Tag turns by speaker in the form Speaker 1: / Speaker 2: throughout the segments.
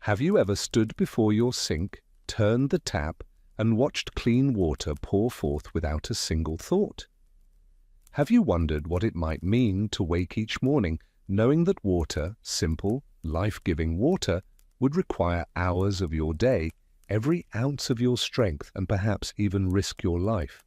Speaker 1: Have you ever stood before your sink, turned the tap, and watched clean water pour forth without a single thought? Have you wondered what it might mean to wake each morning knowing that water, simple, life-giving water, would require hours of your day, every ounce of your strength, and perhaps even risk your life?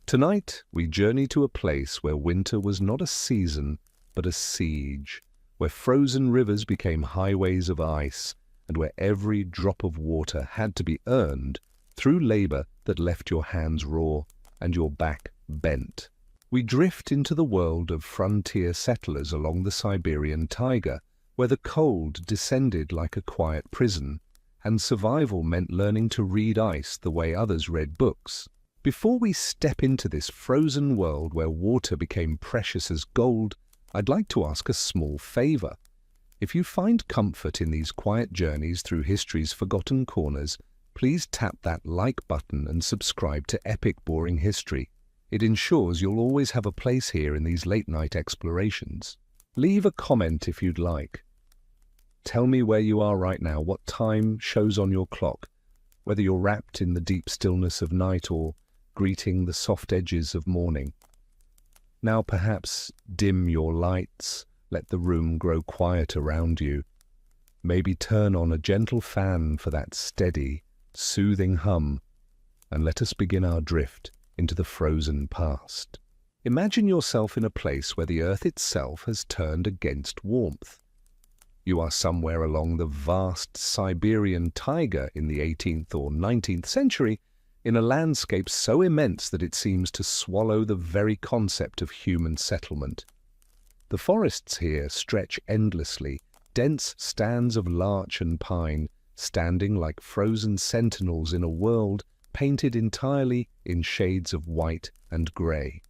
Speaker 1: Tonight, we journey to a place where winter was not a season, but a siege, where frozen rivers became highways of ice, and where every drop of water had to be earned through labor that left your hands raw and your back bent. We drift into the world of frontier settlers along the Siberian taiga, where the cold descended like a quiet prison, and survival meant learning to read ice the way others read books. Before we step into this frozen world where water became precious as gold, I'd like to ask a small favor. If you find comfort in these quiet journeys through history's forgotten corners, please tap that like button and subscribe to Epic Boring History. It ensures you'll always have a place here in these late-night explorations. Leave a comment if you'd like. Tell me where you are right now, what time shows on your clock, whether you're wrapped in the deep stillness of night or greeting the soft edges of morning. Now perhaps dim your lights, let the room grow quiet around you. Maybe turn on a gentle fan for that steady, soothing hum, and let us begin our drift into the frozen past. Imagine yourself in a place where the earth itself has turned against warmth. You are somewhere along the vast Siberian taiga in the 18th or 19th century, in a landscape so immense that it seems to swallow the very concept of human settlement. The forests here stretch endlessly, dense stands of larch and pine, standing like frozen sentinels in a world painted entirely in shades of white and grey.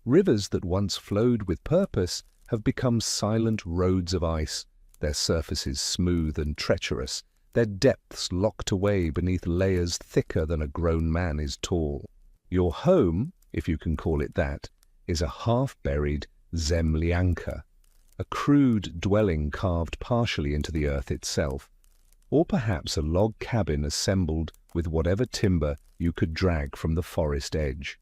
Speaker 1: Rivers that once flowed with purpose have become silent roads of ice, their surfaces smooth and treacherous, their depths locked away beneath layers thicker than a grown man is tall. Your home, if you can call it that, is a half-buried zemlyanka, a crude dwelling carved partially into the earth itself, or perhaps a log cabin assembled with whatever timber you could drag from the forest edge.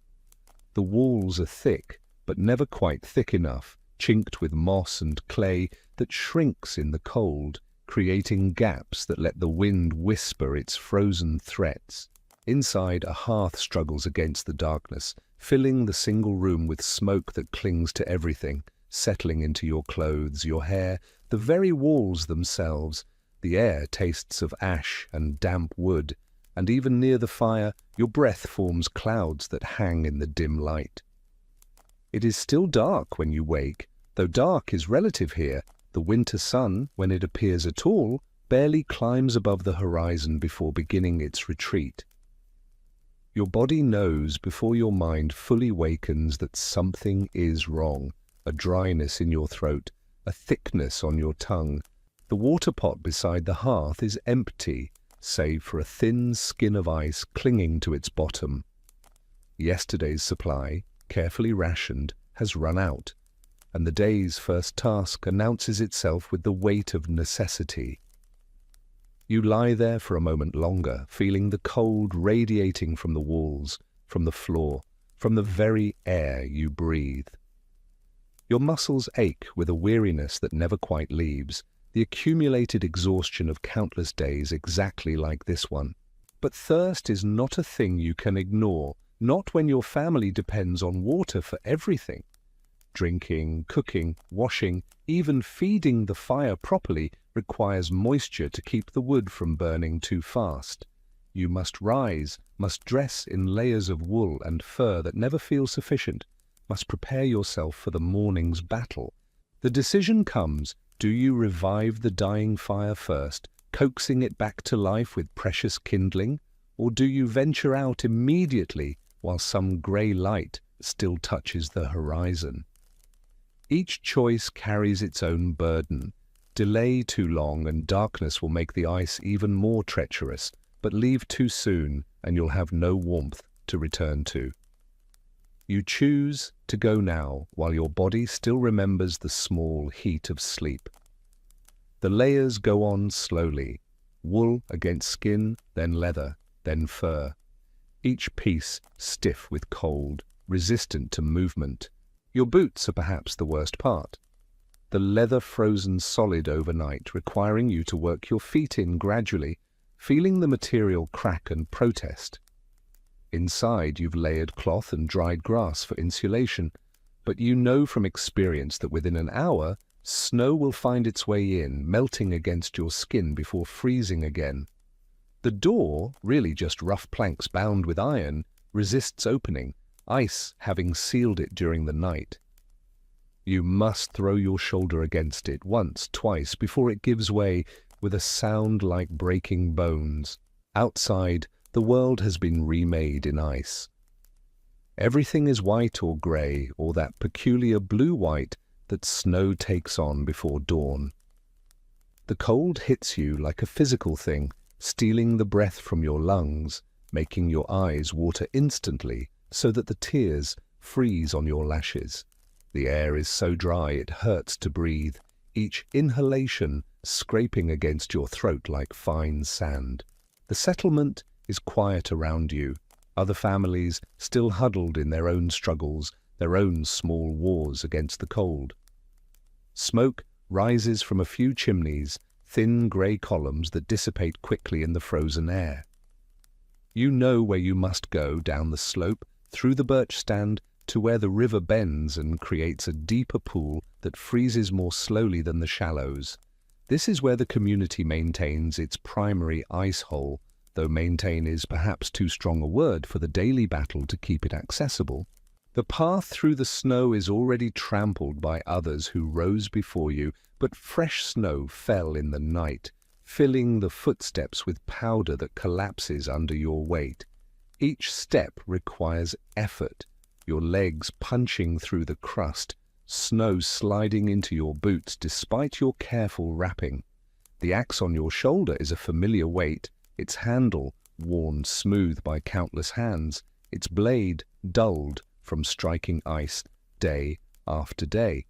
Speaker 1: The walls are thick, but never quite thick enough, chinked with moss and clay that shrinks in the cold, creating gaps that let the wind whisper its frozen threats. Inside, a hearth struggles against the darkness, filling the single room with smoke that clings to everything, settling into your clothes, your hair, the very walls themselves. The air tastes of ash and damp wood, and even near the fire, your breath forms clouds that hang in the dim light. It is still dark when you wake, though dark is relative here. The winter sun, when it appears at all, barely climbs above the horizon before beginning its retreat. Your body knows before your mind fully wakens that something is wrong, a dryness in your throat, a thickness on your tongue. The water pot beside the hearth is empty, save for a thin skin of ice clinging to its bottom. Yesterday's supply, carefully rationed, has run out, and the day's first task announces itself with the weight of necessity. You lie there for a moment longer, feeling the cold radiating from the walls, from the floor, from the very air you breathe. Your muscles ache with a weariness that never quite leaves, the accumulated exhaustion of countless days exactly like this one. But thirst is not a thing you can ignore, not when your family depends on water for everything. Drinking, cooking, washing, even feeding the fire properly requires moisture to keep the wood from burning too fast. You must rise, must dress in layers of wool and fur that never feel sufficient, must prepare yourself for the morning's battle. The decision comes, do you revive the dying fire first, coaxing it back to life with precious kindling, or do you venture out immediately while some grey light still touches the horizon? Each choice carries its own burden. Delay too long and darkness will make the ice even more treacherous, but leave too soon and you'll have no warmth to return to. You choose to go now while your body still remembers the small heat of sleep. The layers go on slowly, wool against skin, then leather, then fur. Each piece stiff with cold, resistant to movement. Your boots are perhaps the worst part. The leather frozen solid overnight, requiring you to work your feet in gradually, feeling the material crack and protest. Inside you've layered cloth and dried grass for insulation, but you know from experience that within an hour, snow will find its way in, melting against your skin before freezing again. The door, really just rough planks bound with iron, resists opening, ice having sealed it during the night. You must throw your shoulder against it once, twice, before it gives way with a sound like breaking bones. Outside, the world has been remade in ice. Everything is white or grey, or that peculiar blue-white that snow takes on before dawn. The cold hits you like a physical thing, stealing the breath from your lungs, making your eyes water instantly so that the tears freeze on your lashes. The air is so dry it hurts to breathe, each inhalation scraping against your throat like fine sand. The settlement is quiet around you, other families still huddled in their own struggles, their own small wars against the cold. Smoke rises from a few chimneys, thin grey columns that dissipate quickly in the frozen air. You know where you must go down the slope, through the birch stand, to where the river bends and creates a deeper pool that freezes more slowly than the shallows. This is where the community maintains its primary ice hole, though maintain is perhaps too strong a word for the daily battle to keep it accessible. The path through the snow is already trampled by others who rose before you, but fresh snow fell in the night, filling the footsteps with powder that collapses under your weight. Each step requires effort, your legs punching through the crust, snow sliding into your boots despite your careful wrapping. The axe on your shoulder is a familiar weight, its handle worn smooth by countless hands, its blade dulled from striking ice day after day.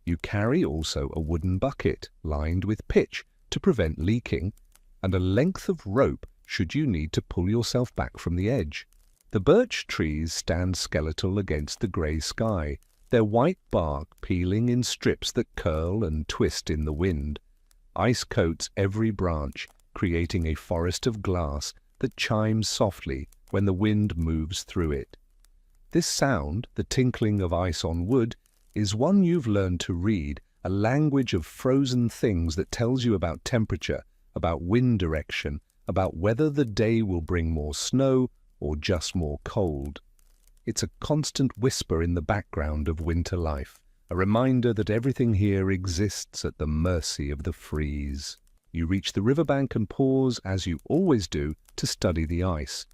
Speaker 1: You carry also a wooden bucket lined with pitch to prevent leaking, and a length of rope should you need to pull yourself back from the edge. The birch trees stand skeletal against the grey sky, their white bark peeling in strips that curl and twist in the wind. Ice coats every branch, creating a forest of glass that chimes softly when the wind moves through it. This sound, the tinkling of ice on wood, is one you've learned to read, a language of frozen things that tells you about temperature, about wind direction, about whether the day will bring more snow or just more cold. It's a constant whisper in the background of winter life, a reminder that everything here exists at the mercy of the freeze. You reach the riverbank and pause, as you always do, to study the ice.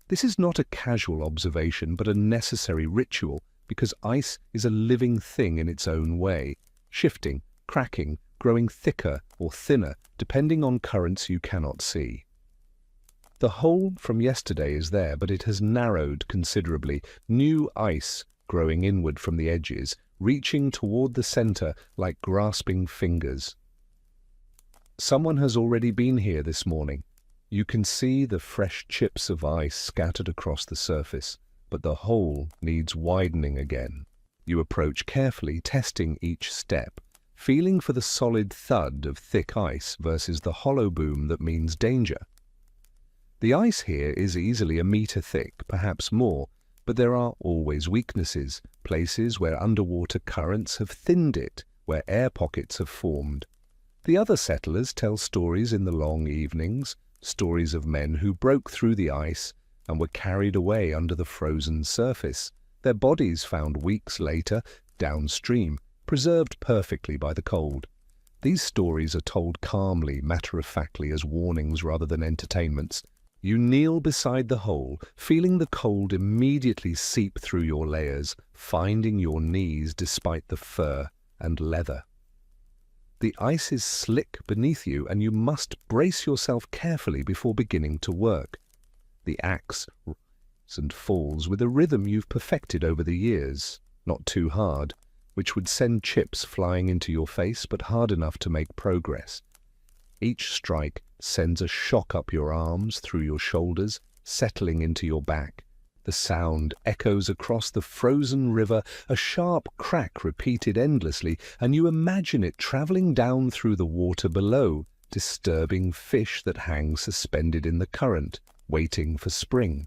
Speaker 1: This is not a casual observation, but a necessary ritual, because ice is a living thing in its own way, shifting, cracking, growing thicker or thinner, depending on currents you cannot see. The hole from yesterday is there, but it has narrowed considerably, new ice growing inward from the edges, reaching toward the center like grasping fingers. Someone has already been here this morning. You can see the fresh chips of ice scattered across the surface, but the hole needs widening again. You approach carefully, testing each step, feeling for the solid thud of thick ice versus the hollow boom that means danger. The ice here is easily a meter thick, perhaps more, but there are always weaknesses, places where underwater currents have thinned it, where air pockets have formed. The other settlers tell stories in the long evenings, stories of men who broke through the ice and were carried away under the frozen surface, their bodies found weeks later downstream, preserved perfectly by the cold. These stories are told calmly, matter-of-factly, as warnings rather than entertainments. You kneel beside the hole, feeling the cold immediately seep through your layers, finding your knees despite the fur and leather. The ice is slick beneath you, and you must brace yourself carefully before beginning to work. The axe rises and falls with a rhythm you've perfected over the years, not too hard, which would send chips flying into your face, but hard enough to make progress. Each strike sends a shock up your arms, through your shoulders, settling into your back. The sound echoes across the frozen river, a sharp crack repeated endlessly, and you imagine it traveling down through the water below, disturbing fish that hang suspended in the current, waiting for spring.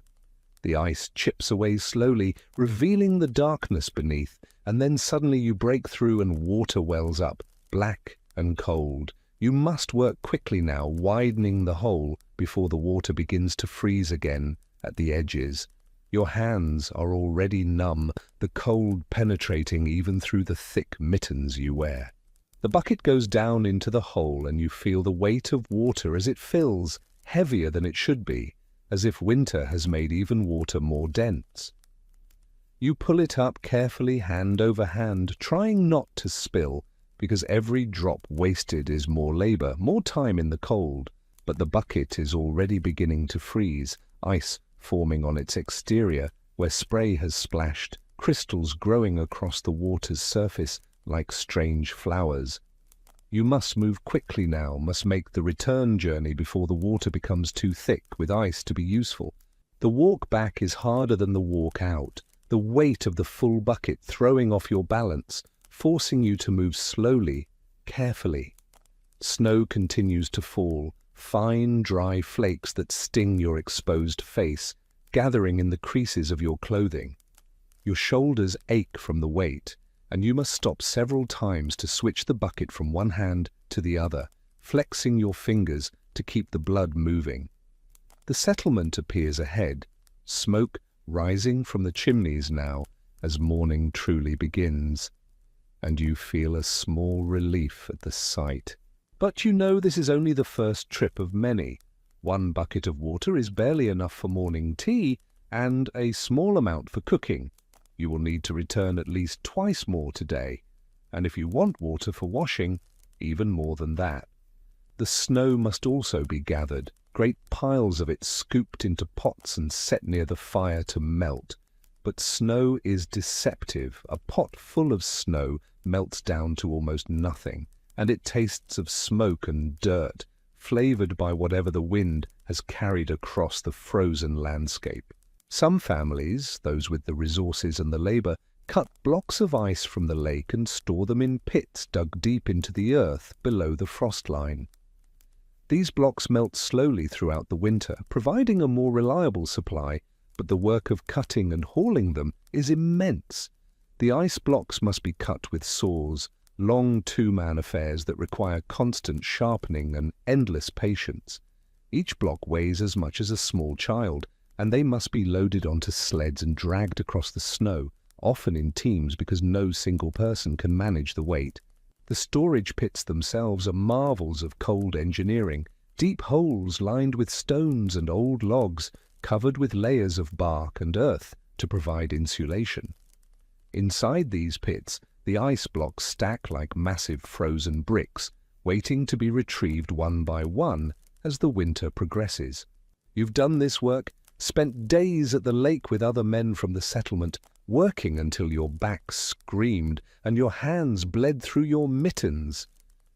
Speaker 1: The ice chips away slowly, revealing the darkness beneath, and then suddenly you break through and water wells up, black and cold. You must work quickly now, widening the hole before the water begins to freeze again at the edges. Your hands are already numb, the cold penetrating even through the thick mittens you wear. The bucket goes down into the hole and you feel the weight of water as it fills, heavier than it should be, as if winter has made even water more dense. You pull it up carefully, hand over hand, trying not to spill, because every drop wasted is more labor, more time in the cold. But the bucket is already beginning to freeze, ice forming on its exterior, where spray has splashed, crystals growing across the water's surface like strange flowers. You must move quickly now, must make the return journey before the water becomes too thick with ice to be useful. The walk back is harder than the walk out, the weight of the full bucket throwing off your balance, forcing you to move slowly, carefully. Snow continues to fall, fine, dry flakes that sting your exposed face, gathering in the creases of your clothing. Your shoulders ache from the weight, and you must stop several times to switch the bucket from one hand to the other, flexing your fingers to keep the blood moving. The settlement appears ahead, smoke rising from the chimneys now as morning truly begins, and you feel a small relief at the sight. But you know this is only the first trip of many. One bucket of water is barely enough for morning tea and a small amount for cooking. You will need to return at least twice more today, and if you want water for washing, even more than that. The snow must also be gathered, great piles of it scooped into pots and set near the fire to melt. But snow is deceptive. A pot full of snow melts down to almost nothing, and it tastes of smoke and dirt, flavored by whatever the wind has carried across the frozen landscape. Some families, those with the resources and the labor, cut blocks of ice from the lake and store them in pits dug deep into the earth below the frost line. These blocks melt slowly throughout the winter, providing a more reliable supply, but the work of cutting and hauling them is immense. The ice blocks must be cut with saws, long two-man affairs that require constant sharpening and endless patience. Each block weighs as much as a small child, and they must be loaded onto sleds and dragged across the snow, often in teams because no single person can manage the weight. The storage pits themselves are marvels of cold engineering, deep holes lined with stones and old logs, covered with layers of bark and earth to provide insulation. Inside these pits, the ice blocks stack like massive frozen bricks, waiting to be retrieved one by one as the winter progresses. You've done this work, spent days at the lake with other men from the settlement, working until your back screamed and your hands bled through your mittens.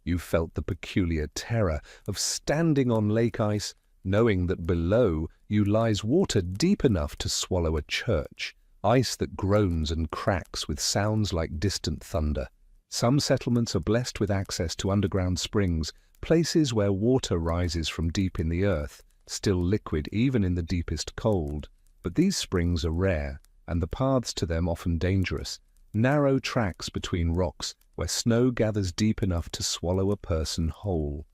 Speaker 1: You felt the peculiar terror of standing on lake ice, knowing that below you lies water deep enough to swallow a church, ice that groans and cracks with sounds like distant thunder. Some settlements are blessed with access to underground springs, places where water rises from deep in the earth, still liquid even in the deepest cold. But these springs are rare, and the paths to them often dangerous, narrow tracks between rocks where snow gathers deep enough to swallow a person whole.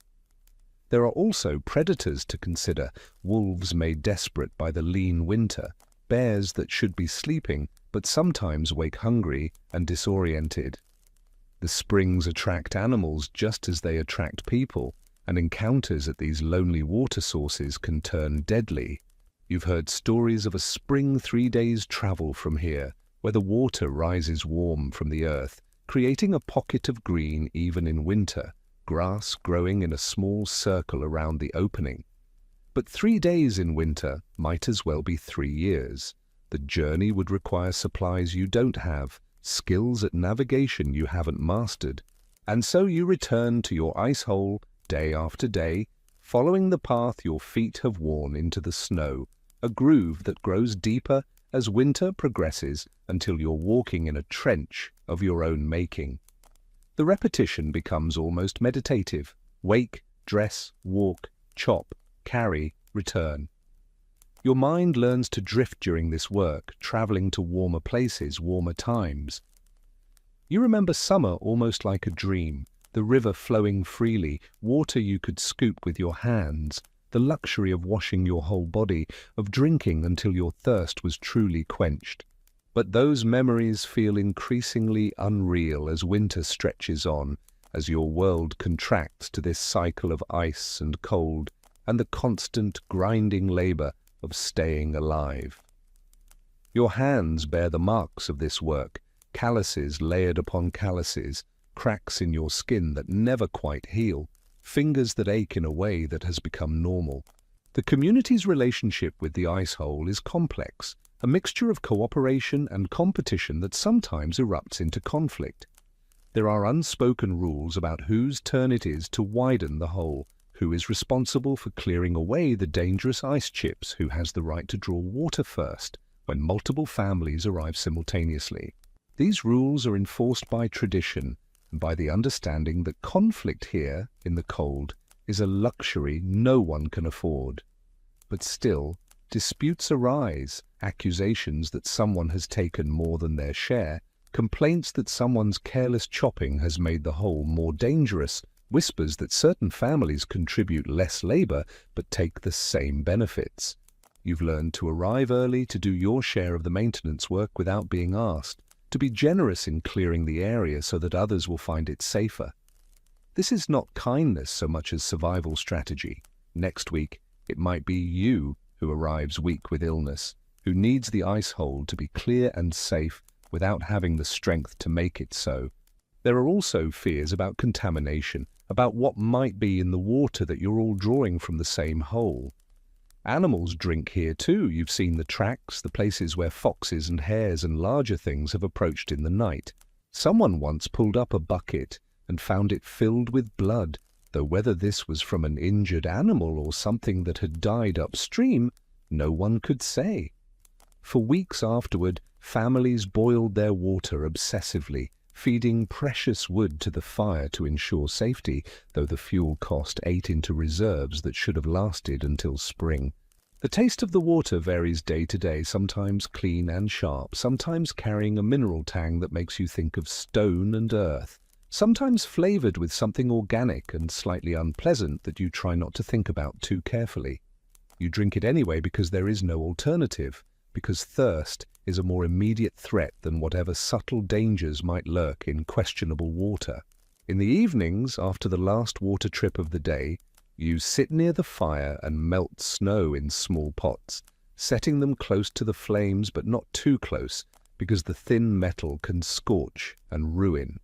Speaker 1: There are also predators to consider, wolves made desperate by the lean winter, bears that should be sleeping but sometimes wake hungry and disoriented. The springs attract animals just as they attract people, and encounters at these lonely water sources can turn deadly. You've heard stories of a spring 3 days' travel from here, where the water rises warm from the earth, creating a pocket of green even in winter, grass growing in a small circle around the opening. But 3 days in winter might as well be 3 years. The journey would require supplies you don't have, skills at navigation you haven't mastered, and so you return to your ice hole day after day, following the path your feet have worn into the snow, a groove that grows deeper as winter progresses until you're walking in a trench of your own making. The repetition becomes almost meditative. Wake, dress, walk, chop, carry, return. Your mind learns to drift during this work, traveling to warmer places, warmer times. You remember summer almost like a dream, the river flowing freely, water you could scoop with your hands, the luxury of washing your whole body, of drinking until your thirst was truly quenched. But those memories feel increasingly unreal as winter stretches on, as your world contracts to this cycle of ice and cold and the constant grinding labor of staying alive. Your hands bear the marks of this work, calluses layered upon calluses, cracks in your skin that never quite heal, fingers that ache in a way that has become normal. The community's relationship with the ice hole is complex, a mixture of cooperation and competition that sometimes erupts into conflict. There are unspoken rules about whose turn it is to widen the hole, who is responsible for clearing away the dangerous ice chips, who has the right to draw water first when multiple families arrive simultaneously. These rules are enforced by tradition and by the understanding that conflict here, in the cold, is a luxury no one can afford. But still, disputes arise, accusations that someone has taken more than their share, complaints that someone's careless chopping has made the hole more dangerous, whispers that certain families contribute less labor but take the same benefits. You've learned to arrive early to do your share of the maintenance work without being asked, to be generous in clearing the area so that others will find it safer. This is not kindness so much as survival strategy. Next week, it might be you who arrives weak with illness, who needs the ice hole to be clear and safe without having the strength to make it so. There are also fears about contamination, about what might be in the water that you're all drawing from the same hole. Animals drink here too. You've seen the tracks, the places where foxes and hares and larger things have approached in the night. Someone once pulled up a bucket and found it filled with blood, though whether this was from an injured animal or something that had died upstream, no one could say. For weeks afterward, families boiled their water obsessively, feeding precious wood to the fire to ensure safety, though the fuel cost ate into reserves that should have lasted until spring. The taste of the water varies day to day, sometimes clean and sharp, sometimes carrying a mineral tang that makes you think of stone and earth, sometimes flavored with something organic and slightly unpleasant that you try not to think about too carefully. You drink it anyway because there is no alternative, because thirst is a more immediate threat than whatever subtle dangers might lurk in questionable water. In the evenings, after the last water trip of the day, you sit near the fire and melt snow in small pots, setting them close to the flames but not too close, because the thin metal can scorch and ruin.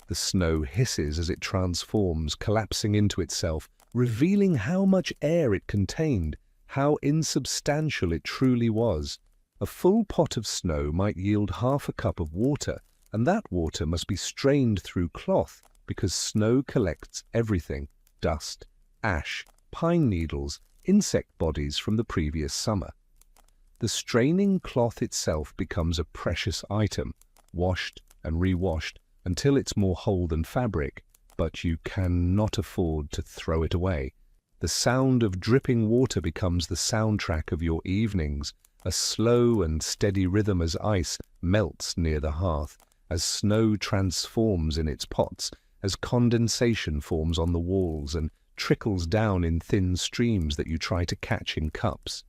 Speaker 1: The snow hisses as it transforms, collapsing into itself, revealing how much air it contained, how insubstantial it truly was. A full pot of snow might yield half a cup of water, and that water must be strained through cloth because snow collects everything: dust, ash, pine needles, insect bodies from the previous summer. The straining cloth itself becomes a precious item, washed and rewashed until it's more whole than fabric, but you cannot afford to throw it away. The sound of dripping water becomes the soundtrack of your evenings, a slow and steady rhythm as ice melts near the hearth, as snow transforms in its pots, as condensation forms on the walls and trickles down in thin streams that you try to catch in cups.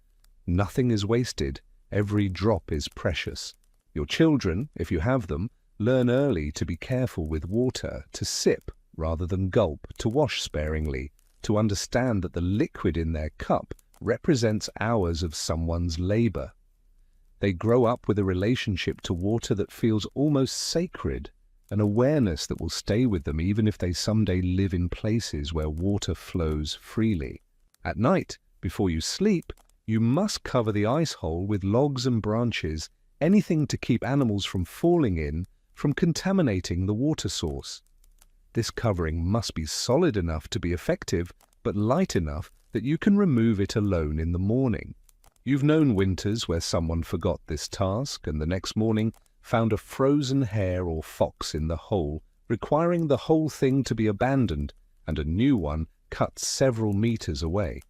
Speaker 1: Nothing is wasted. Every drop is precious. Your children, if you have them, learn early to be careful with water, to sip rather than gulp, to wash sparingly, to understand that the liquid in their cup represents hours of someone's labor. They grow up with a relationship to water that feels almost sacred, an awareness that will stay with them even if they someday live in places where water flows freely. At night, before you sleep, you must cover the ice hole with logs and branches, anything to keep animals from falling in, from contaminating the water source. This covering must be solid enough to be effective, but light enough that you can remove it alone in the morning. You've known winters where someone forgot this task and the next morning found a frozen hare or fox in the hole, requiring the whole thing to be abandoned and a new one cut several meters away.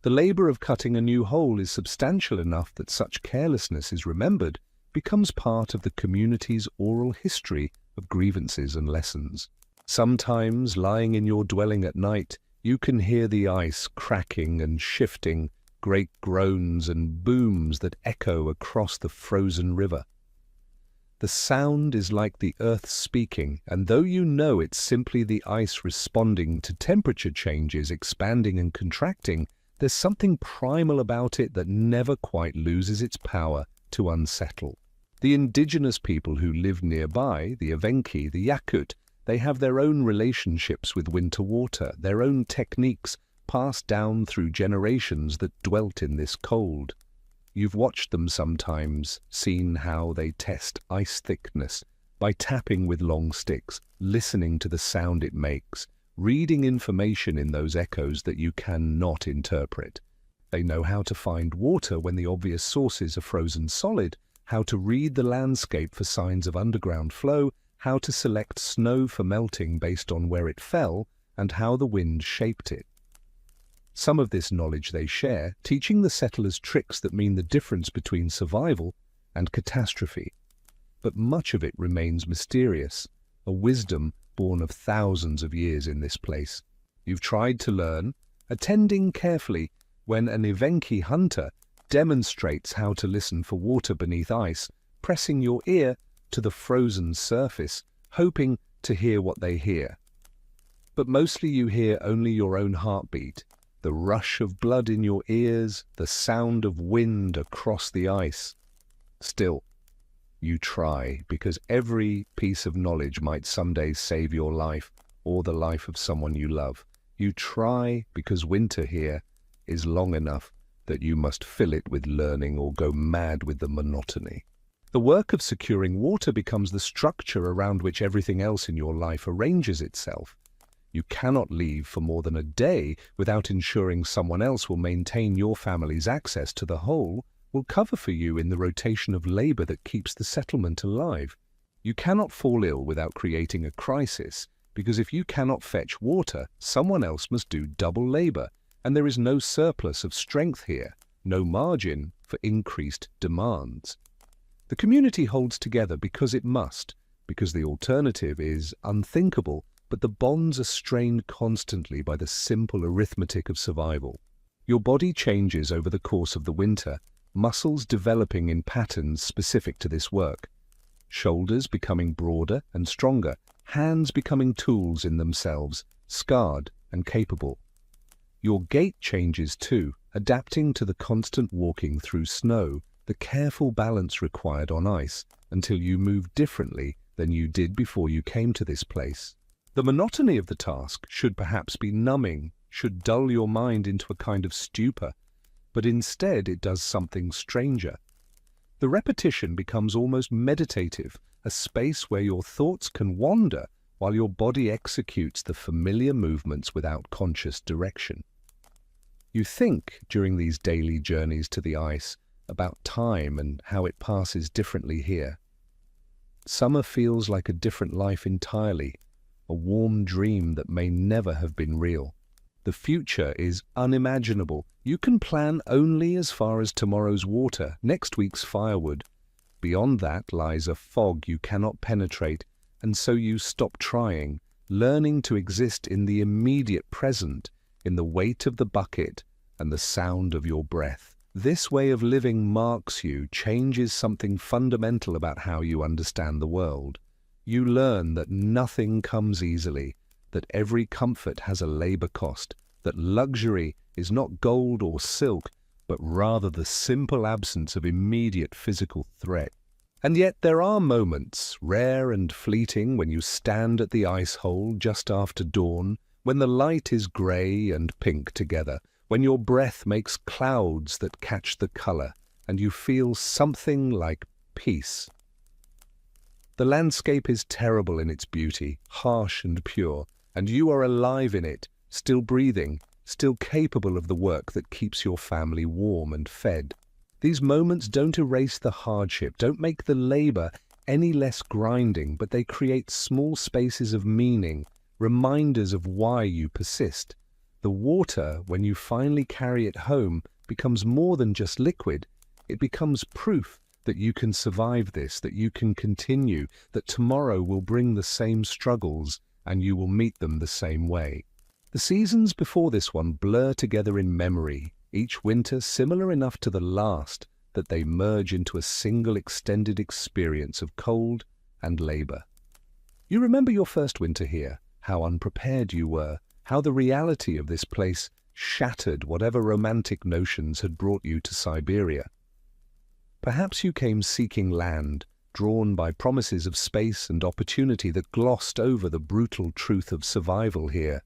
Speaker 1: The labor of cutting a new hole is substantial enough that such carelessness is remembered, becomes part of the community's oral history of grievances and lessons. Sometimes, lying in your dwelling at night, you can hear the ice cracking and shifting, great groans and booms that echo across the frozen river. The sound is like the earth speaking, and though you know it's simply the ice responding to temperature changes, expanding and contracting, there's something primal about it that never quite loses its power to unsettle. The indigenous people who live nearby, the Evenki, the Yakut, they have their own relationships with winter water, their own techniques passed down through generations that dwelt in this cold. You've watched them sometimes, seen how they test ice thickness by tapping with long sticks, listening to the sound it makes, reading information in those echoes that you cannot interpret. They know how to find water when the obvious sources are frozen solid, how to read the landscape for signs of underground flow, how to select snow for melting based on where it fell, and how the wind shaped it. Some of this knowledge they share, teaching the settlers tricks that mean the difference between survival and catastrophe. But much of it remains mysterious, a wisdom born of thousands of years in this place. You've tried to learn, attending carefully when an Evenki hunter demonstrates how to listen for water beneath ice, pressing your ear to the frozen surface, hoping to hear what they hear. But mostly you hear only your own heartbeat, the rush of blood in your ears, the sound of wind across the ice. Still, you try, because every piece of knowledge might someday save your life or the life of someone you love. You try because winter here is long enough that you must fill it with learning or go mad with the monotony. The work of securing water becomes the structure around which everything else in your life arranges itself. You cannot leave for more than a day without ensuring someone else will maintain your family's access to the hole, will cover for you in the rotation of labor that keeps the settlement alive. You cannot fall ill without creating a crisis, because if you cannot fetch water, someone else must do double labor, and there is no surplus of strength here, no margin for increased demands. The community holds together because it must, because the alternative is unthinkable, but the bonds are strained constantly by the simple arithmetic of survival. Your body changes over the course of the winter, muscles developing in patterns specific to this work, shoulders becoming broader and stronger, hands becoming tools in themselves, scarred and capable. Your gait changes too, adapting to the constant walking through snow, the careful balance required on ice, until you move differently than you did before you came to this place. The monotony of the task should perhaps be numbing, should dull your mind into a kind of stupor, but instead it does something stranger. The repetition becomes almost meditative, a space where your thoughts can wander while your body executes the familiar movements without conscious direction. You think, during these daily journeys to the ice, about time and how it passes differently here. Summer feels like a different life entirely, a warm dream that may never have been real. The future is unimaginable. You can plan only as far as tomorrow's water, next week's firewood. Beyond that lies a fog you cannot penetrate, and so you stop trying, learning to exist in the immediate present, in the weight of the bucket and the sound of your breath. This way of living marks you, changes something fundamental about how you understand the world. You learn that nothing comes easily, that every comfort has a labor cost, that luxury is not gold or silk, but rather the simple absence of immediate physical threat. And yet there are moments, rare and fleeting, when you stand at the ice hole just after dawn, when the light is grey and pink together, when your breath makes clouds that catch the color, and you feel something like peace. The landscape is terrible in its beauty, harsh and pure, and you are alive in it, still breathing, still capable of the work that keeps your family warm and fed. These moments don't erase the hardship, don't make the labor any less grinding, but they create small spaces of meaning, reminders of why you persist. The water, when you finally carry it home, becomes more than just liquid. It becomes proof that you can survive this, that you can continue, that tomorrow will bring the same struggles and you will meet them the same way. The seasons before this one blur together in memory, each winter similar enough to the last that they merge into a single extended experience of cold and labor. You remember your first winter here, how unprepared you were, how the reality of this place shattered whatever romantic notions had brought you to Siberia. Perhaps you came seeking land, drawn by promises of space and opportunity that glossed over the brutal truth of survival here.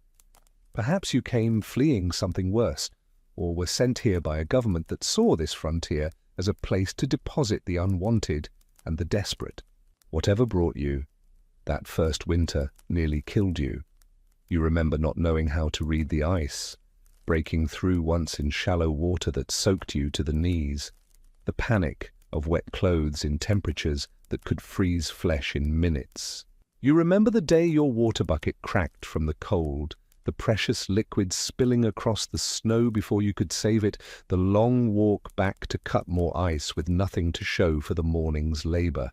Speaker 1: Perhaps you came fleeing something worse, or were sent here by a government that saw this frontier as a place to deposit the unwanted and the desperate. Whatever brought you, that first winter nearly killed you. You remember not knowing how to read the ice, breaking through once in shallow water that soaked you to the knees, the panic of wet clothes in temperatures that could freeze flesh in minutes. You remember the day your water bucket cracked from the cold, the precious liquid spilling across the snow before you could save it, the long walk back to cut more ice with nothing to show for the morning's labor.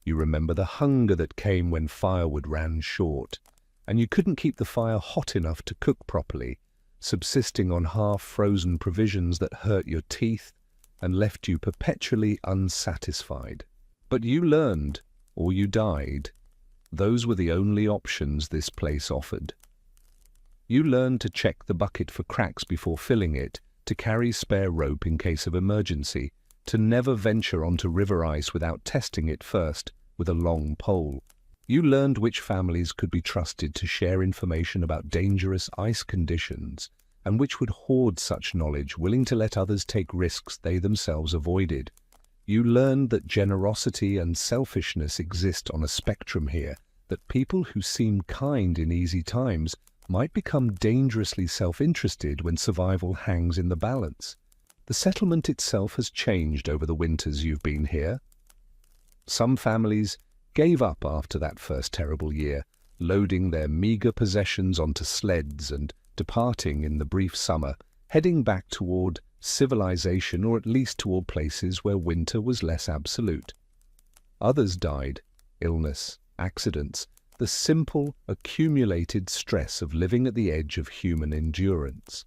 Speaker 1: You remember the hunger that came when firewood ran short, and you couldn't keep the fire hot enough to cook properly, subsisting on half-frozen provisions that hurt your teeth and left you perpetually unsatisfied. But you learned, or you died. Those were the only options this place offered. You learned to check the bucket for cracks before filling it, to carry spare rope in case of emergency, to never venture onto river ice without testing it first with a long pole. You learned which families could be trusted to share information about dangerous ice conditions, and which would hoard such knowledge, willing to let others take risks they themselves avoided. You learned that generosity and selfishness exist on a spectrum here, that people who seem kind in easy times might become dangerously self-interested when survival hangs in the balance. The settlement itself has changed over the winters you've been here. Some families gave up after that first terrible year, loading their meager possessions onto sleds and departing in the brief summer, heading back toward civilization, or at least toward places where winter was less absolute. Others died, illness, accidents, the simple, accumulated stress of living at the edge of human endurance.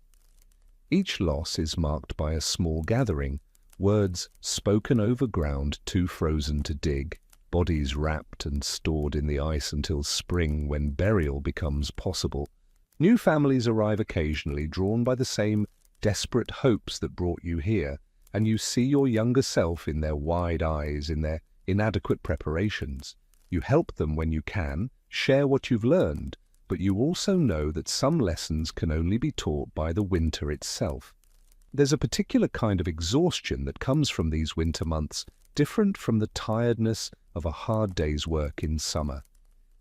Speaker 1: Each loss is marked by a small gathering, words spoken over ground too frozen to dig, bodies wrapped and stored in the ice until spring, when burial becomes possible. New families arrive occasionally, drawn by the same desperate hopes that brought you here, and you see your younger self in their wide eyes, in their inadequate preparations. You help them when you can, share what you've learned, but you also know that some lessons can only be taught by the winter itself. There's a particular kind of exhaustion that comes from these winter months, different from the tiredness of a hard day's work in summer.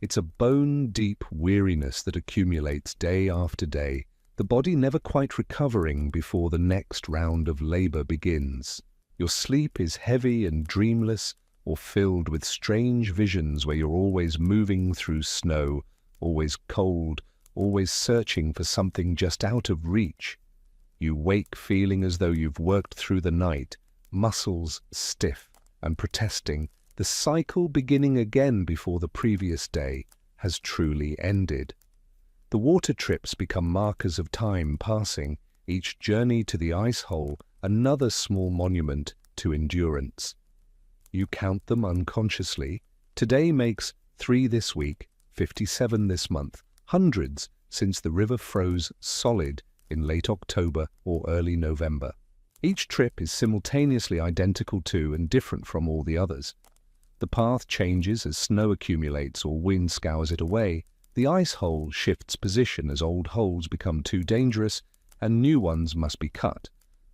Speaker 1: It's a bone-deep weariness that accumulates day after day, the body never quite recovering before the next round of labor begins. Your sleep is heavy and dreamless, or filled with strange visions where you're always moving through snow, always cold, always searching for something just out of reach. You wake feeling as though you've worked through the night, muscles stiff and protesting, the cycle beginning again before the previous day has truly ended. The water trips become markers of time passing, each journey to the ice hole another small monument to endurance. You count them unconsciously. Today makes 3 this week, 57 this month, hundreds since the river froze solid in late October or early November. Each trip is simultaneously identical to and different from all the others. The path changes as snow accumulates or wind scours it away. The ice hole shifts position as old holes become too dangerous and new ones must be cut.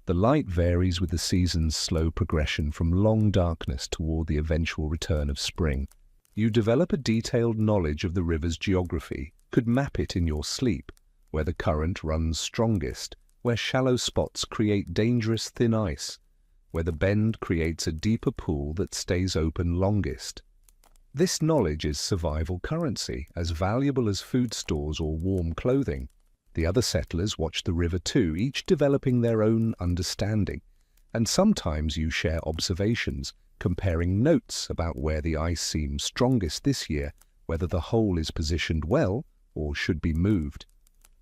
Speaker 1: The light varies with the season's slow progression from long darkness toward the eventual return of spring. You develop a detailed knowledge of the river's geography, could map it in your sleep, where the current runs strongest, where shallow spots create dangerous thin ice, where the bend creates a deeper pool that stays open longest. This knowledge is survival currency, as valuable as food stores or warm clothing. The other settlers watch the river too, each developing their own understanding. And sometimes you share observations, comparing notes about where the ice seems strongest this year, whether the hole is positioned well or should be moved.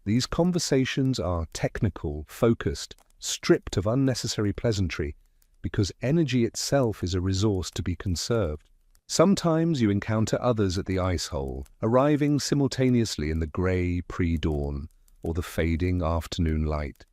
Speaker 1: These conversations are technical, focused, stripped of unnecessary pleasantry, because energy itself is a resource to be conserved. Sometimes you encounter others at the ice hole, arriving simultaneously in the grey pre-dawn or the fading afternoon light.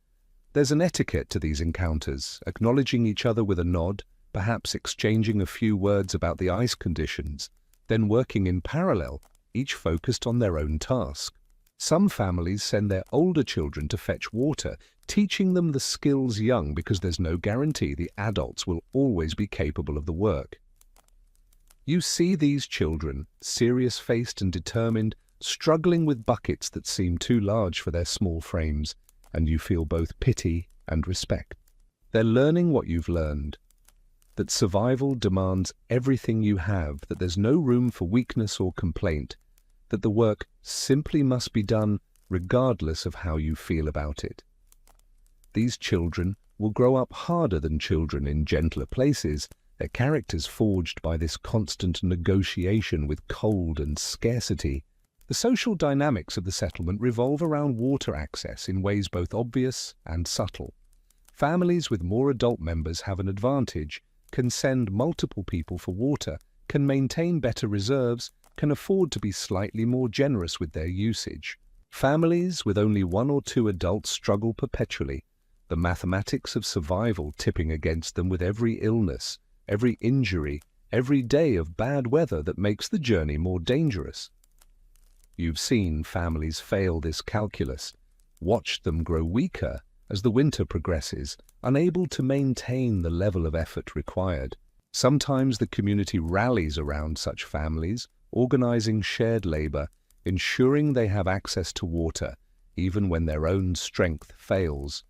Speaker 1: There's an etiquette to these encounters, acknowledging each other with a nod, perhaps exchanging a few words about the ice conditions, then working in parallel, each focused on their own task. Some families send their older children to fetch water, teaching them the skills young because there's no guarantee the adults will always be capable of the work. You see these children, serious-faced and determined, struggling with buckets that seem too large for their small frames, and you feel both pity and respect. They're learning what you've learned, that survival demands everything you have, that there's no room for weakness or complaint, that the work simply must be done regardless of how you feel about it. These children will grow up harder than children in gentler places, their characters forged by this constant negotiation with cold and scarcity. The social dynamics of the settlement revolve around water access in ways both obvious and subtle. Families with more adult members have an advantage, can send multiple people for water, can maintain better reserves, can afford to be slightly more generous with their usage. Families with only one or two adults struggle perpetually, the mathematics of survival tipping against them with every illness, every injury, every day of bad weather that makes the journey more dangerous. You've seen families fail this calculus, watched them grow weaker as the winter progresses, unable to maintain the level of effort required. Sometimes the community rallies around such families, organizing shared labor, ensuring they have access to water, even when their own strength fails.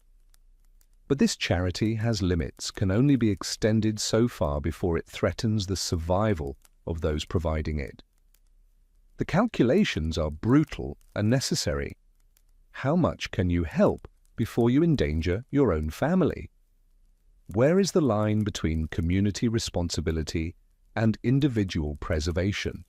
Speaker 1: But this charity has limits, can only be extended so far before it threatens the survival of those providing it. The calculations are brutal and necessary. How much can you help before you endanger your own family? Where is the line between community responsibility and individual preservation?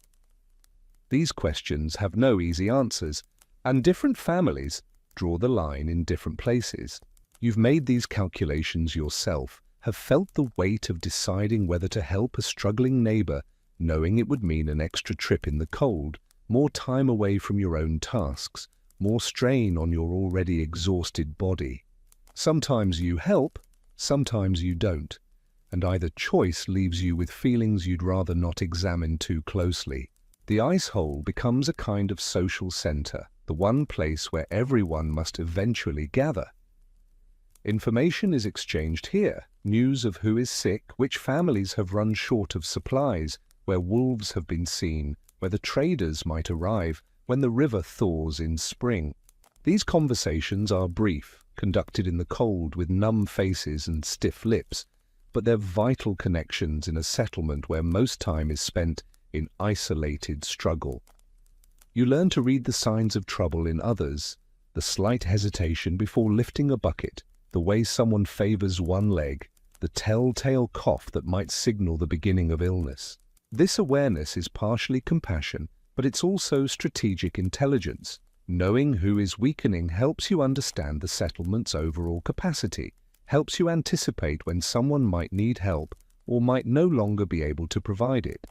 Speaker 1: These questions have no easy answers, and different families draw the line in different places. You've made these calculations yourself, have felt the weight of deciding whether to help a struggling neighbor, knowing it would mean an extra trip in the cold, more time away from your own tasks, more strain on your already exhausted body. Sometimes you help, sometimes you don't, and either choice leaves you with feelings you'd rather not examine too closely. The ice hole becomes a kind of social center, the one place where everyone must eventually gather. Information is exchanged here, news of who is sick, which families have run short of supplies, where wolves have been seen, where the traders might arrive when the river thaws in spring. These conversations are brief, conducted in the cold with numb faces and stiff lips, but they're vital connections in a settlement where most time is spent in isolated struggle. You learn to read the signs of trouble in others, the slight hesitation before lifting a bucket, the way someone favors one leg, the telltale cough that might signal the beginning of illness. This awareness is partially compassion, but it's also strategic intelligence. Knowing who is weakening helps you understand the settlement's overall capacity, helps you anticipate when someone might need help or might no longer be able to provide it.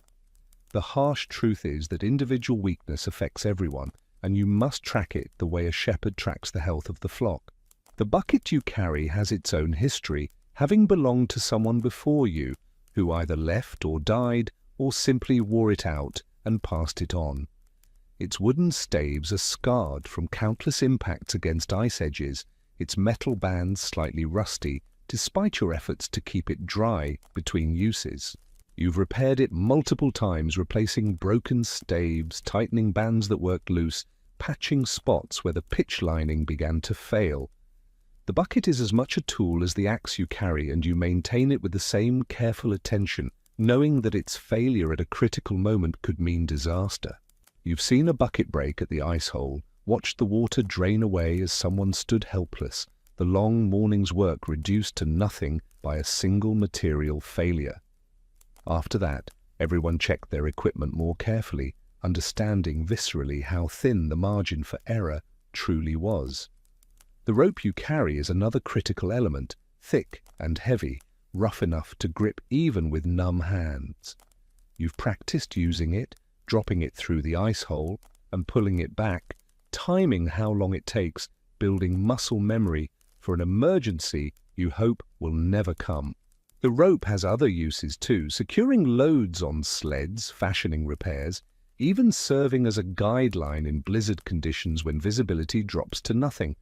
Speaker 1: The harsh truth is that individual weakness affects everyone, and you must track it the way a shepherd tracks the health of the flock. The bucket you carry has its own history, having belonged to someone before you, who either left or died, or simply wore it out and passed it on. Its wooden staves are scarred from countless impacts against ice edges, its metal bands slightly rusty, despite your efforts to keep it dry between uses. You've repaired it multiple times, replacing broken staves, tightening bands that worked loose, patching spots where the pitch lining began to fail. The bucket is as much a tool as the axe you carry, and you maintain it with the same careful attention, knowing that its failure at a critical moment could mean disaster. You've seen a bucket break at the ice hole, watched the water drain away as someone stood helpless, the long morning's work reduced to nothing by a single material failure. After that, everyone checked their equipment more carefully, understanding viscerally how thin the margin for error truly was. The rope you carry is another critical element, thick and heavy, rough enough to grip even with numb hands. You've practiced using it, dropping it through the ice hole and pulling it back, timing how long it takes, building muscle memory for an emergency you hope will never come. The rope has other uses too, securing loads on sleds, fashioning repairs, even serving as a guideline in blizzard conditions when visibility drops to nothing.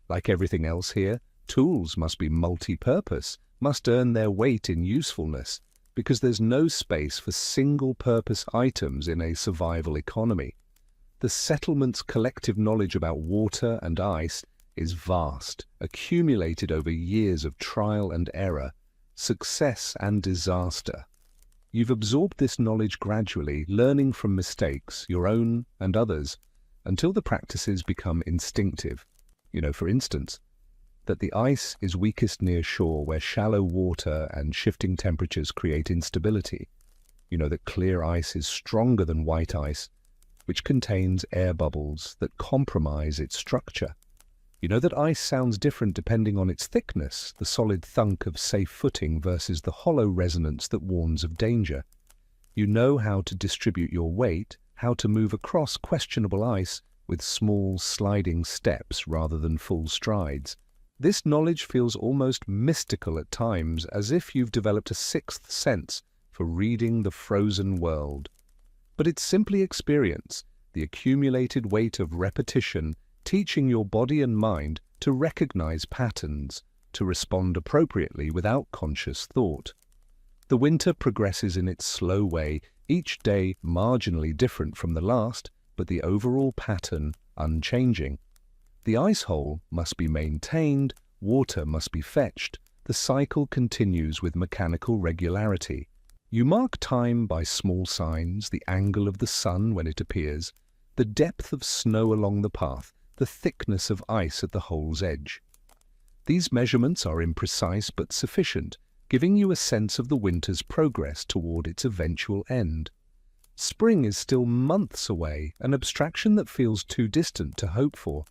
Speaker 1: Like everything else here, tools must be multi-purpose, must earn their weight in usefulness, because there's no space for single-purpose items in a survival economy. The settlement's collective knowledge about water and ice is vast, accumulated over years of trial and error, success and disaster. You've absorbed this knowledge gradually, learning from mistakes, your own and others, until the practices become instinctive. For instance, that the ice is weakest near shore where shallow water and shifting temperatures create instability. That clear ice is stronger than white ice, which contains air bubbles that compromise its structure. That ice sounds different depending on its thickness, the solid thunk of safe footing versus the hollow resonance that warns of danger. You know how to distribute your weight, how to move across questionable ice with small sliding steps rather than full strides. This knowledge feels almost mystical at times, as if you've developed a sixth sense for reading the frozen world. But it's simply experience, the accumulated weight of repetition, teaching your body and mind to recognize patterns, to respond appropriately without conscious thought. The winter progresses in its slow way, each day marginally different from the last, but the overall pattern unchanging. The ice hole must be maintained, water must be fetched, the cycle continues with mechanical regularity. You mark time by small signs, the angle of the sun when it appears, the depth of snow along the path, the thickness of ice at the hole's edge. These measurements are imprecise but sufficient, giving you a sense of the winter's progress toward its eventual end. Spring is still months away, an abstraction that feels too distant to hope for.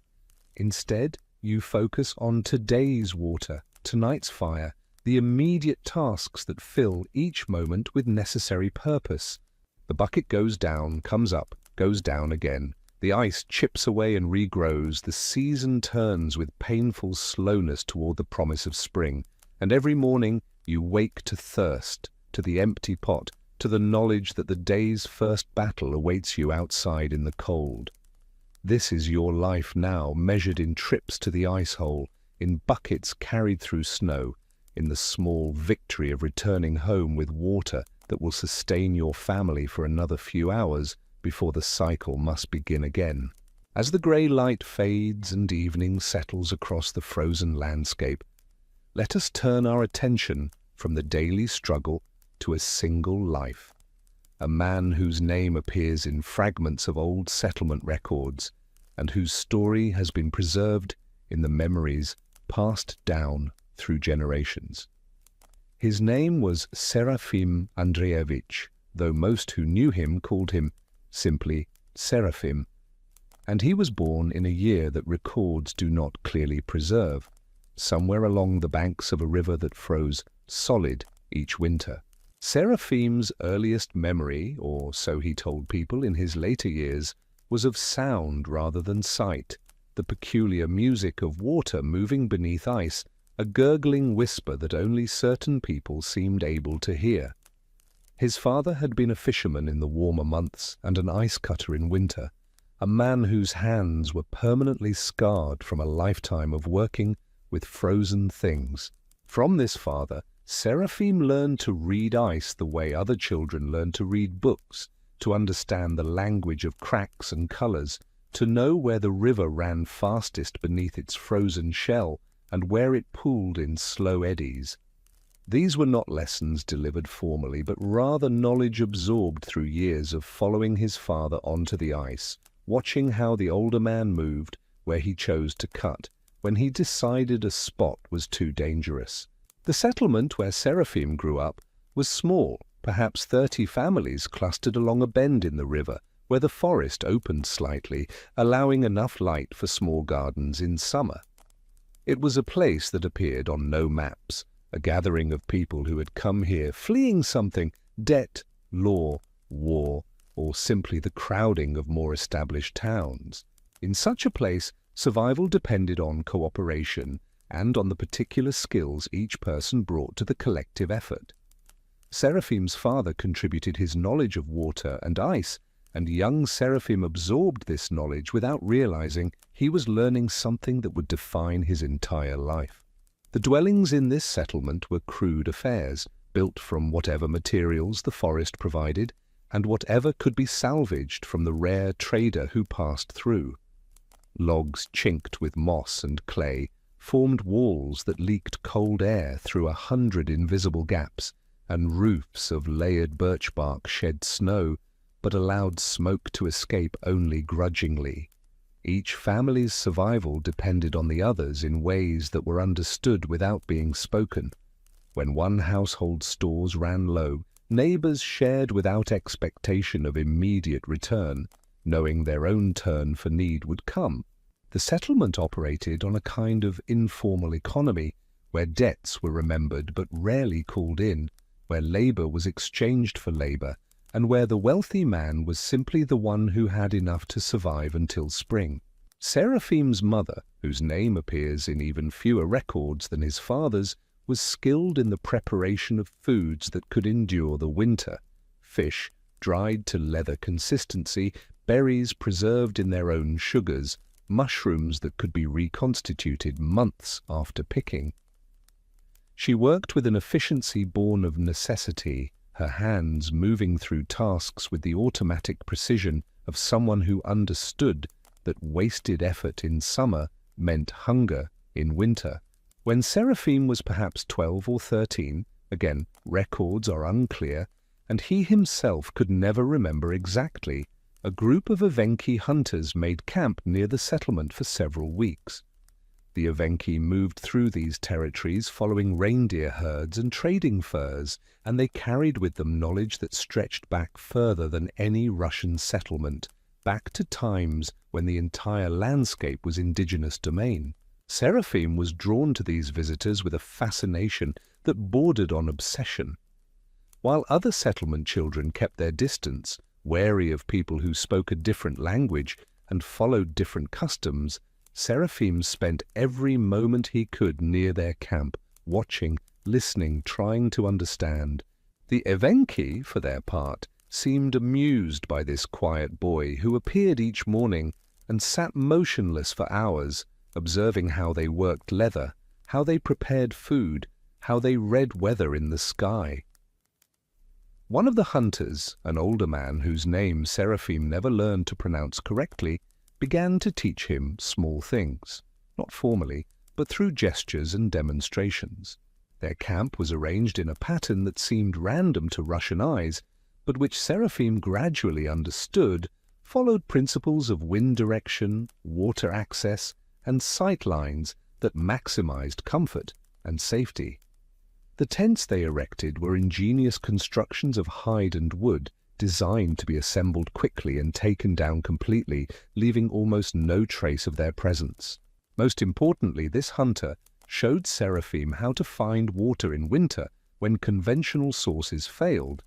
Speaker 1: Instead, you focus on today's water, tonight's fire, the immediate tasks that fill each moment with necessary purpose. The bucket goes down, comes up, goes down again. The ice chips away and regrows. The season turns with painful slowness toward the promise of spring. And every morning you wake to thirst, to the empty pot, to the knowledge that the day's first battle awaits you outside in the cold. This is your life now, measured in trips to the ice hole, in buckets carried through snow, in the small victory of returning home with water that will sustain your family for another few hours before the cycle must begin again. As the grey light fades and evening settles across the frozen landscape, let us turn our attention from the daily struggle to a single life, a man whose name appears in fragments of old settlement records and whose story has been preserved in the memories passed down through generations. His name was Serafim Andreevich, though most who knew him called him simply Seraphim, and he was born in a year that records do not clearly preserve, somewhere along the banks of a river that froze solid each winter. Seraphim's earliest memory, or so he told people in his later years, was of sound rather than sight, the peculiar music of water moving beneath ice, a gurgling whisper that only certain people seemed able to hear. His father had been a fisherman in the warmer months and an ice cutter in winter, a man whose hands were permanently scarred from a lifetime of working with frozen things. From this father, Seraphim learned to read ice the way other children learn to read books, to understand the language of cracks and colors, to know where the river ran fastest beneath its frozen shell and where it pooled in slow eddies. These were not lessons delivered formally, but rather knowledge absorbed through years of following his father onto the ice, watching how the older man moved, where he chose to cut, when he decided a spot was too dangerous. The settlement where Seraphim grew up was small, perhaps 30 families clustered along a bend in the river, where the forest opened slightly, allowing enough light for small gardens in summer. It was a place that appeared on no maps, a gathering of people who had come here fleeing something, debt, law, war, or simply the crowding of more established towns. In such a place, survival depended on cooperation and on the particular skills each person brought to the collective effort. Seraphim's father contributed his knowledge of water and ice, and young Seraphim absorbed this knowledge without realizing he was learning something that would define his entire life. The dwellings in this settlement were crude affairs, built from whatever materials the forest provided, and whatever could be salvaged from the rare trader who passed through. Logs chinked with moss and clay formed walls that leaked cold air through 100 invisible gaps, and roofs of layered birch bark shed snow, but allowed smoke to escape only grudgingly. Each family's survival depended on the others in ways that were understood without being spoken. When one household's stores ran low, neighbors shared without expectation of immediate return, knowing their own turn for need would come. The settlement operated on a kind of informal economy, where debts were remembered but rarely called in, where labor was exchanged for labor, and where the wealthy man was simply the one who had enough to survive until spring. Seraphim's mother, whose name appears in even fewer records than his father's, was skilled in the preparation of foods that could endure the winter: fish dried to leather consistency, berries preserved in their own sugars, mushrooms that could be reconstituted months after picking. She worked with an efficiency born of necessity, her hands moving through tasks with the automatic precision of someone who understood that wasted effort in summer meant hunger in winter. When Seraphim was perhaps 12 or 13, again, records are unclear, and he himself could never remember exactly, a group of Evenki hunters made camp near the settlement for several weeks. The Evenki moved through these territories following reindeer herds and trading furs, and they carried with them knowledge that stretched back further than any Russian settlement, back to times when the entire landscape was indigenous domain. Seraphim was drawn to these visitors with a fascination that bordered on obsession. While other settlement children kept their distance, wary of people who spoke a different language and followed different customs, Seraphim spent every moment he could near their camp, watching, listening, trying to understand. The Evenki, for their part, seemed amused by this quiet boy who appeared each morning and sat motionless for hours, observing how they worked leather, how they prepared food, how they read weather in the sky. One of the hunters, an older man whose name Seraphim never learned to pronounce correctly, began to teach him small things, not formally, but through gestures and demonstrations. Their camp was arranged in a pattern that seemed random to Russian eyes, but which Seraphim gradually understood, followed principles of wind direction, water access, and sight lines that maximized comfort and safety. The tents they erected were ingenious constructions of hide and wood, designed to be assembled quickly and taken down completely, leaving almost no trace of their presence. Most importantly, this hunter showed Seraphim how to find water in winter when conventional sources failed.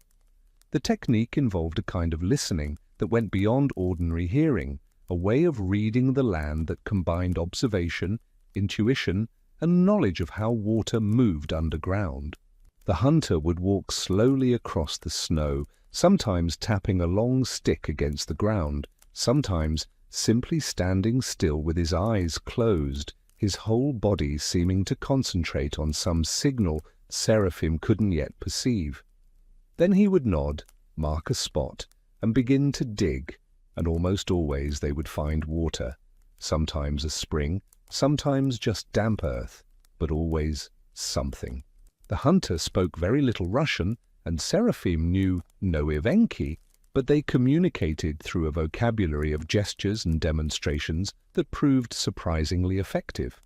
Speaker 1: The technique involved a kind of listening that went beyond ordinary hearing, a way of reading the land that combined observation, intuition, and knowledge of how water moved underground. The hunter would walk slowly across the snow, sometimes tapping a long stick against the ground, sometimes simply standing still with his eyes closed, his whole body seeming to concentrate on some signal Seraphim couldn't yet perceive. Then he would nod, mark a spot, and begin to dig, and almost always they would find water, sometimes a spring, sometimes just damp earth, but always something. The hunter spoke very little Russian, and Seraphim knew no Ivenki, but they communicated through a vocabulary of gestures and demonstrations that proved surprisingly effective.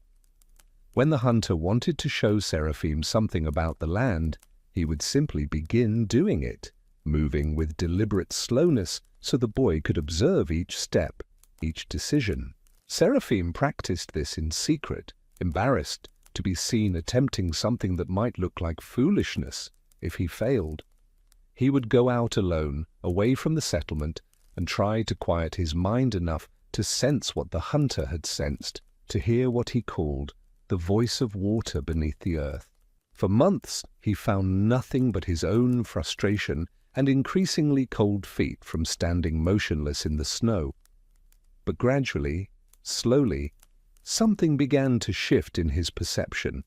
Speaker 1: When the hunter wanted to show Seraphim something about the land, he would simply begin doing it, moving with deliberate slowness so the boy could observe each step, each decision. Seraphim practiced this in secret, embarrassed to be seen attempting something that might look like foolishness if he failed. He would go out alone, away from the settlement, and try to quiet his mind enough to sense what the hunter had sensed, to hear what he called the voice of water beneath the earth. For months he found nothing but his own frustration and increasingly cold feet from standing motionless in the snow. But gradually, slowly, something began to shift in his perception.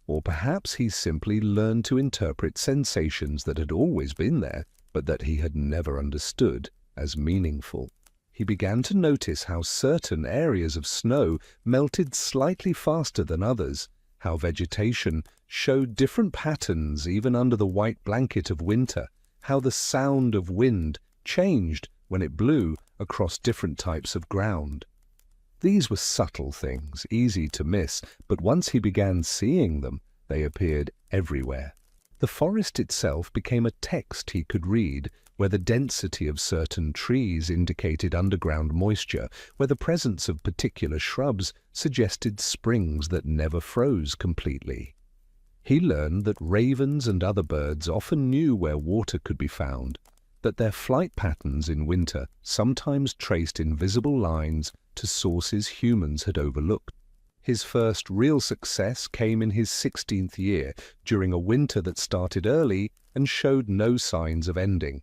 Speaker 1: Or perhaps he simply learned to interpret sensations that had always been there, but that he had never understood as meaningful. He began to notice how certain areas of snow melted slightly faster than others, how vegetation showed different patterns even under the white blanket of winter, how the sound of wind changed when it blew across different types of ground. These were subtle things, easy to miss, but once he began seeing them, they appeared everywhere. The forest itself became a text he could read, where the density of certain trees indicated underground moisture, where the presence of particular shrubs suggested springs that never froze completely. He learned that ravens and other birds often knew where water could be found, that their flight patterns in winter sometimes traced invisible lines to sources humans had overlooked. His first real success came in his 16th year, during a winter that started early and showed no signs of ending.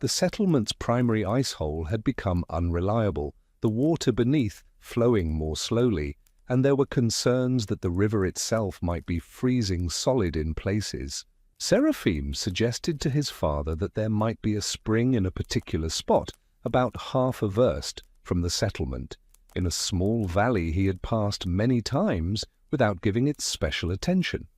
Speaker 1: The settlement's primary ice hole had become unreliable, the water beneath flowing more slowly, and there were concerns that the river itself might be freezing solid in places. Seraphim suggested to his father that there might be a spring in a particular spot, about half a verst from the settlement, in a small valley he had passed many times without giving it special attention.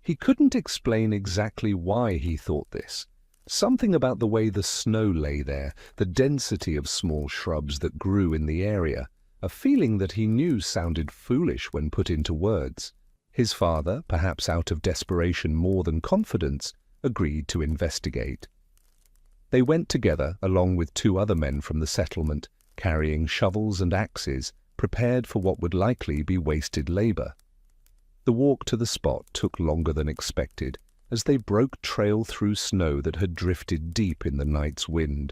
Speaker 1: He couldn't explain exactly why he thought this. Something about the way the snow lay there, the density of small shrubs that grew in the area, a feeling that he knew sounded foolish when put into words. His father, perhaps out of desperation more than confidence, agreed to investigate. They went together along with 2 other men from the settlement, carrying shovels and axes, prepared for what would likely be wasted labor. The walk to the spot took longer than expected, as they broke trail through snow that had drifted deep in the night's wind.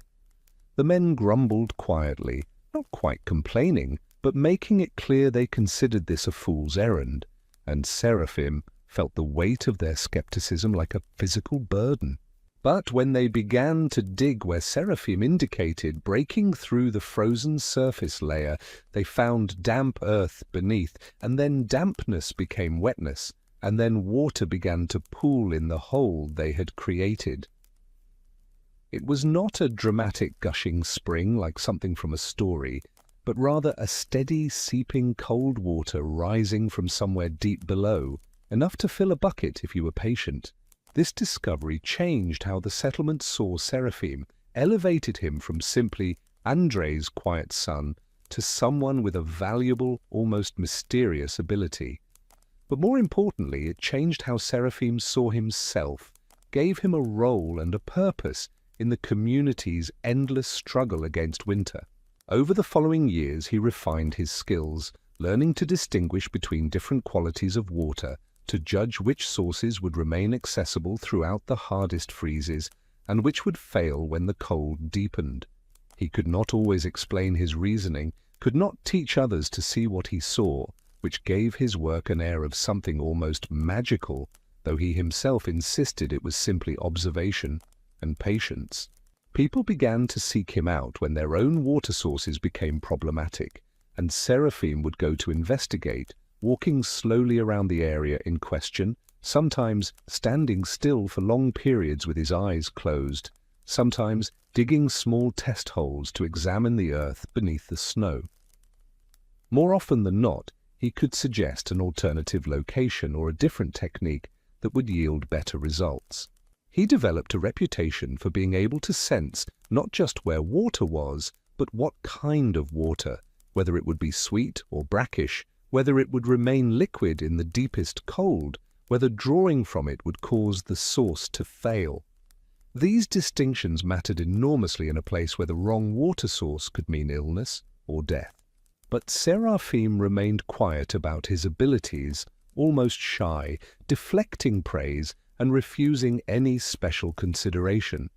Speaker 1: The men grumbled quietly, not quite complaining, but making it clear they considered this a fool's errand, and Seraphim felt the weight of their skepticism like a physical burden. But when they began to dig where Seraphim indicated, breaking through the frozen surface layer, they found damp earth beneath, and then dampness became wetness, and then water began to pool in the hole they had created. It was not a dramatic gushing spring like something from a story, but rather a steady seeping cold water rising from somewhere deep below, enough to fill a bucket if you were patient. This discovery changed how the settlement saw Seraphim, elevated him from simply Andrei's quiet son to someone with a valuable, almost mysterious ability. But more importantly, it changed how Seraphim saw himself, gave him a role and a purpose in the community's endless struggle against winter. Over the following years, he refined his skills, learning to distinguish between different qualities of water, to judge which sources would remain accessible throughout the hardest freezes, and which would fail when the cold deepened. He could not always explain his reasoning, could not teach others to see what he saw, which gave his work an air of something almost magical, though he himself insisted it was simply observation and patience. People began to seek him out when their own water sources became problematic, and Seraphim would go to investigate, walking slowly around the area in question, sometimes standing still for long periods with his eyes closed, sometimes digging small test holes to examine the earth beneath the snow. More often than not, he could suggest an alternative location or a different technique that would yield better results. He developed a reputation for being able to sense not just where water was, but what kind of water, whether it would be sweet or brackish, whether it would remain liquid in the deepest cold, whether drawing from it would cause the source to fail. These distinctions mattered enormously in a place where the wrong water source could mean illness or death. But Seraphim remained quiet about his abilities, almost shy, deflecting praise and refusing any special consideration.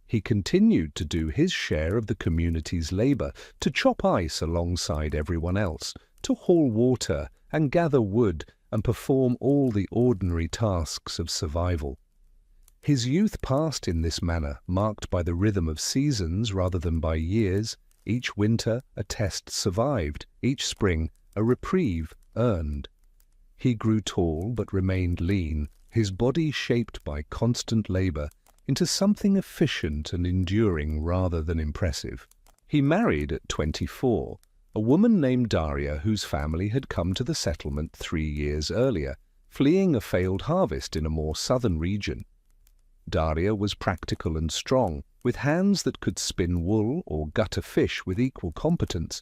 Speaker 1: He continued to do his share of the community's labor, to chop ice alongside everyone else, to haul water and gather wood and perform all the ordinary tasks of survival. His youth passed in this manner, marked by the rhythm of seasons rather than by years. Each winter a test survived, each spring a reprieve earned. He grew tall but remained lean, his body shaped by constant labor into something efficient and enduring rather than impressive. He married at 24, a woman named Daria whose family had come to the settlement 3 years earlier, fleeing a failed harvest in a more southern region. Daria was practical and strong, with hands that could spin wool or gut a fish with equal competence,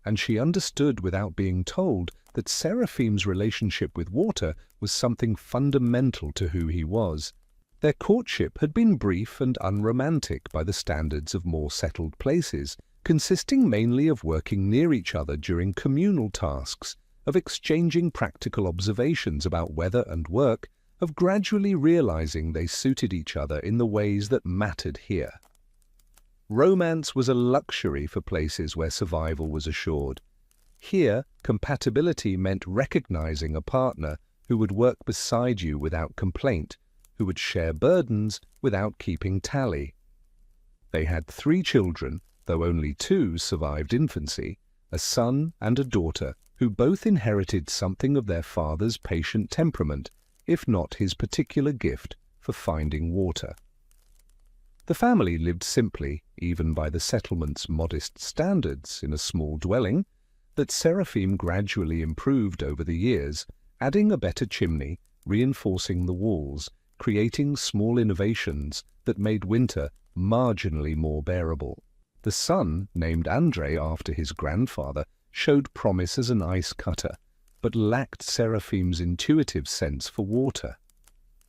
Speaker 1: and she understood without being told that Seraphim's relationship with water was something fundamental to who he was. Their courtship had been brief and unromantic by the standards of more settled places, consisting mainly of working near each other during communal tasks, of exchanging practical observations about weather and work, of gradually realizing they suited each other in the ways that mattered here. Romance was a luxury for places where survival was assured. Here, compatibility meant recognizing a partner who would work beside you without complaint, who would share burdens without keeping tally. They had 3 children, though only 2 survived infancy, a son and a daughter, who both inherited something of their father's patient temperament, if not his particular gift for finding water. The family lived simply, even by the settlement's modest standards, in a small dwelling that Seraphim gradually improved over the years, adding a better chimney, reinforcing the walls, creating small innovations that made winter marginally more bearable. The son, named Andrei after his grandfather, showed promise as an ice cutter, but lacked Seraphim's intuitive sense for water.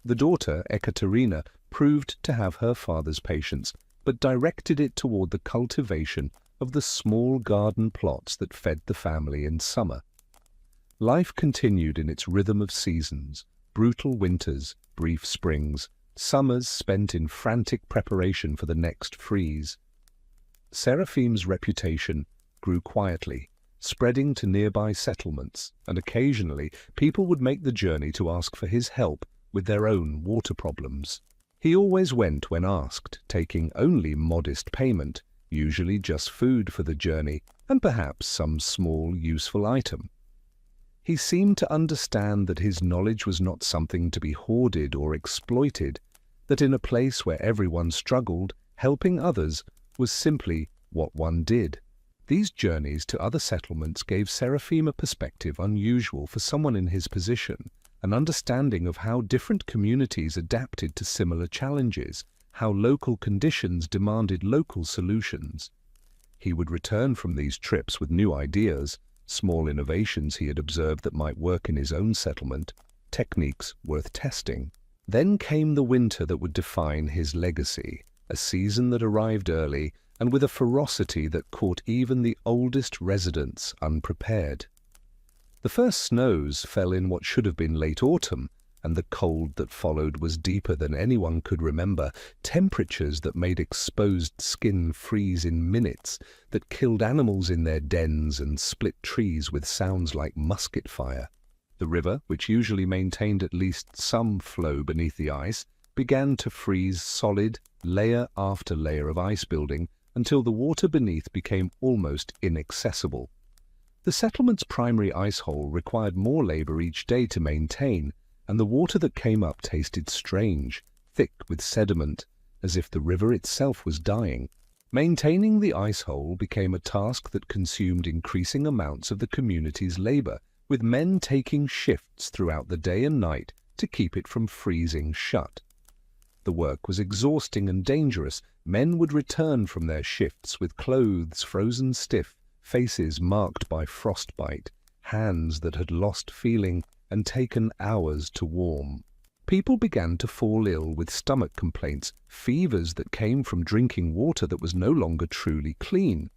Speaker 1: The daughter, Ekaterina, proved to have her father's patience, but directed it toward the cultivation of the small garden plots that fed the family in summer. Life continued in its rhythm of seasons, brutal winters, brief springs, summers spent in frantic preparation for the next freeze. Seraphim's reputation grew quietly, spreading to nearby settlements, and occasionally people would make the journey to ask for his help with their own water problems. He always went when asked, taking only modest payment, usually just food for the journey and perhaps some small useful item. He seemed to understand that his knowledge was not something to be hoarded or exploited, that in a place where everyone struggled, helping others was simply what one did. These journeys to other settlements gave Seraphim a perspective unusual for someone in his position, an understanding of how different communities adapted to similar challenges, how local conditions demanded local solutions. He would return from these trips with new ideas, small innovations he had observed that might work in his own settlement, techniques worth testing. Then came the winter that would define his legacy, a season that arrived early and with a ferocity that caught even the oldest residents unprepared. The first snows fell in what should have been late autumn, and the cold that followed was deeper than anyone could remember, temperatures that made exposed skin freeze in minutes, that killed animals in their dens and split trees with sounds like musket fire. The river, which usually maintained at least some flow beneath the ice, began to freeze solid, layer after layer of ice building, until the water beneath became almost inaccessible. The settlement's primary ice hole required more labor each day to maintain, and the water that came up tasted strange, thick with sediment, as if the river itself was dying. Maintaining the ice hole became a task that consumed increasing amounts of the community's labor, with men taking shifts throughout the day and night to keep it from freezing shut. The work was exhausting and dangerous. Men would return from their shifts with clothes frozen stiff, faces marked by frostbite, hands that had lost feeling and taken hours to warm. People began to fall ill with stomach complaints, fevers that came from drinking water that was no longer truly clean.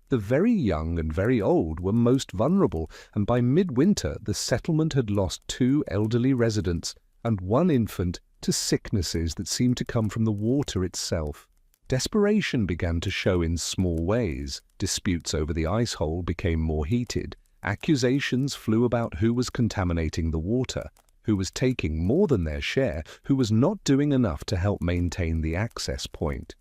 Speaker 1: The very young and very old were most vulnerable, and by midwinter the settlement had lost 2 elderly residents and 1 infant to sicknesses that seemed to come from the water itself. Desperation began to show in small ways. Disputes over the ice hole became more heated. Accusations flew about who was contaminating the water, who was taking more than their share, who was not doing enough to help maintain the access point.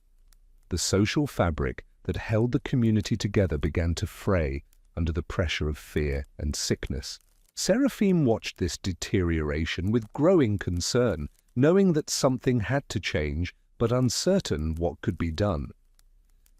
Speaker 1: The social fabric that held the community together began to fray under the pressure of fear and sickness. Seraphim watched this deterioration with growing concern, knowing that something had to change, but uncertain what could be done.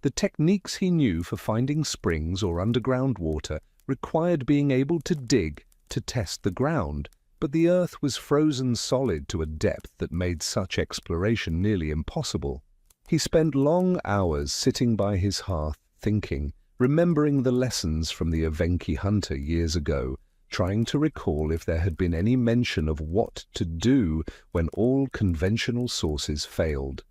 Speaker 1: The techniques he knew for finding springs or underground water required being able to dig to test the ground, but the earth was frozen solid to a depth that made such exploration nearly impossible. He spent long hours sitting by his hearth, thinking, remembering the lessons from the Evenki hunter years ago, trying to recall if there had been any mention of what to do when all conventional sources failed.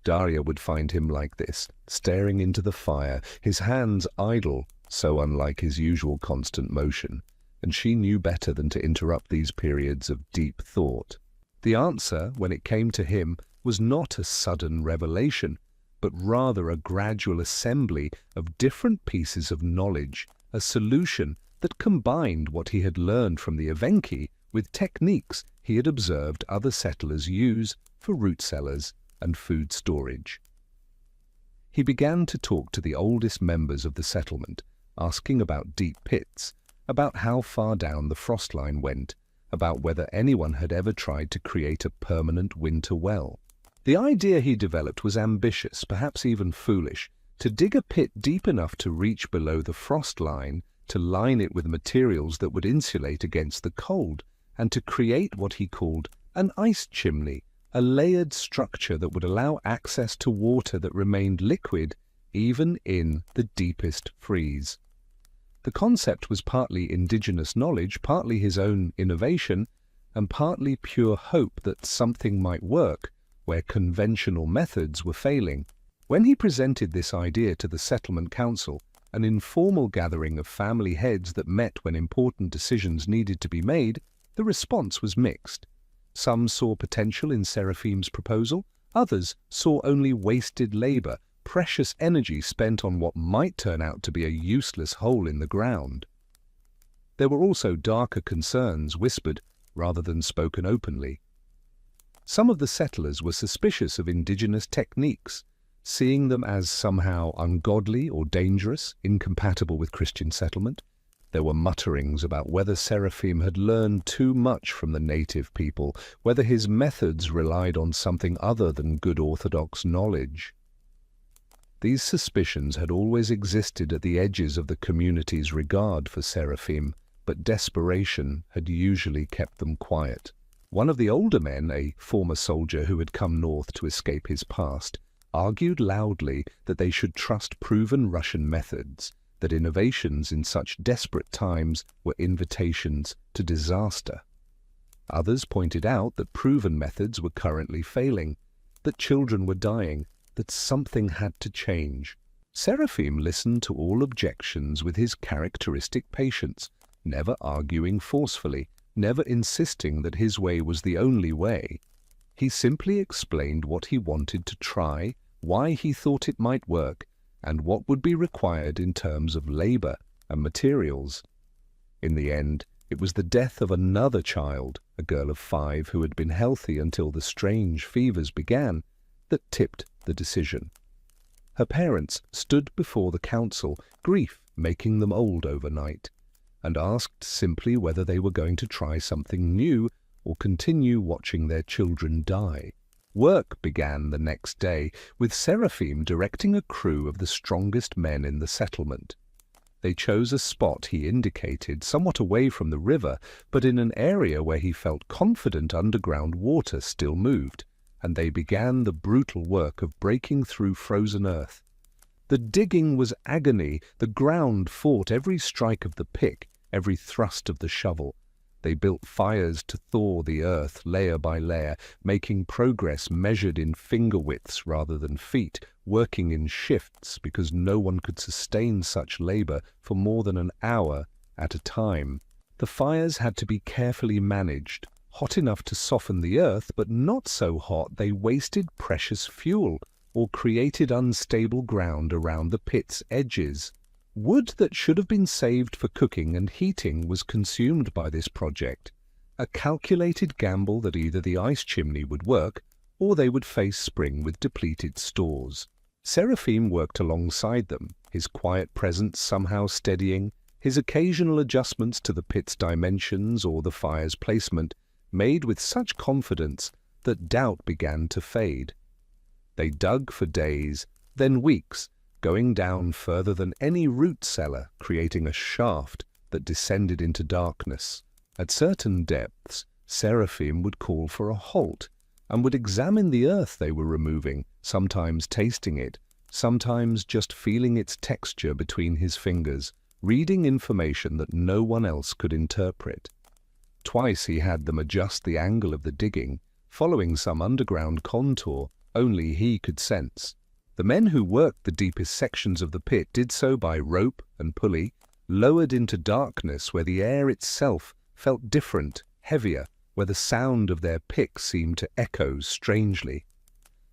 Speaker 1: Daria would find him like this, staring into the fire, his hands idle, so unlike his usual constant motion, and she knew better than to interrupt these periods of deep thought. The answer, when it came to him, was not a sudden revelation, but rather a gradual assembly of different pieces of knowledge, a solution that combined what he had learned from the Evenki with techniques he had observed other settlers use for root cellars and food storage. He began to talk to the oldest members of the settlement, asking about deep pits, about how far down the frost line went, about whether anyone had ever tried to create a permanent winter well. The idea he developed was ambitious, perhaps even foolish, to dig a pit deep enough to reach below the frost line, to line it with materials that would insulate against the cold, and to create what he called an ice chimney, a layered structure that would allow access to water that remained liquid even in the deepest freeze. The concept was partly indigenous knowledge, partly his own innovation, and partly pure hope that something might work where conventional methods were failing. When he presented this idea to the settlement council, an informal gathering of family heads that met when important decisions needed to be made, the response was mixed. Some saw potential in Seraphim's proposal, others saw only wasted labor, precious energy spent on what might turn out to be a useless hole in the ground. There were also darker concerns whispered rather than spoken openly. Some of the settlers were suspicious of indigenous techniques, seeing them as somehow ungodly or dangerous, incompatible with Christian settlement. There were mutterings about whether Seraphim had learned too much from the native people, whether his methods relied on something other than good orthodox knowledge. These suspicions had always existed at the edges of the community's regard for Seraphim, but desperation had usually kept them quiet. One of the older men, a former soldier who had come north to escape his past, argued loudly that they should trust proven Russian methods, that innovations in such desperate times were invitations to disaster. Others pointed out that proven methods were currently failing, that children were dying, that something had to change. Seraphim listened to all objections with his characteristic patience, never arguing forcefully, never insisting that his way was the only way. He simply explained what he wanted to try, why he thought it might work, and what would be required in terms of labor and materials. In the end, it was the death of another child, a girl of 5 who had been healthy until the strange fevers began, that tipped the decision. Her parents stood before the council, grief making them old overnight, and asked simply whether they were going to try something new or continue watching their children die. Work began the next day, with Seraphim directing a crew of the strongest men in the settlement. They chose a spot he indicated, somewhat away from the river, but in an area where he felt confident underground water still moved, and they began the brutal work of breaking through frozen earth. The digging was agony. The ground fought every strike of the pick, every thrust of the shovel. They built fires to thaw the earth layer by layer, making progress measured in finger widths rather than feet, working in shifts because no one could sustain such labor for more than an hour at a time. The fires had to be carefully managed, hot enough to soften the earth, but not so hot they wasted precious fuel or created unstable ground around the pit's edges. Wood that should have been saved for cooking and heating was consumed by this project, a calculated gamble that either the ice chimney would work or they would face spring with depleted stores. Seraphim worked alongside them, his quiet presence somehow steadying, his occasional adjustments to the pit's dimensions or the fire's placement made with such confidence that doubt began to fade. They dug for days, then weeks, going down further than any root cellar, creating a shaft that descended into darkness. At certain depths, Seraphim would call for a halt and would examine the earth they were removing, sometimes tasting it, sometimes just feeling its texture between his fingers, reading information that no one else could interpret. Twice he had them adjust the angle of the digging, following some underground contour only he could sense. The men who worked the deepest sections of the pit did so by rope and pulley, lowered into darkness where the air itself felt different, heavier, where the sound of their picks seemed to echo strangely.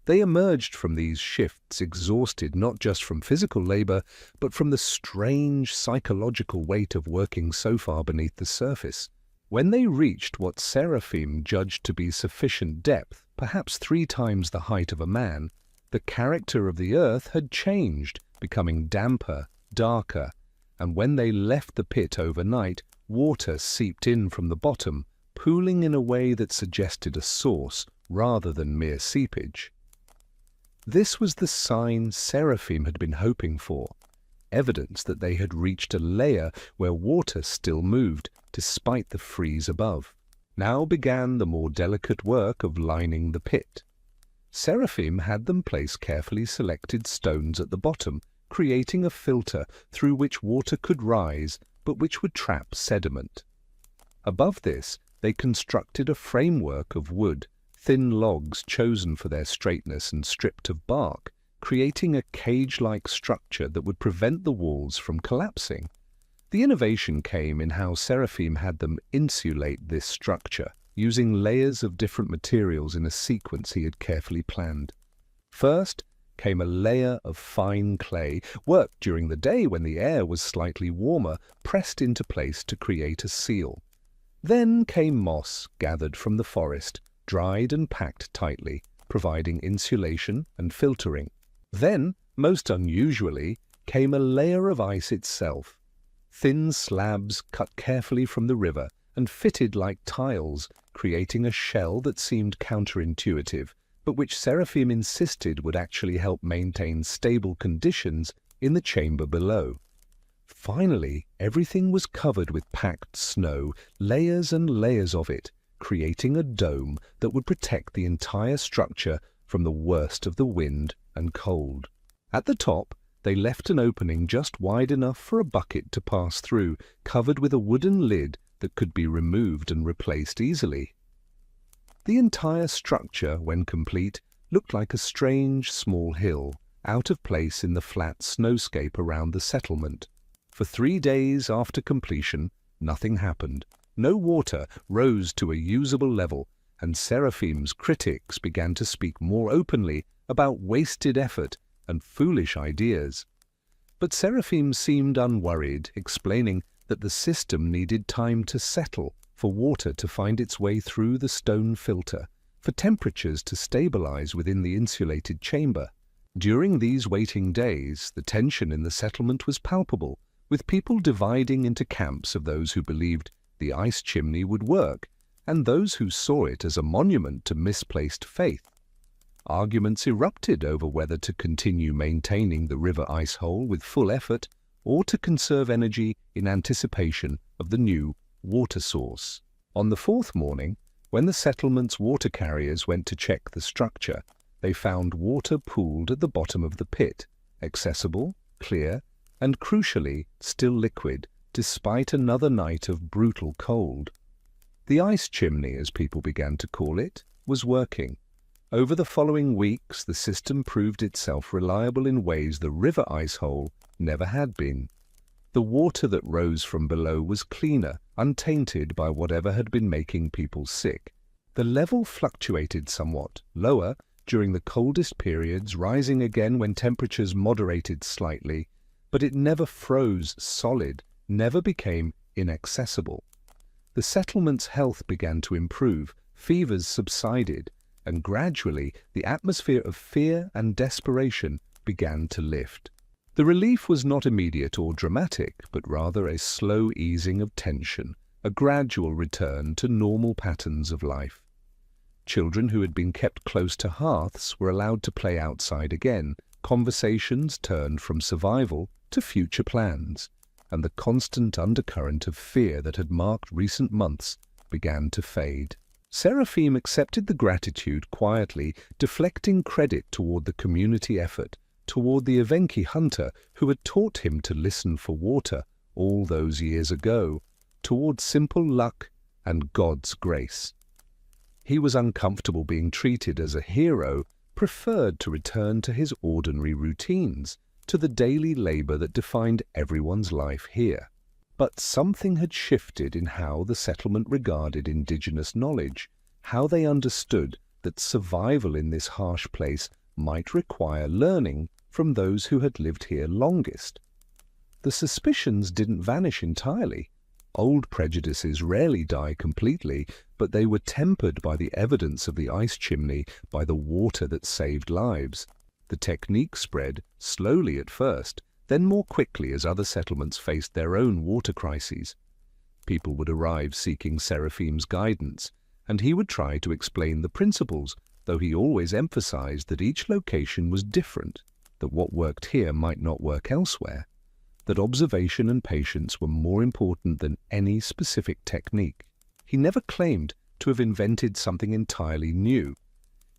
Speaker 1: They emerged from these shifts exhausted not just from physical labor, but from the strange psychological weight of working so far beneath the surface. When they reached what Seraphim judged to be sufficient depth, perhaps 3 times the height of a man, the character of the earth had changed, becoming damper, darker, and when they left the pit overnight, water seeped in from the bottom, pooling in a way that suggested a source rather than mere seepage. This was the sign Seraphim had been hoping for, evidence that they had reached a layer where water still moved, despite the freeze above. Now began the more delicate work of lining the pit. Seraphim had them place carefully selected stones at the bottom, creating a filter through which water could rise, but which would trap sediment. Above this, they constructed a framework of wood, thin logs chosen for their straightness and stripped of bark, creating a cage-like structure that would prevent the walls from collapsing. The innovation came in how Seraphim had them insulate this structure, using layers of different materials in a sequence he had carefully planned. First came a layer of fine clay, worked during the day when the air was slightly warmer, pressed into place to create a seal. Then came moss gathered from the forest, dried and packed tightly, providing insulation and filtering. Then, most unusually, came a layer of ice itself. Thin slabs cut carefully from the river and fitted like tiles, creating a shell that seemed counterintuitive, but which Seraphim insisted would actually help maintain stable conditions in the chamber below. Finally, everything was covered with packed snow, layers and layers of it, creating a dome that would protect the entire structure from the worst of the wind and cold. At the top, they left an opening just wide enough for a bucket to pass through, covered with a wooden lid that could be removed and replaced easily. The entire structure, when complete, looked like a strange small hill, out of place in the flat snowscape around the settlement. For 3 days after completion, nothing happened. No water rose to a usable level, and Seraphim's critics began to speak more openly about wasted effort and foolish ideas. But Seraphim seemed unworried, explaining that the system needed time to settle, for water to find its way through the stone filter, for temperatures to stabilize within the insulated chamber. During these waiting days, the tension in the settlement was palpable, with people dividing into camps of those who believed the ice chimney would work, and those who saw it as a monument to misplaced faith. Arguments erupted over whether to continue maintaining the river ice hole with full effort or to conserve energy in anticipation of the new water source. On the fourth morning, when the settlement's water carriers went to check the structure, they found water pooled at the bottom of the pit, accessible, clear, and crucially still liquid, despite another night of brutal cold. The ice chimney, as people began to call it, was working. Over the following weeks, the system proved itself reliable in ways the river ice hole never had been. The water that rose from below was cleaner, untainted by whatever had been making people sick. The level fluctuated somewhat, lower during the coldest periods, rising again when temperatures moderated slightly, but it never froze solid, never became inaccessible. The settlement's health began to improve, fevers subsided, and gradually the atmosphere of fear and desperation began to lift. The relief was not immediate or dramatic, but rather a slow easing of tension, a gradual return to normal patterns of life. Children who had been kept close to hearths were allowed to play outside again, conversations turned from survival to future plans, and the constant undercurrent of fear that had marked recent months began to fade. Seraphim accepted the gratitude quietly, deflecting credit toward the community effort, toward the Evenki hunter who had taught him to listen for water all those years ago, toward simple luck and God's grace. He was uncomfortable being treated as a hero, preferred to return to his ordinary routines, to the daily labor that defined everyone's life here. But something had shifted in how the settlement regarded indigenous knowledge, how they understood that survival in this harsh place might require learning from those who had lived here longest. The suspicions didn't vanish entirely. Old prejudices rarely die completely, but they were tempered by the evidence of the ice chimney, by the water that saved lives. The technique spread, slowly at first, then more quickly as other settlements faced their own water crises. People would arrive seeking Seraphim's guidance, and he would try to explain the principles, though he always emphasized that each location was different, that what worked here might not work elsewhere, that observation and patience were more important than any specific technique. He never claimed to have invented something entirely new.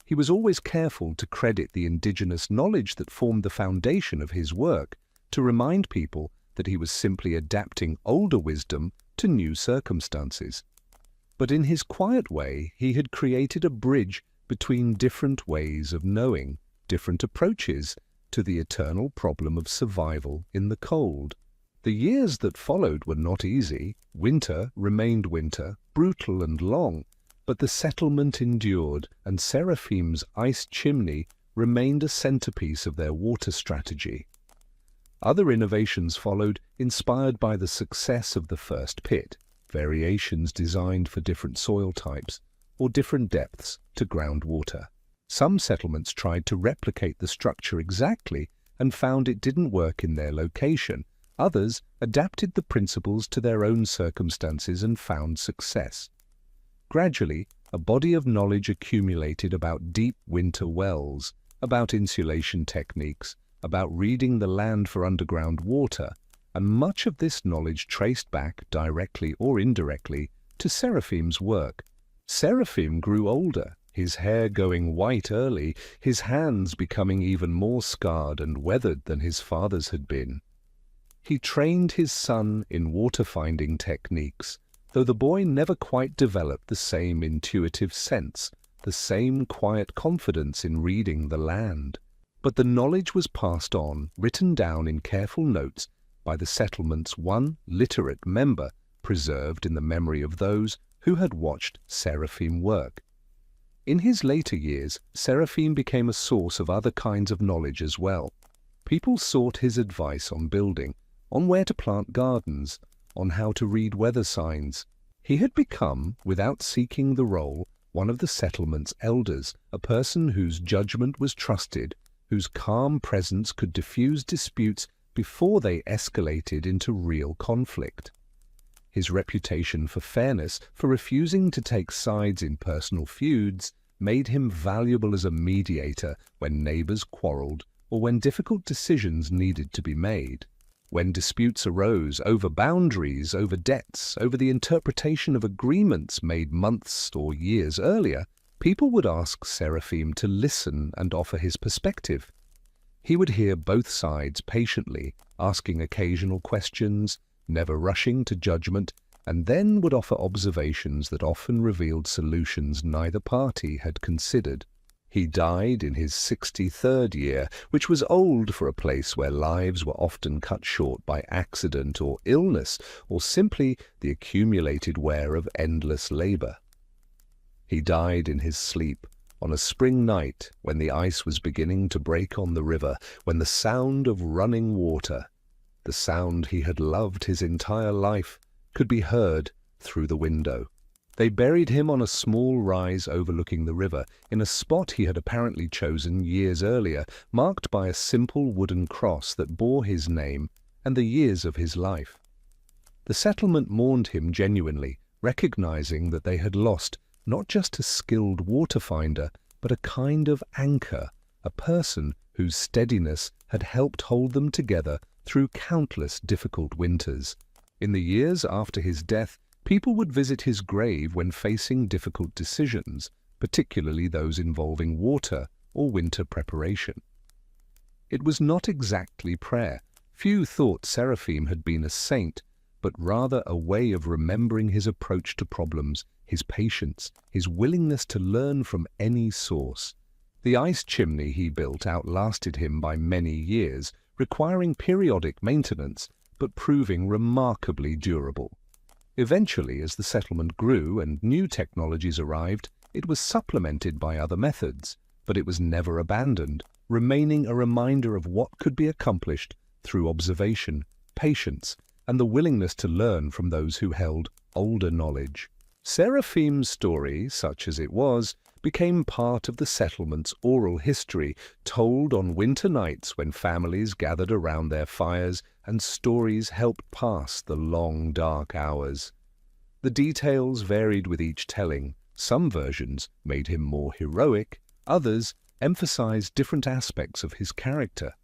Speaker 1: He was always careful to credit the indigenous knowledge that formed the foundation of his work, to remind people that he was simply adapting older wisdom to new circumstances. But in his quiet way, he had created a bridge between different ways of knowing, different approaches to the eternal problem of survival in the cold. The years that followed were not easy. Winter remained winter, brutal and long, but the settlement endured, and Seraphim's ice chimney remained a centerpiece of their water strategy. Other innovations followed, inspired by the success of the first pit, variations designed for different soil types or different depths to groundwater. Some settlements tried to replicate the structure exactly and found it didn't work in their location. Others adapted the principles to their own circumstances and found success. Gradually, a body of knowledge accumulated about deep winter wells, about insulation techniques, about reading the land for underground water, and much of this knowledge traced back, directly or indirectly, to Seraphim's work. Seraphim grew older, his hair going white early, his hands becoming even more scarred and weathered than his father's had been. He trained his son in water-finding techniques, though the boy never quite developed the same intuitive sense, the same quiet confidence in reading the land. But the knowledge was passed on, written down in careful notes by the settlement's one literate member, preserved in the memory of those who had watched Seraphim work. In his later years, Seraphim became a source of other kinds of knowledge as well. People sought his advice on building, on where to plant gardens, on how to read weather signs. He had become, without seeking the role, one of the settlement's elders, a person whose judgment was trusted, whose calm presence could diffuse disputes before they escalated into real conflict. His reputation for fairness, for refusing to take sides in personal feuds, made him valuable as a mediator when neighbors quarreled or when difficult decisions needed to be made. When disputes arose over boundaries, over debts, over the interpretation of agreements made months or years earlier, people would ask Seraphim to listen and offer his perspective. He would hear both sides patiently, asking occasional questions, never rushing to judgment, and then would offer observations that often revealed solutions neither party had considered. He died in his 63rd year, which was old for a place where lives were often cut short by accident or illness, or simply the accumulated wear of endless labor. He died in his sleep, on a spring night when the ice was beginning to break on the river, when the sound of running water, the sound he had loved his entire life, could be heard through the window. They buried him on a small rise overlooking the river, in a spot he had apparently chosen years earlier, marked by a simple wooden cross that bore his name and the years of his life. The settlement mourned him genuinely, recognizing that they had lost not just a skilled water finder, but a kind of anchor, a person whose steadiness had helped hold them together through countless difficult winters. In the years after his death, people would visit his grave when facing difficult decisions, particularly those involving water or winter preparation. It was not exactly prayer. Few thought Seraphim had been a saint, but rather a way of remembering his approach to problems, his patience, his willingness to learn from any source. The ice chimney he built outlasted him by many years, requiring periodic maintenance, but proving remarkably durable. Eventually, as the settlement grew and new technologies arrived, it was supplemented by other methods, but it was never abandoned, remaining a reminder of what could be accomplished through observation, patience, and the willingness to learn from those who held older knowledge. Seraphim's story, such as it was, became part of the settlement's oral history, told on winter nights when families gathered around their fires and stories helped pass the long, dark hours. The details varied with each telling. Some versions made him more heroic, others emphasized different aspects of his character,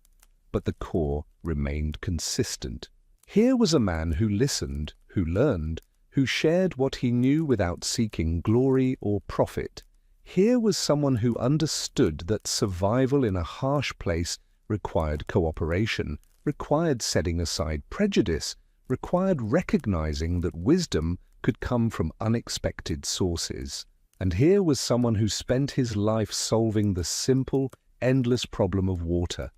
Speaker 1: but the core remained consistent. Here was a man who listened, who learned, who shared what he knew without seeking glory or profit. Here was someone who understood that survival in a harsh place required cooperation, required setting aside prejudice, required recognizing that wisdom could come from unexpected sources. And here was someone who spent his life solving the simple, endless problem of water,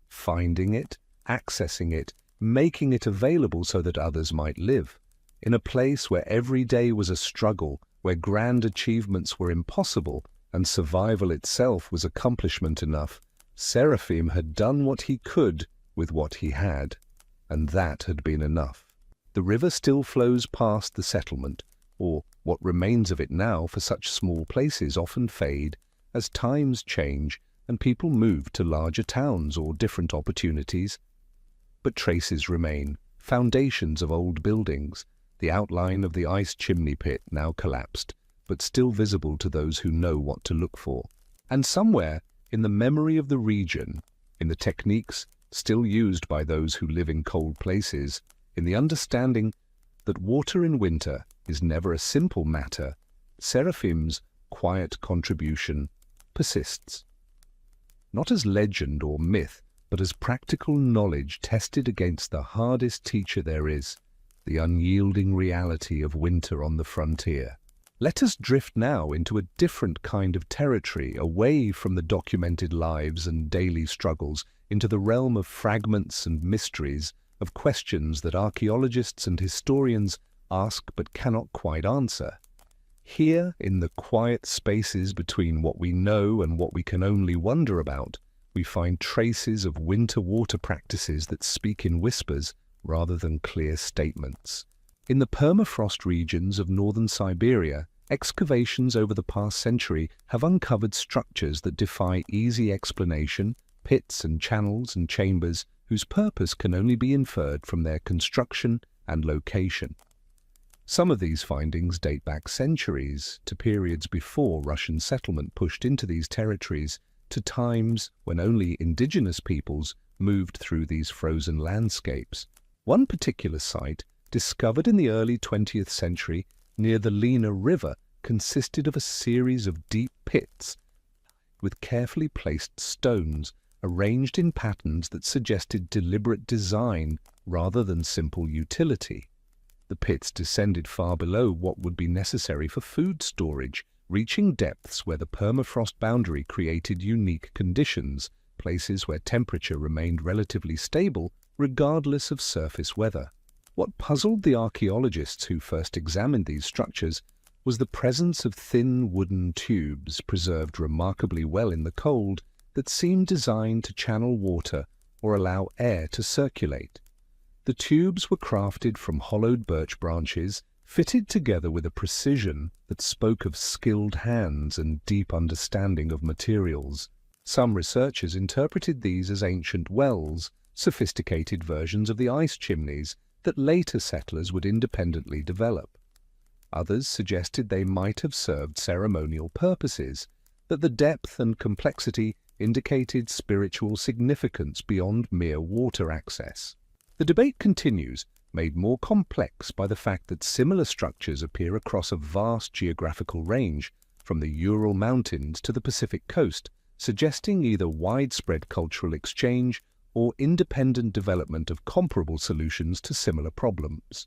Speaker 1: finding it, accessing it, making it available so that others might live. In a place where every day was a struggle, where grand achievements were impossible and survival itself was accomplishment enough, Seraphim had done what he could with what he had, and that had been enough. The river still flows past the settlement, or what remains of it now, for such small places often fade as times change and people move to larger towns or different opportunities. But traces remain, foundations of old buildings, the outline of the ice chimney pit now collapsed, but still visible to those who know what to look for. And somewhere, in the memory of the region, in the techniques still used by those who live in cold places, in the understanding that water in winter is never a simple matter, Seraphim's quiet contribution persists. Not as legend or myth, but as practical knowledge tested against the hardest teacher there is, the unyielding reality of winter on the frontier. Let us drift now into a different kind of territory, away from the documented lives and daily struggles, into the realm of fragments and mysteries, of questions that archaeologists and historians ask but cannot quite answer. Here, in the quiet spaces between what we know and what we can only wonder about, we find traces of winter water practices that speak in whispers rather than clear statements. In the permafrost regions of northern Siberia, excavations over the past century have uncovered structures that defy easy explanation, pits and channels and chambers whose purpose can only be inferred from their construction and location. Some of these findings date back centuries to periods before Russian settlement pushed into these territories, to times when only indigenous peoples moved through these frozen landscapes. One particular site, discovered in the early 20th century near the Lena River, consisted of a series of deep pits with carefully placed stones arranged in patterns that suggested deliberate design rather than simple utility. The pits descended far below what would be necessary for food storage, reaching depths where the permafrost boundary created unique conditions, places where temperature remained relatively stable regardless of surface weather. What puzzled the archaeologists who first examined these structures was the presence of thin wooden tubes preserved remarkably well in the cold that seemed designed to channel water or allow air to circulate. The tubes were crafted from hollowed birch branches, fitted together with a precision that spoke of skilled hands and deep understanding of materials. Some researchers interpreted these as ancient wells, sophisticated versions of the ice chimneys that later settlers would independently develop. Others suggested they might have served ceremonial purposes, that the depth and complexity indicated spiritual significance beyond mere water access. The debate continues, made more complex by the fact that similar structures appear across a vast geographical range, from the Ural Mountains to the Pacific coast, suggesting either widespread cultural exchange or independent development of comparable solutions to similar problems.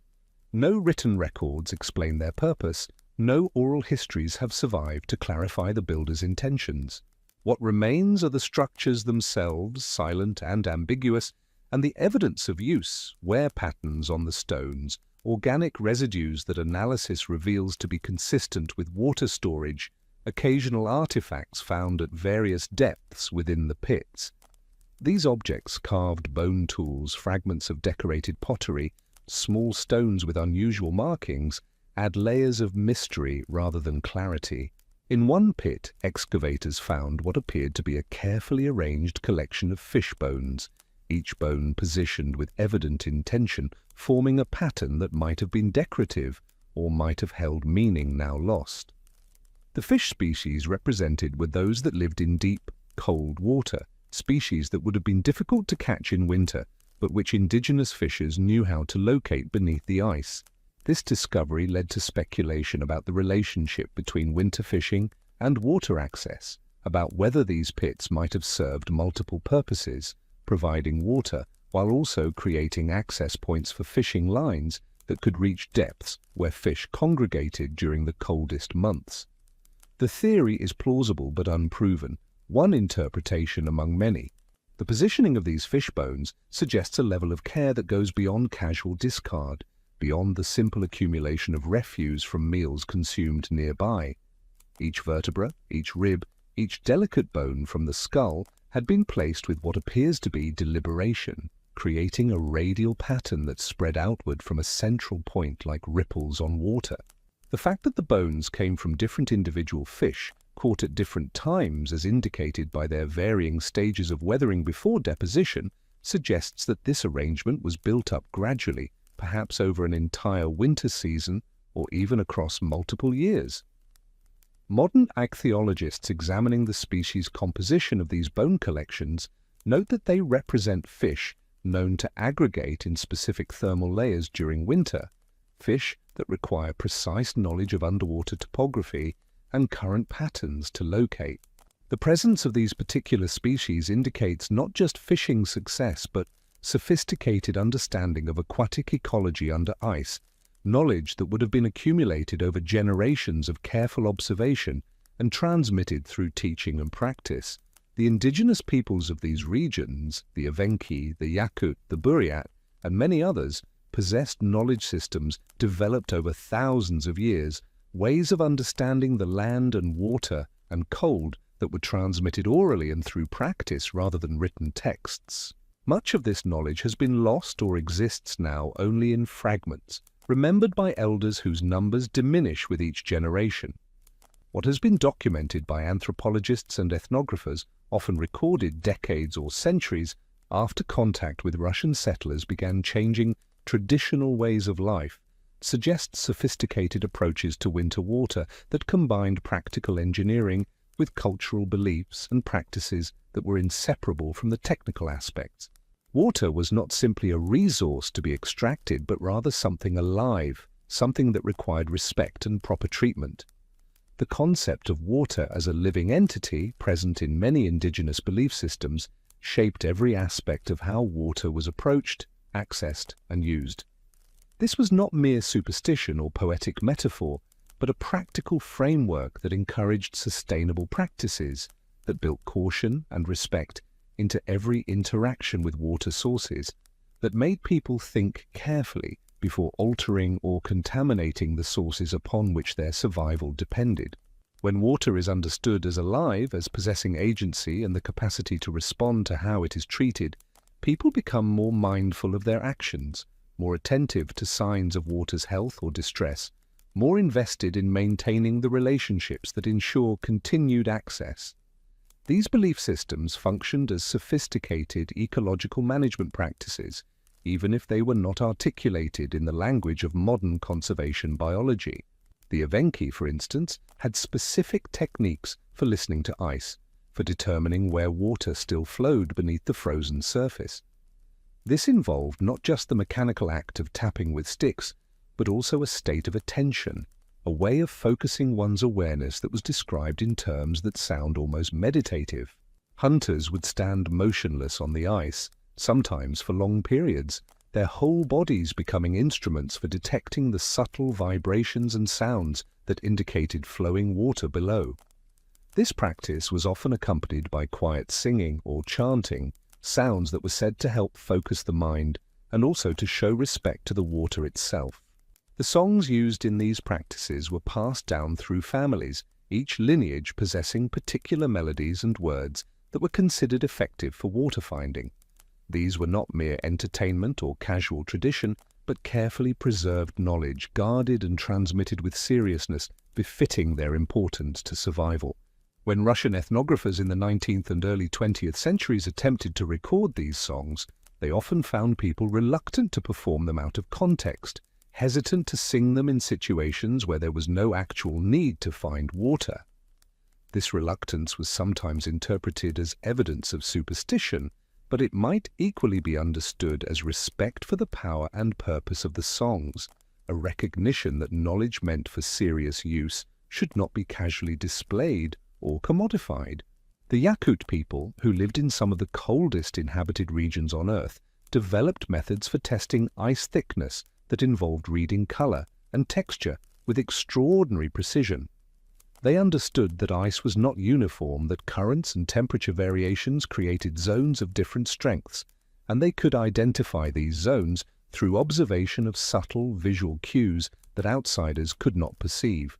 Speaker 1: No written records explain their purpose, no oral histories have survived to clarify the builders' intentions. What remains are the structures themselves, silent and ambiguous, and the evidence of use, wear patterns on the stones, organic residues that analysis reveals to be consistent with water storage, occasional artifacts found at various depths within the pits. These objects, carved bone tools, fragments of decorated pottery, small stones with unusual markings, add layers of mystery rather than clarity. In one pit, excavators found what appeared to be a carefully arranged collection of fish bones, each bone positioned with evident intention, forming a pattern that might have been decorative or might have held meaning now lost. The fish species represented were those that lived in deep, cold water, species that would have been difficult to catch in winter, but which indigenous fishers knew how to locate beneath the ice. This discovery led to speculation about the relationship between winter fishing and water access, about whether these pits might have served multiple purposes, providing water while also creating access points for fishing lines that could reach depths where fish congregated during the coldest months. The theory is plausible but unproven, one interpretation among many. The positioning of these fish bones suggests a level of care that goes beyond casual discard, beyond the simple accumulation of refuse from meals consumed nearby. Each vertebra, each rib, each delicate bone from the skull had been placed with what appears to be deliberation, creating a radial pattern that spread outward from a central point like ripples on water. The fact that the bones came from different individual fish, caught at different times as indicated by their varying stages of weathering before deposition, suggests that this arrangement was built up gradually, perhaps over an entire winter season or even across multiple years. Modern ichthyologists examining the species composition of these bone collections note that they represent fish known to aggregate in specific thermal layers during winter, fish that require precise knowledge of underwater topography and current patterns to locate. The presence of these particular species indicates not just fishing success but sophisticated understanding of aquatic ecology under ice, knowledge that would have been accumulated over generations of careful observation and transmitted through teaching and practice. The indigenous peoples of these regions, the Evenki, the Yakut, the Buryat, and many others, possessed knowledge systems developed over thousands of years, ways of understanding the land and water and cold that were transmitted orally and through practice rather than written texts. Much of this knowledge has been lost or exists now only in fragments, remembered by elders whose numbers diminish with each generation. What has been documented by anthropologists and ethnographers, often recorded decades or centuries after contact with Russian settlers began changing traditional ways of life, suggests sophisticated approaches to winter water that combined practical engineering with cultural beliefs and practices that were inseparable from the technical aspects. Water was not simply a resource to be extracted, but rather something alive, something that required respect and proper treatment. The concept of water as a living entity, present in many indigenous belief systems, shaped every aspect of how water was approached, accessed, and used. This was not mere superstition or poetic metaphor, but a practical framework that encouraged sustainable practices, that built caution and respect into every interaction with water sources, that made people think carefully before altering or contaminating the sources upon which their survival depended. When water is understood as alive, as possessing agency and the capacity to respond to how it is treated, people become more mindful of their actions, more attentive to signs of water's health or distress, more invested in maintaining the relationships that ensure continued access. These belief systems functioned as sophisticated ecological management practices, even if they were not articulated in the language of modern conservation biology. The Evenki, for instance, had specific techniques for listening to ice, for determining where water still flowed beneath the frozen surface. This involved not just the mechanical act of tapping with sticks, but also a state of attention, a way of focusing one's awareness that was described in terms that sound almost meditative. Hunters would stand motionless on the ice, sometimes for long periods, their whole bodies becoming instruments for detecting the subtle vibrations and sounds that indicated flowing water below. This practice was often accompanied by quiet singing or chanting, sounds that were said to help focus the mind and also to show respect to the water itself. The songs used in these practices were passed down through families, each lineage possessing particular melodies and words that were considered effective for water finding. These were not mere entertainment or casual tradition, but carefully preserved knowledge, guarded and transmitted with seriousness befitting their importance to survival. When Russian ethnographers in the 19th and early 20th centuries attempted to record these songs, they often found people reluctant to perform them out of context, hesitant to sing them in situations where there was no actual need to find water. This reluctance was sometimes interpreted as evidence of superstition, but it might equally be understood as respect for the power and purpose of the songs, a recognition that knowledge meant for serious use should not be casually displayed or commodified. The Yakut people, who lived in some of the coldest inhabited regions on Earth, developed methods for testing ice thickness that involved reading color and texture with extraordinary precision. They understood that ice was not uniform, that currents and temperature variations created zones of different strengths, and they could identify these zones through observation of subtle visual cues that outsiders could not perceive.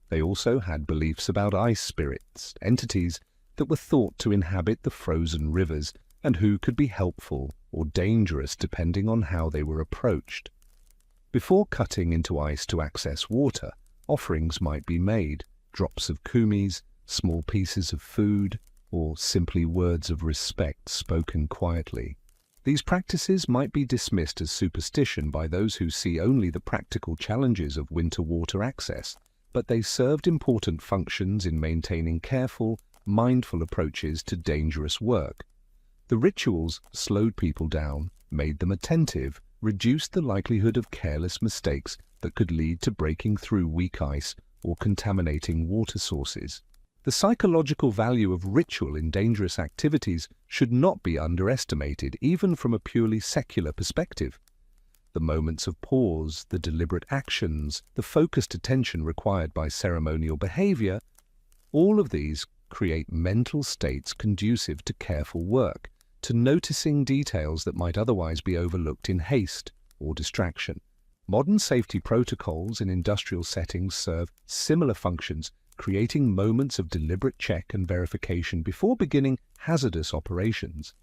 Speaker 1: They also had beliefs about ice spirits, entities that were thought to inhabit the frozen rivers and who could be helpful or dangerous depending on how they were approached. Before cutting into ice to access water, offerings might be made, drops of kumis, small pieces of food, or simply words of respect spoken quietly. These practices might be dismissed as superstition by those who see only the practical challenges of winter water access, but they served important functions in maintaining careful, mindful approaches to dangerous work. The rituals slowed people down, made them attentive, reduced the likelihood of careless mistakes that could lead to breaking through weak ice or contaminating water sources. The psychological value of ritual in dangerous activities should not be underestimated, even from a purely secular perspective. The moments of pause, the deliberate actions, the focused attention required by ceremonial behavior, all of these create mental states conducive to careful work, to noticing details that might otherwise be overlooked in haste or distraction. Modern safety protocols in industrial settings serve similar functions, creating moments of deliberate check and verification before beginning hazardous operations.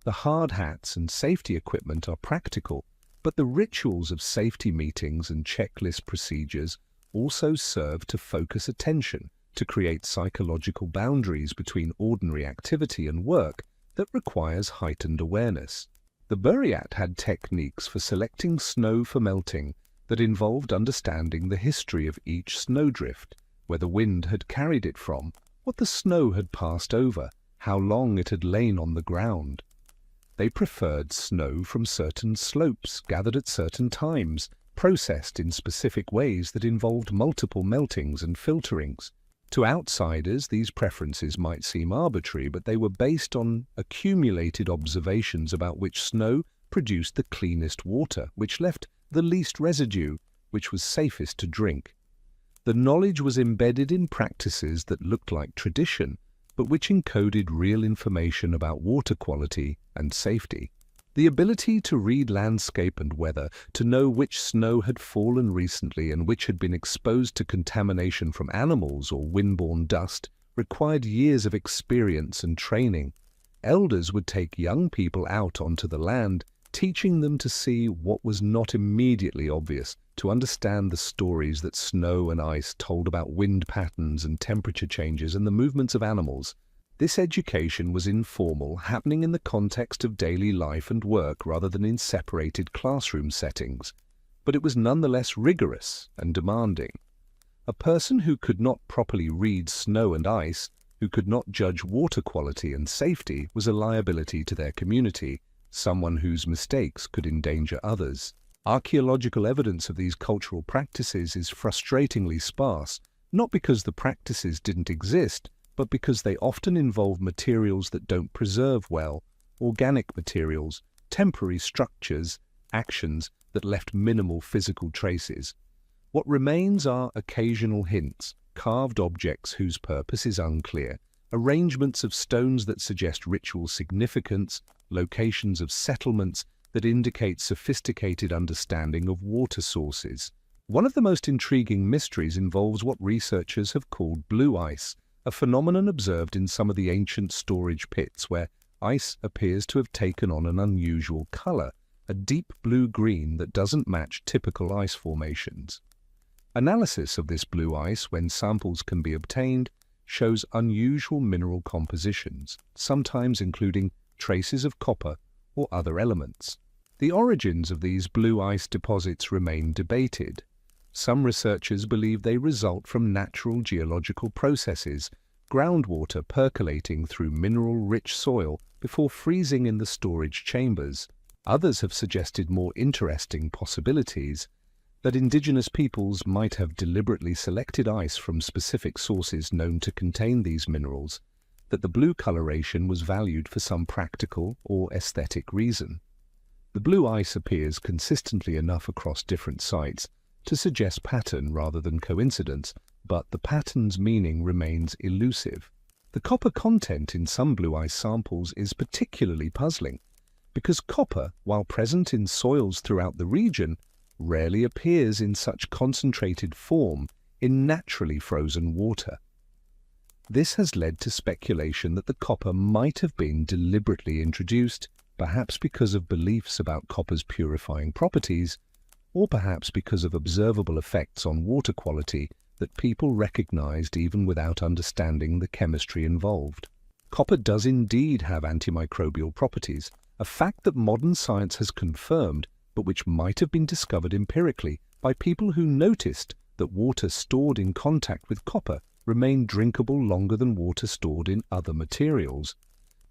Speaker 1: The hard hats and safety equipment are practical, but the rituals of safety meetings and checklist procedures also serve to focus attention, to create psychological boundaries between ordinary activity and work that requires heightened awareness. The Buryat had techniques for selecting snow for melting that involved understanding the history of each snowdrift, where the wind had carried it from, what the snow had passed over, how long it had lain on the ground. They preferred snow from certain slopes, gathered at certain times, processed in specific ways that involved multiple meltings and filterings. To outsiders, these preferences might seem arbitrary, but they were based on accumulated observations about which snow produced the cleanest water, which left the least residue, which was safest to drink. The knowledge was embedded in practices that looked like tradition, but which encoded real information about water quality and safety. The ability to read landscape and weather, to know which snow had fallen recently and which had been exposed to contamination from animals or windborne dust, required years of experience and training. Elders would take young people out onto the land, teaching them to see what was not immediately obvious, to understand the stories that snow and ice told about wind patterns and temperature changes and the movements of animals. This education was informal, happening in the context of daily life and work rather than in separated classroom settings, but it was nonetheless rigorous and demanding. A person who could not properly read snow and ice, who could not judge water quality and safety, was a liability to their community, someone whose mistakes could endanger others. Archaeological evidence of these cultural practices is frustratingly sparse, not because the practices didn't exist, but because they often involve materials that don't preserve well, organic materials, temporary structures, actions that left minimal physical traces. What remains are occasional hints, carved objects whose purpose is unclear, arrangements of stones that suggest ritual significance, locations of settlements that indicate sophisticated understanding of water sources. One of the most intriguing mysteries involves what researchers have called blue ice, a phenomenon observed in some of the ancient storage pits where ice appears to have taken on an unusual color, a deep blue-green that doesn't match typical ice formations. Analysis of this blue ice, when samples can be obtained, shows unusual mineral compositions, sometimes including traces of copper or other elements. The origins of these blue ice deposits remain debated. Some researchers believe they result from natural geological processes, groundwater percolating through mineral-rich soil before freezing in the storage chambers. Others have suggested more interesting possibilities, that indigenous peoples might have deliberately selected ice from specific sources known to contain these minerals, that the blue coloration was valued for some practical or aesthetic reason. The blue ice appears consistently enough across different sites to suggest pattern rather than coincidence, but the pattern's meaning remains elusive. The copper content in some blue ice samples is particularly puzzling, because copper, while present in soils throughout the region, rarely appears in such concentrated form in naturally frozen water. This has led to speculation that the copper might have been deliberately introduced, perhaps because of beliefs about copper's purifying properties, or perhaps because of observable effects on water quality that people recognized even without understanding the chemistry involved. Copper does indeed have antimicrobial properties, a fact that modern science has confirmed, but which might have been discovered empirically by people who noticed that water stored in contact with copper remained drinkable longer than water stored in other materials.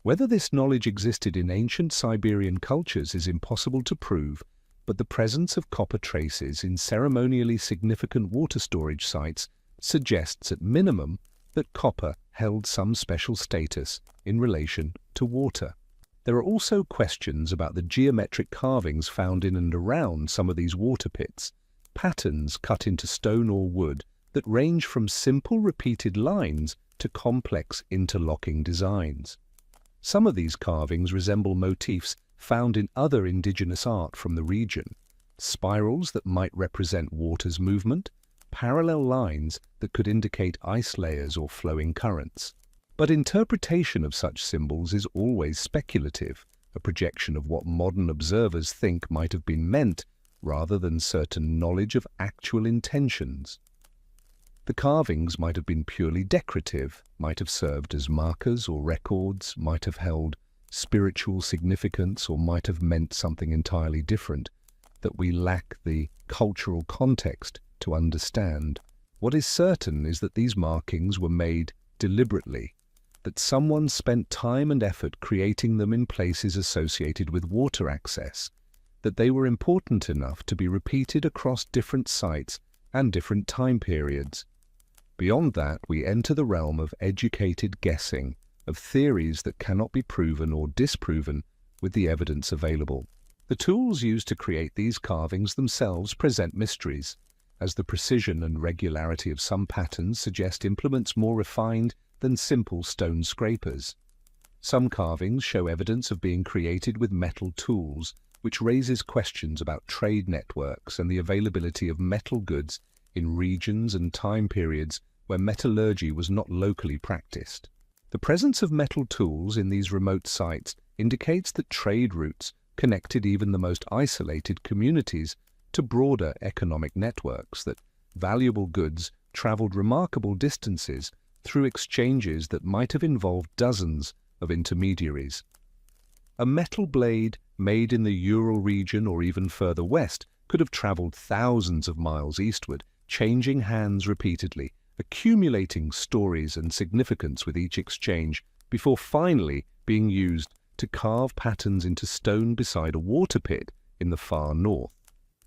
Speaker 1: Whether this knowledge existed in ancient Siberian cultures is impossible to prove, but the presence of copper traces in ceremonially significant water storage sites suggests at minimum that copper held some special status in relation to water. There are also questions about the geometric carvings found in and around some of these water pits, patterns cut into stone or wood that range from simple repeated lines to complex interlocking designs. Some of these carvings resemble motifs found in other indigenous art from the region, spirals that might represent water's movement, parallel lines that could indicate ice layers or flowing currents. But interpretation of such symbols is always speculative, a projection of what modern observers think might have been meant rather than certain knowledge of actual intentions. The carvings might have been purely decorative, might have served as markers or records, might have held spiritual significance, or might have meant something entirely different that we lack the cultural context to understand. What is certain is that these markings were made deliberately, that someone spent time and effort creating them in places associated with water access, that they were important enough to be repeated across different sites and different time periods. Beyond that, we enter the realm of educated guessing, of theories that cannot be proven or disproven with the evidence available. The tools used to create these carvings themselves present mysteries, as the precision and regularity of some patterns suggest implements more refined than simple stone scrapers. Some carvings show evidence of being created with metal tools, which raises questions about trade networks and the availability of metal goods in regions and time periods where metallurgy was not locally practiced. The presence of metal tools in these remote sites indicates that trade routes connected even the most isolated communities to broader economic networks, that valuable goods traveled remarkable distances through exchanges that might have involved dozens of intermediaries. A metal blade made in the Ural region or even further west could have traveled thousands of miles eastward, changing hands repeatedly, accumulating stories and significance with each exchange before finally being used to carve patterns into stone beside a water pit in the far north.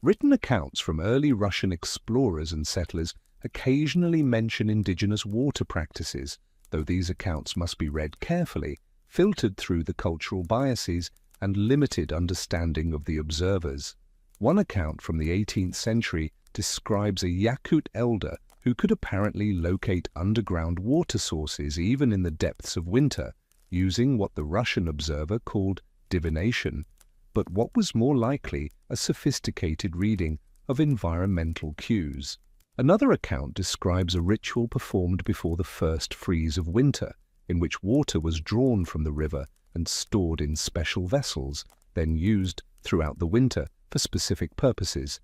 Speaker 1: Written accounts from early Russian explorers and settlers occasionally mention indigenous water practices, though these accounts must be read carefully, filtered through the cultural biases and limited understanding of the observers. One account from the 18th century describes a Yakut elder who could apparently locate underground water sources even in the depths of winter, using what the Russian observer called divination, but what was more likely a sophisticated reading of environmental cues. Another account describes a ritual performed before the first freeze of winter, in which water was drawn from the river and stored in special vessels, then used throughout the winter for specific purposes: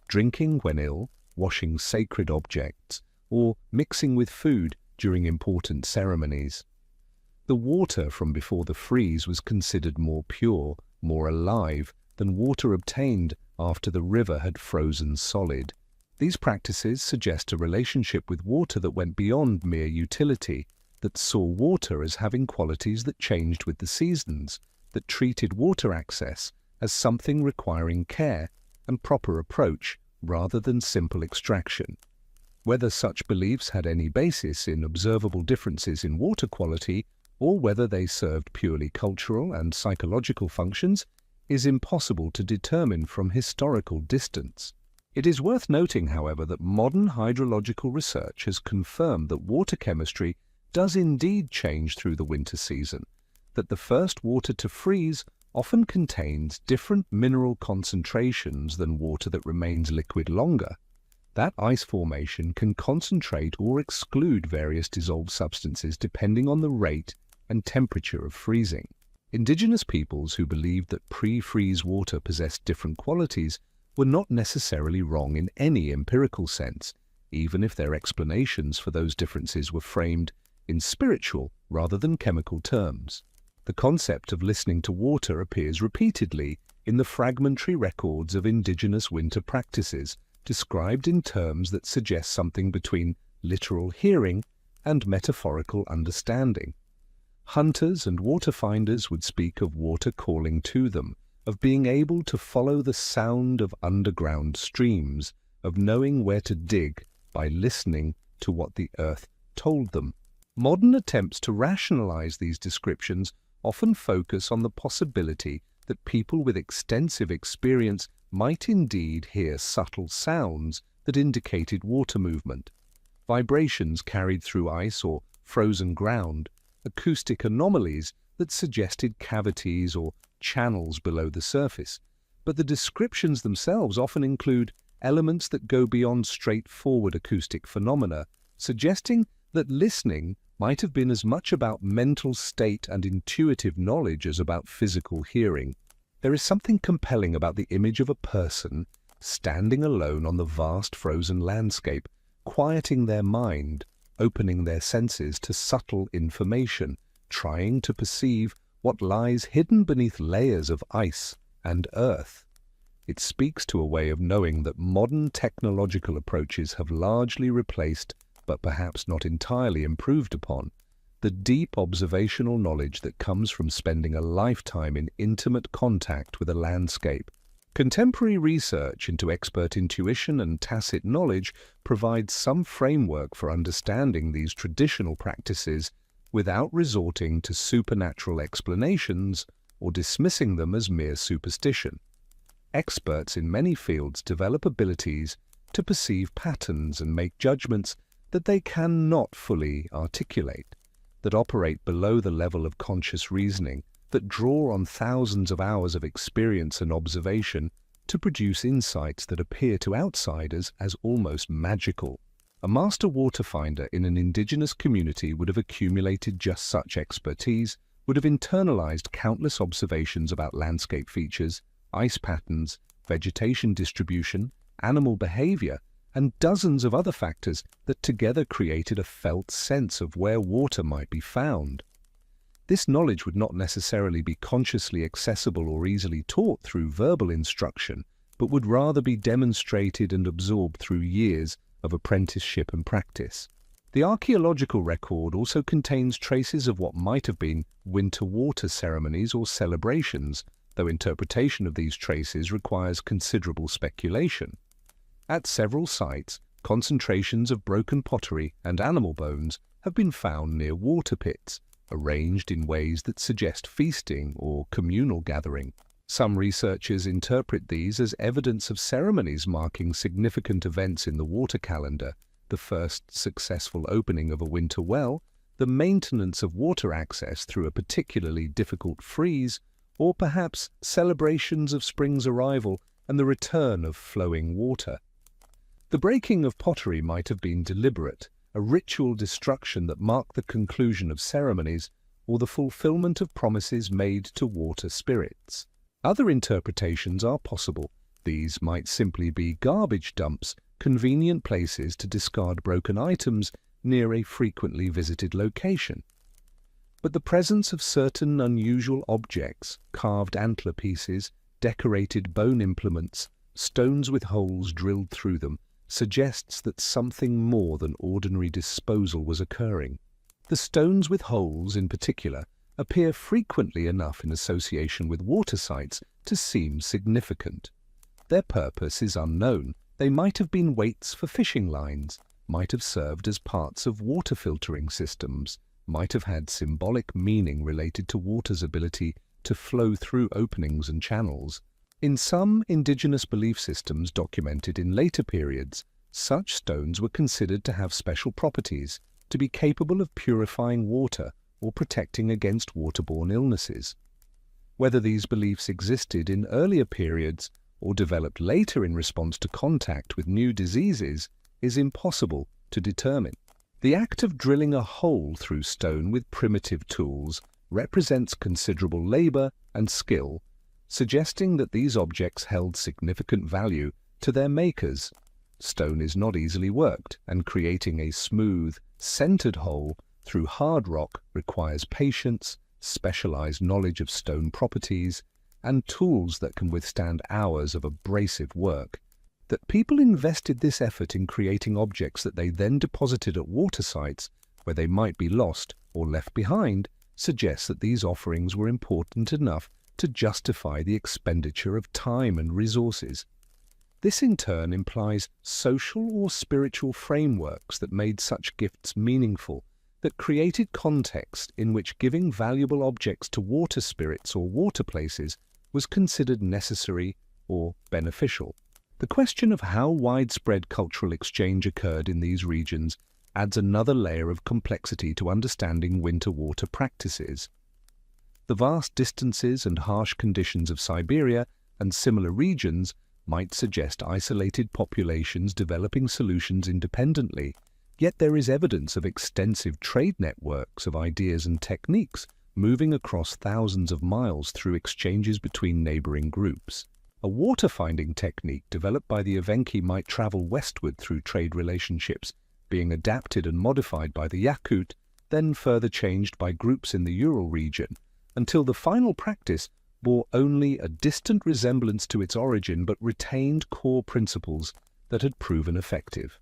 Speaker 1: drinking when ill, washing sacred objects, or mixing with food during important ceremonies. The water from before the freeze was considered more pure, more alive than water obtained after the river had frozen solid. These practices suggest a relationship with water that went beyond mere utility, that saw water as having qualities that changed with the seasons, that treated water access as something requiring care and proper approach rather than simple extraction. Whether such beliefs had any basis in observable differences in water quality, or whether they served purely cultural and psychological functions, is impossible to determine from historical distance. It is worth noting, however, that modern hydrological research has confirmed that water chemistry does indeed change through the winter season, that the first water to freeze often contains different mineral concentrations than water that remains liquid longer. That ice formation can concentrate or exclude various dissolved substances depending on the rate and temperature of freezing. Indigenous peoples who believed that pre-freeze water possessed different qualities were not necessarily wrong in any empirical sense, even if their explanations for those differences were framed in spiritual rather than chemical terms. The concept of listening to water appears repeatedly in the fragmentary records of indigenous winter practices, described in terms that suggest something between literal hearing and metaphorical understanding. Hunters and water-finders would speak of water calling to them, of being able to follow the sound of underground streams, of knowing where to dig by listening to what the earth told them. Modern attempts to rationalize these descriptions often focus on the possibility that people with extensive experience might indeed hear subtle sounds that indicated water movement, vibrations carried through ice or frozen ground, acoustic anomalies that suggested cavities or channels below the surface. But the descriptions themselves often include elements that go beyond straightforward acoustic phenomena, suggesting that listening might have been as much about mental state and intuitive knowledge as about physical hearing. There is something compelling about the image of a person standing alone on the vast frozen landscape, quieting their mind, opening their senses to subtle information, trying to perceive what lies hidden beneath layers of ice and earth. It speaks to a way of knowing that modern technological approaches have largely replaced, but perhaps not entirely improved upon, the deep observational knowledge that comes from spending a lifetime in intimate contact with a landscape. Contemporary research into expert intuition and tacit knowledge provides some framework for understanding these traditional practices without resorting to supernatural explanations or dismissing them as mere superstition. Experts in many fields develop abilities to perceive patterns and make judgments that they cannot fully articulate, that operate below the level of conscious reasoning, that draw on thousands of hours of experience and observation to produce insights that appear to outsiders as almost magical. A master waterfinder in an indigenous community would have accumulated just such expertise, would have internalized countless observations about landscape features, ice patterns, vegetation distribution, animal behavior, and dozens of other factors that together created a felt sense of where water might be found. This knowledge would not necessarily be consciously accessible or easily taught through verbal instruction, but would rather be demonstrated and absorbed through years of apprenticeship and practice. The archaeological record also contains traces of what might have been winter water ceremonies or celebrations, though interpretation of these traces requires considerable speculation. At several sites, concentrations of broken pottery and animal bones have been found near water pits, arranged in ways that suggest feasting or communal gathering. Some researchers interpret these as evidence of ceremonies marking significant events in the water calendar, the first successful opening of a winter well, the maintenance of water access through a particularly difficult freeze, or perhaps celebrations of spring's arrival and the return of flowing water. The breaking of pottery might have been deliberate, a ritual destruction that marked the conclusion of ceremonies or the fulfillment of promises made to water spirits. Other interpretations are possible. These might simply be garbage dumps, convenient places to discard broken items near a frequently visited location. But the presence of certain unusual objects, carved antler pieces, decorated bone implements, stones with holes drilled through them, suggests that something more than ordinary disposal was occurring. The stones with holes, in particular, appear frequently enough in association with water sites to seem significant. Their purpose is unknown. They might have been weights for fishing lines, might have served as parts of water filtering systems, might have had symbolic meaning related to water's ability to flow through openings and channels. In some indigenous belief systems documented in later periods, such stones were considered to have special properties, to be capable of purifying water or protecting against waterborne illnesses. Whether these beliefs existed in earlier periods or developed later in response to contact with new diseases is impossible to determine. The act of drilling a hole through stone with primitive tools represents considerable labor and skill, suggesting that these objects held significant value to their makers. Stone is not easily worked, and creating a smooth, centered hole through hard rock requires patience, specialized knowledge of stone properties, and tools that can withstand hours of abrasive work. That people invested this effort in creating objects that they then deposited at water sites where they might be lost or left behind suggests that these offerings were important enough to justify the expenditure of time and resources. This in turn implies social or spiritual frameworks that made such gifts meaningful, that created context in which giving valuable objects to water spirits or water places was considered necessary or beneficial. The question of how widespread cultural exchange occurred in these regions adds another layer of complexity to understanding winter water practices. The vast distances and harsh conditions of Siberia and similar regions might suggest isolated populations developing solutions independently, yet there is evidence of extensive trade networks of ideas and techniques moving across thousands of miles through exchanges between neighboring groups. A water-finding technique developed by the Evenki might travel westward through trade relationships, being adapted and modified by the Yakut, then further changed by groups in the Ural region, until the final practice bore only a distant resemblance to its origin but retained core principles that had proven effective.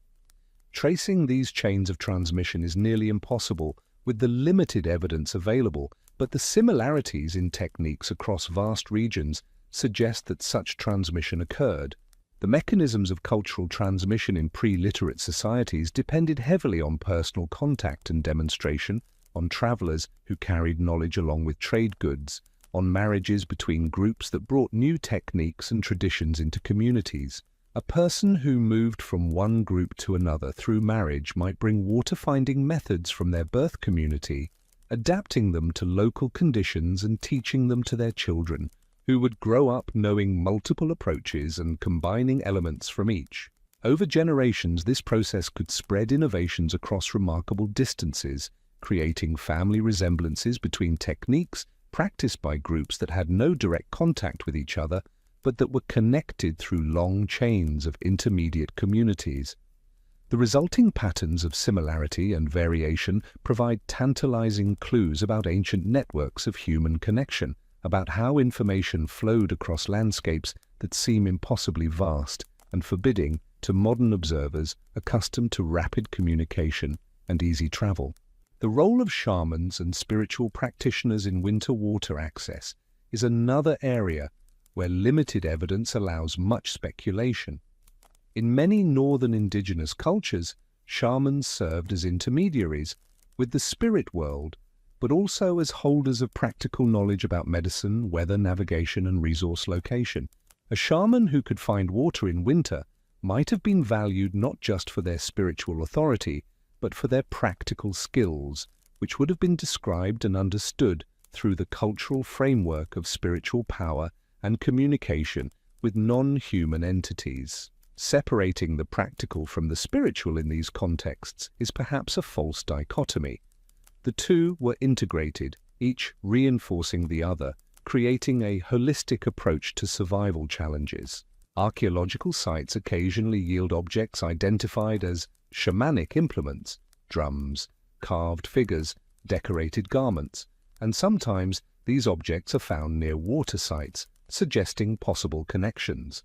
Speaker 1: Tracing these chains of transmission is nearly impossible with the limited evidence available, but the similarities in techniques across vast regions suggest that such transmission occurred. The mechanisms of cultural transmission in pre-literate societies depended heavily on personal contact and demonstration, on travelers who carried knowledge along with trade goods, on marriages between groups that brought new techniques and traditions into communities. A person who moved from one group to another through marriage might bring water-finding methods from their birth community, adapting them to local conditions and teaching them to their children, who would grow up knowing multiple approaches and combining elements from each. Over generations, this process could spread innovations across remarkable distances, creating family resemblances between techniques practiced by groups that had no direct contact with each other, but that were connected through long chains of intermediate communities. The resulting patterns of similarity and variation provide tantalizing clues about ancient networks of human connection, about how information flowed across landscapes that seem impossibly vast and forbidding to modern observers accustomed to rapid communication and easy travel. The role of shamans and spiritual practitioners in winter water access is another area where limited evidence allows much speculation. In many northern indigenous cultures, shamans served as intermediaries with the spirit world, but also as holders of practical knowledge about medicine, weather, navigation, and resource location. A shaman who could find water in winter might have been valued not just for their spiritual authority, but for their practical skills, which would have been described and understood through the cultural framework of spiritual power and communication with non-human entities. Separating the practical from the spiritual in these contexts is perhaps a false dichotomy. The two were integrated, each reinforcing the other, creating a holistic approach to survival challenges. Archaeological sites occasionally yield objects identified as shamanic implements, drums, carved figures, decorated garments, and sometimes these objects are found near water sites, suggesting possible connections.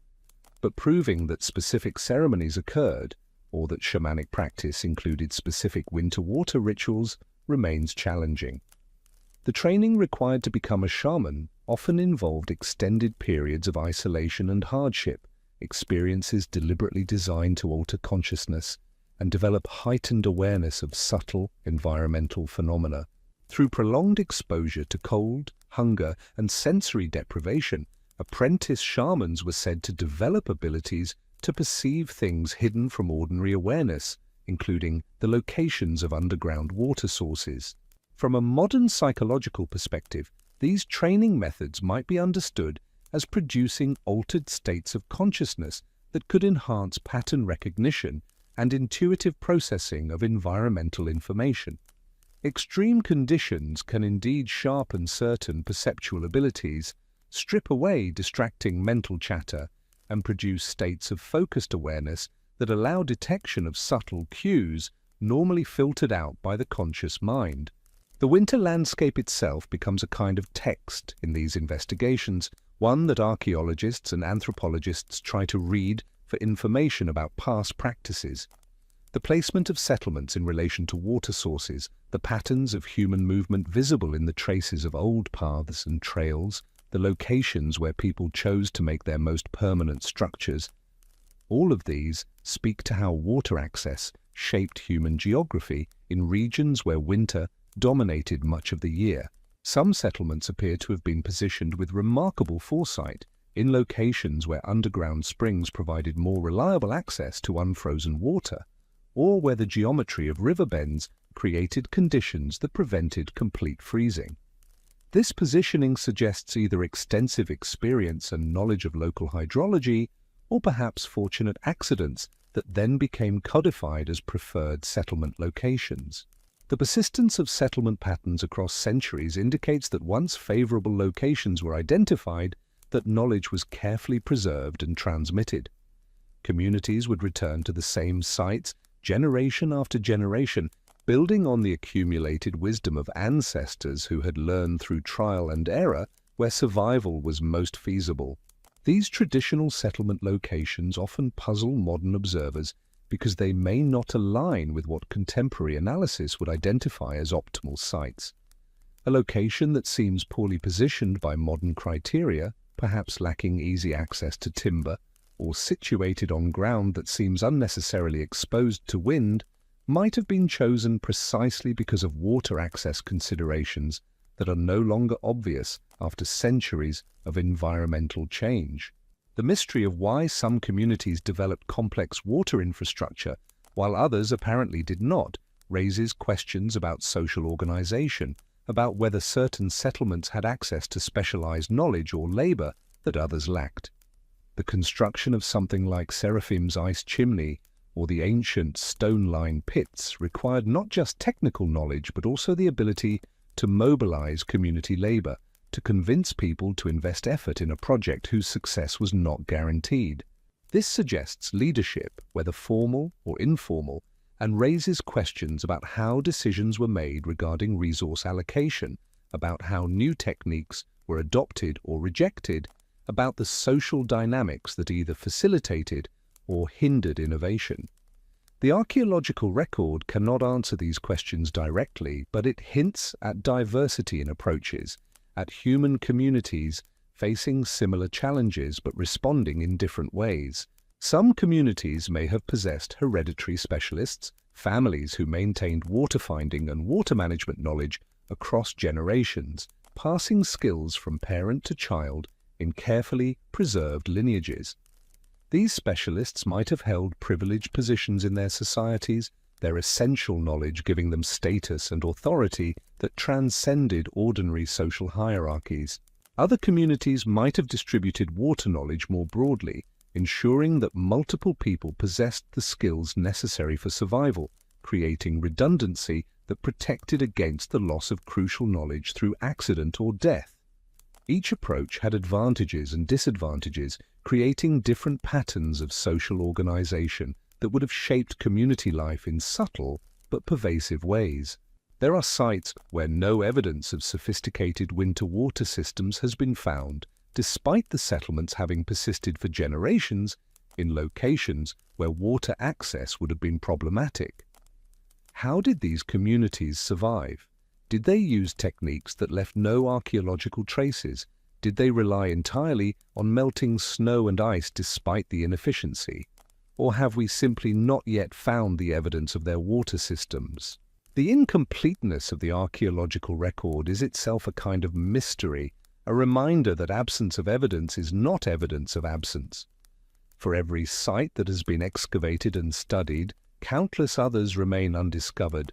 Speaker 1: But proving that specific ceremonies occurred, or that shamanic practice included specific winter water rituals, remains challenging. The training required to become a shaman often involved extended periods of isolation and hardship, experiences deliberately designed to alter consciousness and develop heightened awareness of subtle environmental phenomena. Through prolonged exposure to cold, hunger, and sensory deprivation, apprentice shamans were said to develop abilities to perceive things hidden from ordinary awareness, including the locations of underground water sources. From a modern psychological perspective, these training methods might be understood as producing altered states of consciousness that could enhance pattern recognition and intuitive processing of environmental information. Extreme conditions can indeed sharpen certain perceptual abilities, strip away distracting mental chatter, and produce states of focused awareness that allow detection of subtle cues normally filtered out by the conscious mind. The winter landscape itself becomes a kind of text in these investigations, one that archaeologists and anthropologists try to read for information about past practices. The placement of settlements in relation to water sources, the patterns of human movement visible in the traces of old paths and trails, the locations where people chose to make their most permanent structures, all of these speak to how water access shaped human geography in regions where winter dominated much of the year. Some settlements appear to have been positioned with remarkable foresight in locations where underground springs provided more reliable access to unfrozen water, or where the geometry of river bends created conditions that prevented complete freezing. This positioning suggests either extensive experience and knowledge of local hydrology, or perhaps fortunate accidents that then became codified as preferred settlement locations. The persistence of settlement patterns across centuries indicates that once favorable locations were identified, that knowledge was carefully preserved and transmitted. Communities would return to the same sites generation after generation, building on the accumulated wisdom of ancestors who had learned through trial and error where survival was most feasible. These traditional settlement locations often puzzle modern observers because they may not align with what contemporary analysis would identify as optimal sites. A location that seems poorly positioned by modern criteria, perhaps lacking easy access to timber, or situated on ground that seems unnecessarily exposed to wind, might have been chosen precisely because of water access considerations that are no longer obvious after centuries of environmental change. The mystery of why some communities developed complex water infrastructure while others apparently did not raises questions about social organization, about whether certain settlements had access to specialized knowledge or labor that others lacked. The construction of something like Seraphim's ice chimney or the ancient stone-lined pits required not just technical knowledge but also the ability to mobilize community labor, to convince people to invest effort in a project whose success was not guaranteed. This suggests leadership, whether formal or informal, and raises questions about how decisions were made regarding resource allocation, about how new techniques were adopted or rejected, about the social dynamics that either facilitated or hindered innovation. The archaeological record cannot answer these questions directly, but it hints at diversity in approaches, at human communities facing similar challenges but responding in different ways. Some communities may have possessed hereditary specialists, families who maintained water finding and water management knowledge across generations, passing skills from parent to child in carefully preserved lineages. These specialists might have held privileged positions in their societies, their essential knowledge giving them status and authority that transcended ordinary social hierarchies. Other communities might have distributed water knowledge more broadly, ensuring that multiple people possessed the skills necessary for survival, creating redundancy that protected against the loss of crucial knowledge through accident or death. Each approach had advantages and disadvantages, creating different patterns of social organization that would have shaped community life in subtle but pervasive ways. There are sites where no evidence of sophisticated winter water systems has been found, despite the settlements having persisted for generations in locations where water access would have been problematic. How did these communities survive? Did they use techniques that left no archaeological traces? Did they rely entirely on melting snow and ice despite the inefficiency? Or have we simply not yet found the evidence of their water systems? The incompleteness of the archaeological record is itself a kind of mystery, a reminder that absence of evidence is not evidence of absence. For every site that has been excavated and studied, countless others remain undiscovered,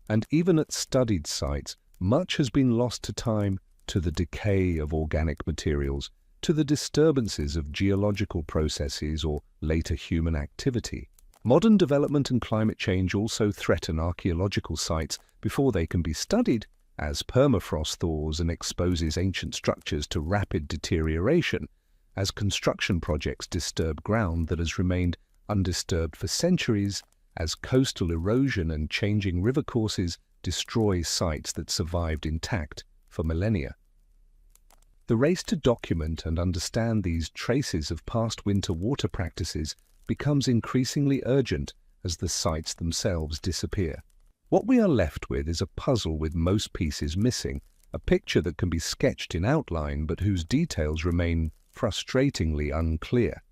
Speaker 1: and even at studied sites, much has been lost to time, to the decay of organic materials, to the disturbances of geological processes or later human activity. Modern development and climate change also threaten archaeological sites before they can be studied, as permafrost thaws and exposes ancient structures to rapid deterioration, as construction projects disturb ground that has remained undisturbed for centuries, as coastal erosion and changing river courses destroy sites that survived intact for millennia. The race to document and understand these traces of past winter water practices becomes increasingly urgent as the sites themselves disappear. What we are left with is a puzzle with most pieces missing, a picture that can be sketched in outline but whose details remain frustratingly unclear.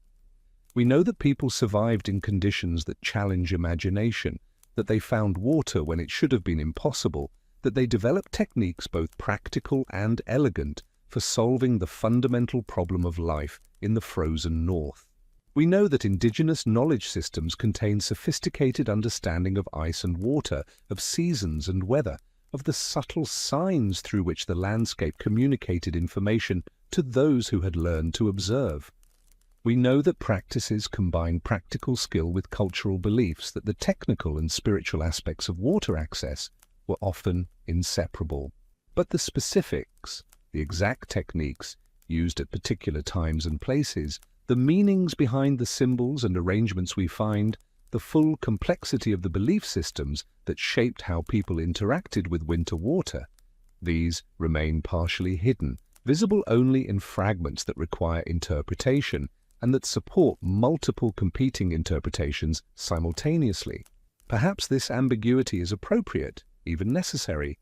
Speaker 1: We know that people survived in conditions that challenge imagination, that they found water when it should have been impossible, that they developed techniques both practical and elegant for solving the fundamental problem of life in the frozen north. We know that indigenous knowledge systems contain sophisticated understanding of ice and water, of seasons and weather, of the subtle signs through which the landscape communicated information to those who had learned to observe. We know that practices combine practical skill with cultural beliefs, that the technical and spiritual aspects of water access were often inseparable. But the specifics, the exact techniques used at particular times and places, the meanings behind the symbols and arrangements we find, the full complexity of the belief systems that shaped how people interacted with winter water, these remain partially hidden, visible only in fragments that require interpretation and that support multiple competing interpretations simultaneously. Perhaps this ambiguity is appropriate, even necessary.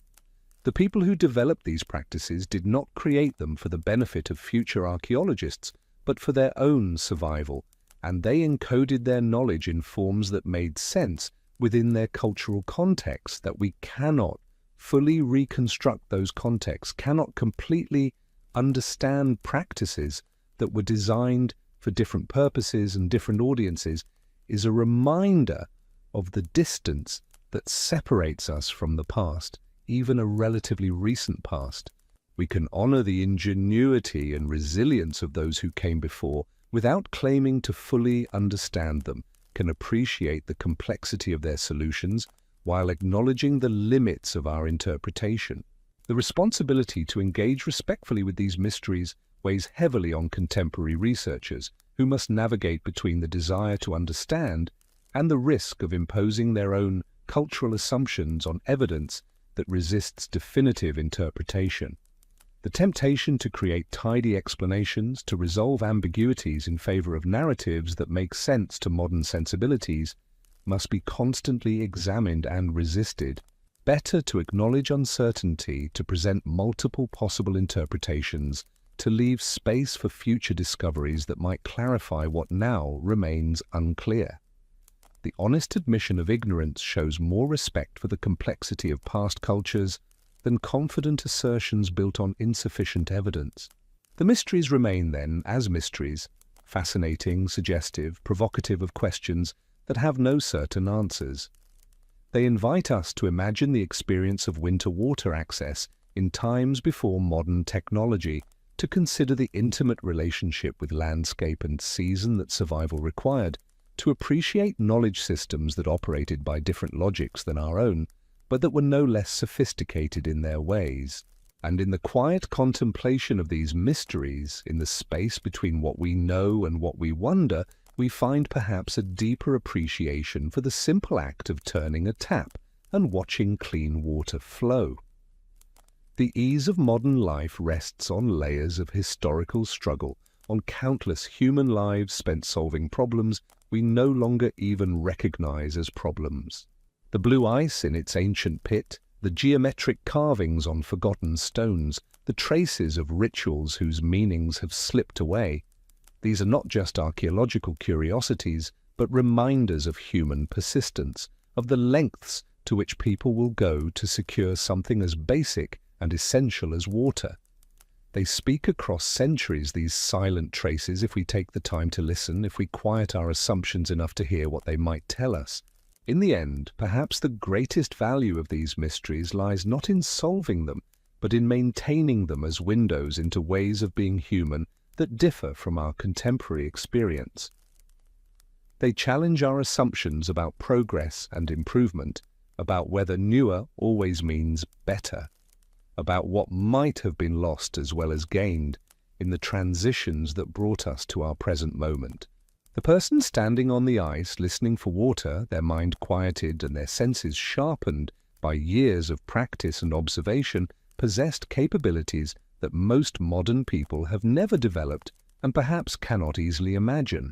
Speaker 1: The people who developed these practices did not create them for the benefit of future archaeologists, but for their own survival, and they encoded their knowledge in forms that made sense within their cultural context, that we cannot fully reconstruct those contexts, cannot completely understand practices that were designed for different purposes and different audiences, is a reminder of the distance that separates us from the past, even a relatively recent past. We can honor the ingenuity and resilience of those who came before without claiming to fully understand them, can appreciate the complexity of their solutions while acknowledging the limits of our interpretation. The responsibility to engage respectfully with these mysteries weighs heavily on contemporary researchers, who must navigate between the desire to understand and the risk of imposing their own cultural assumptions on evidence that resists definitive interpretation. The temptation to create tidy explanations, to resolve ambiguities in favor of narratives that make sense to modern sensibilities, must be constantly examined and resisted. Better to acknowledge uncertainty, to present multiple possible interpretations, to leave space for future discoveries that might clarify what now remains unclear. The honest admission of ignorance shows more respect for the complexity of past cultures than confident assertions built on insufficient evidence. The mysteries remain, then, as mysteries, fascinating, suggestive, provocative of questions that have no certain answers. They invite us to imagine the experience of winter water access in times before modern technology, to consider the intimate relationship with landscape and season that survival required, to appreciate knowledge systems that operated by different logics than our own, but that were no less sophisticated in their ways. And in the quiet contemplation of these mysteries, in the space between what we know and what we wonder, we find perhaps a deeper appreciation for the simple act of turning a tap and watching clean water flow. The ease of modern life rests on layers of historical struggle, on countless human lives spent solving problems we no longer even recognize as problems. The blue ice in its ancient pit, the geometric carvings on forgotten stones, the traces of rituals whose meanings have slipped away. These are not just archaeological curiosities, but reminders of human persistence, of the lengths to which people will go to secure something as basic and essential as water. They speak across centuries, these silent traces, if we take the time to listen, if we quiet our assumptions enough to hear what they might tell us. In the end, perhaps the greatest value of these mysteries lies not in solving them, but in maintaining them as windows into ways of being human that differ from our contemporary experience. They challenge our assumptions about progress and improvement, about whether newer always means better, about what might have been lost as well as gained in the transitions that brought us to our present moment. The person standing on the ice, listening for water, their mind quieted and their senses sharpened by years of practice and observation, possessed capabilities that most modern people have never developed and perhaps cannot easily imagine.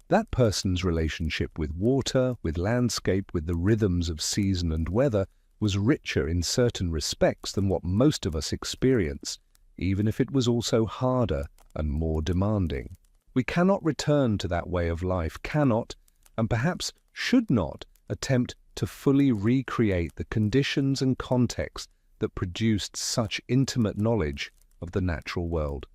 Speaker 1: That person's relationship with water, with landscape, with the rhythms of season and weather was richer in certain respects than what most of us experience, even if it was also harder and more demanding. We cannot return to that way of life, cannot, and perhaps should not, attempt to fully recreate the conditions and context that produced such intimate knowledge of the natural world.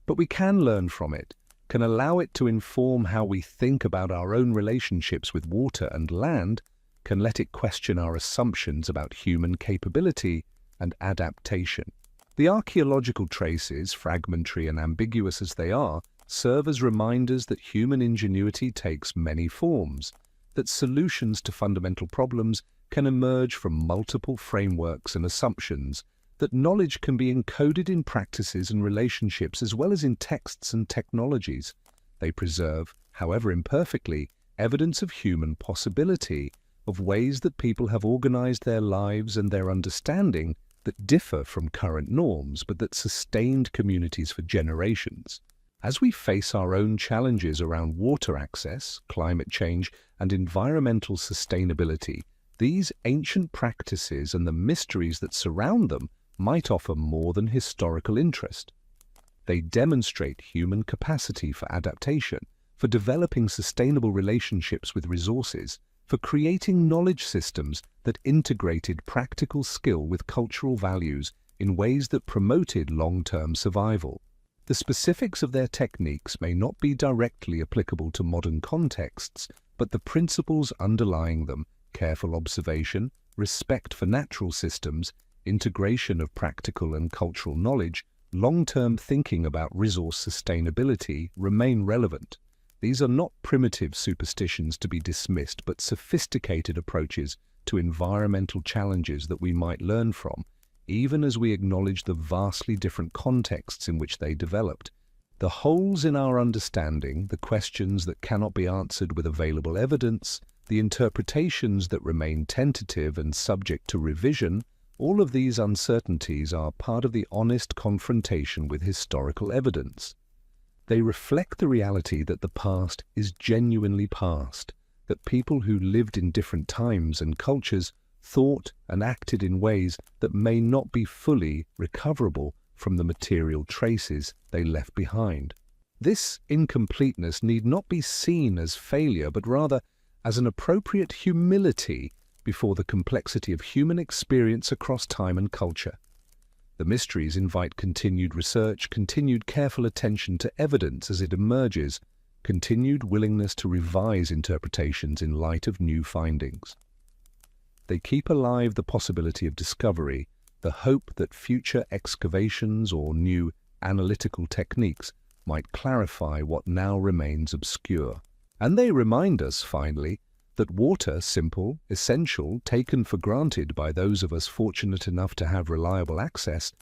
Speaker 1: But we can learn from it, can allow it to inform how we think about our own relationships with water and land, can let it question our assumptions about human capability and adaptation. The archaeological traces, fragmentary and ambiguous as they are, serve as reminders that human ingenuity takes many forms, that solutions to fundamental problems can emerge from multiple frameworks and assumptions, that knowledge can be encoded in practices and relationships as well as in texts and technologies. They preserve, however imperfectly, evidence of human possibility, of ways that people have organized their lives and their understanding that differ from current norms but that sustained communities for generations. As we face our own challenges around water access, climate change, and environmental sustainability, these ancient practices and the mysteries that surround them might offer more than historical interest. They demonstrate human capacity for adaptation, for developing sustainable relationships with resources, for creating knowledge systems that integrated practical skill with cultural values in ways that promoted long-term survival. The specifics of their techniques may not be directly applicable to modern contexts, but the principles underlying them, careful observation, respect for natural systems, integration of practical and cultural knowledge, long-term thinking about resource sustainability, remain relevant. These are not primitive superstitions to be dismissed, but sophisticated approaches to environmental challenges that we might learn from, even as we acknowledge the vastly different contexts in which they developed. The holes in our understanding, the questions that cannot be answered with available evidence, the interpretations that remain tentative and subject to revision, all of these uncertainties are part of the honest confrontation with historical evidence. They reflect the reality that the past is genuinely past, that people who lived in different times and cultures thought and acted in ways that may not be fully recoverable from the material traces they left behind. This incompleteness need not be seen as failure, but rather as an appropriate humility before the complexity of human experience across time and culture. The mysteries invite continued research, continued careful attention to evidence as it emerges, continued willingness to revise interpretations in light of new findings. They keep alive the possibility of discovery, the hope that future excavations or new analytical techniques might clarify what now remains obscure. And they remind us, finally, that water, simple, essential, taken for granted by those of us fortunate enough to have reliable access,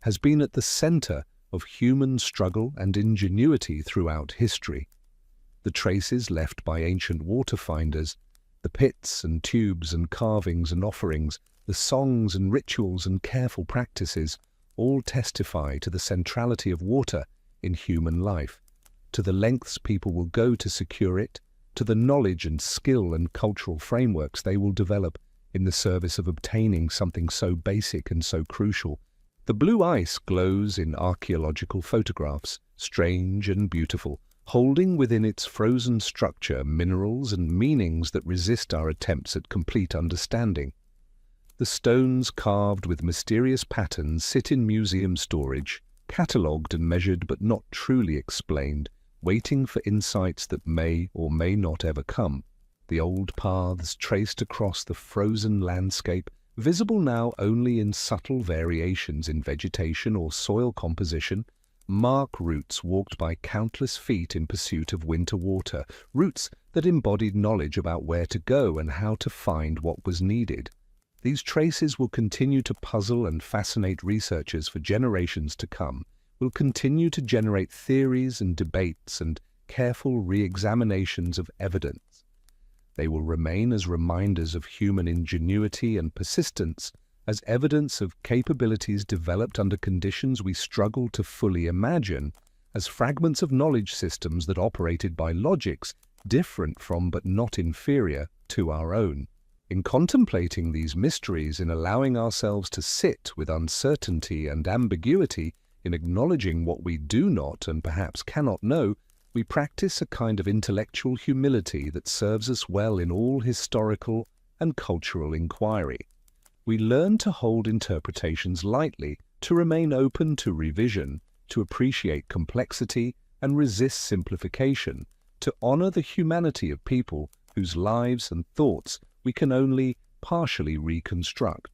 Speaker 1: has been at the center of human struggle and ingenuity throughout history. The traces left by ancient water finders, the pits and tubes and carvings and offerings, the songs and rituals and careful practices, all testify to the centrality of water in human life, to the lengths people will go to secure it, to the knowledge and skill and cultural frameworks they will develop in the service of obtaining something so basic and so crucial. The blue ice glows in archaeological photographs, strange and beautiful, holding within its frozen structure minerals and meanings that resist our attempts at complete understanding. The stones carved with mysterious patterns sit in museum storage, catalogued and measured but not truly explained, waiting for insights that may or may not ever come. The old paths traced across the frozen landscape, visible now only in subtle variations in vegetation or soil composition, mark routes walked by countless feet in pursuit of winter water, routes that embodied knowledge about where to go and how to find what was needed. These traces will continue to puzzle and fascinate researchers for generations to come, will continue to generate theories and debates and careful re-examinations of evidence. They will remain as reminders of human ingenuity and persistence, as evidence of capabilities developed under conditions we struggle to fully imagine, as fragments of knowledge systems that operated by logics different from but not inferior to our own. In contemplating these mysteries, in allowing ourselves to sit with uncertainty and ambiguity, in acknowledging what we do not and perhaps cannot know, we practice a kind of intellectual humility that serves us well in all historical and cultural inquiry. We learn to hold interpretations lightly, to remain open to revision, to appreciate complexity and resist simplification, to honor the humanity of people whose lives and thoughts we can only partially reconstruct.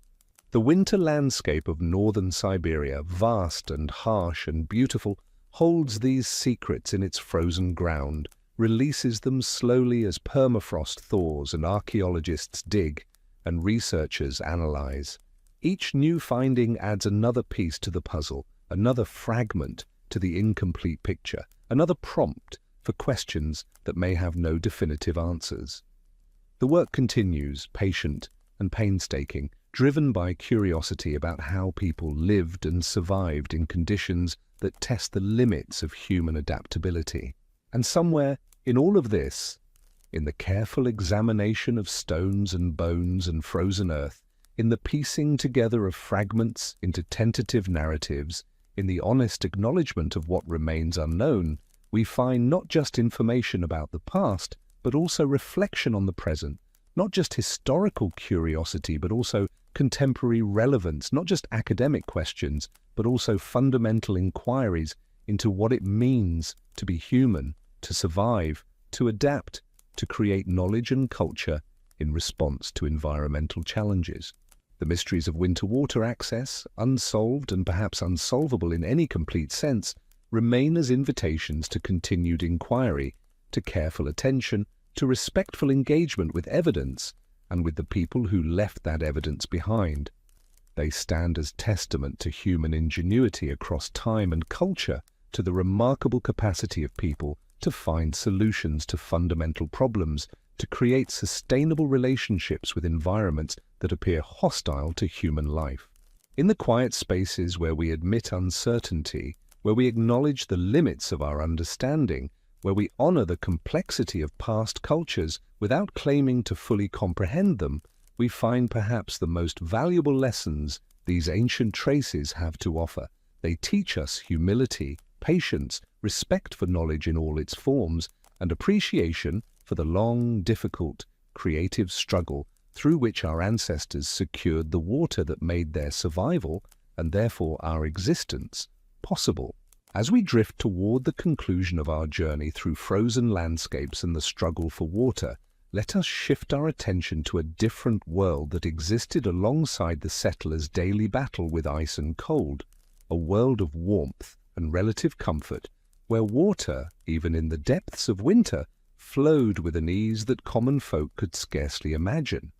Speaker 1: The winter landscape of northern Siberia, vast and harsh and beautiful, holds these secrets in its frozen ground, releases them slowly as permafrost thaws and archaeologists dig and researchers analyze. Each new finding adds another piece to the puzzle, another fragment to the incomplete picture, another prompt for questions that may have no definitive answers. The work continues, patient and painstaking, driven by curiosity about how people lived and survived in conditions that test the limits of human adaptability. And somewhere in all of this, in the careful examination of stones and bones and frozen earth, in the piecing together of fragments into tentative narratives, in the honest acknowledgement of what remains unknown, we find not just information about the past, but also reflection on the present, not just historical curiosity, but also contemporary relevance, not just academic questions, but also fundamental inquiries into what it means to be human, to survive, to adapt, to create knowledge and culture in response to environmental challenges. The mysteries of winter water access, unsolved and perhaps unsolvable in any complete sense, remain as invitations to continued inquiry, to careful attention, to respectful engagement with evidence and with the people who left that evidence behind. They stand as testament to human ingenuity across time and culture, to the remarkable capacity of people to find solutions to fundamental problems, to create sustainable relationships with environments that appear hostile to human life. In the quiet spaces where we admit uncertainty, where we acknowledge the limits of our understanding, where we honor the complexity of past cultures without claiming to fully comprehend them, we find perhaps the most valuable lessons these ancient traces have to offer. They teach us humility, patience, respect for knowledge in all its forms, and appreciation for the long, difficult, creative struggle through which our ancestors secured the water that made their survival, and therefore our existence, possible. As we drift toward the conclusion of our journey through frozen landscapes and the struggle for water, let us shift our attention to a different world that existed alongside the settlers' daily battle with ice and cold, a world of warmth and relative comfort, where water, even in the depths of winter, flowed with an ease that common folk could scarcely imagine.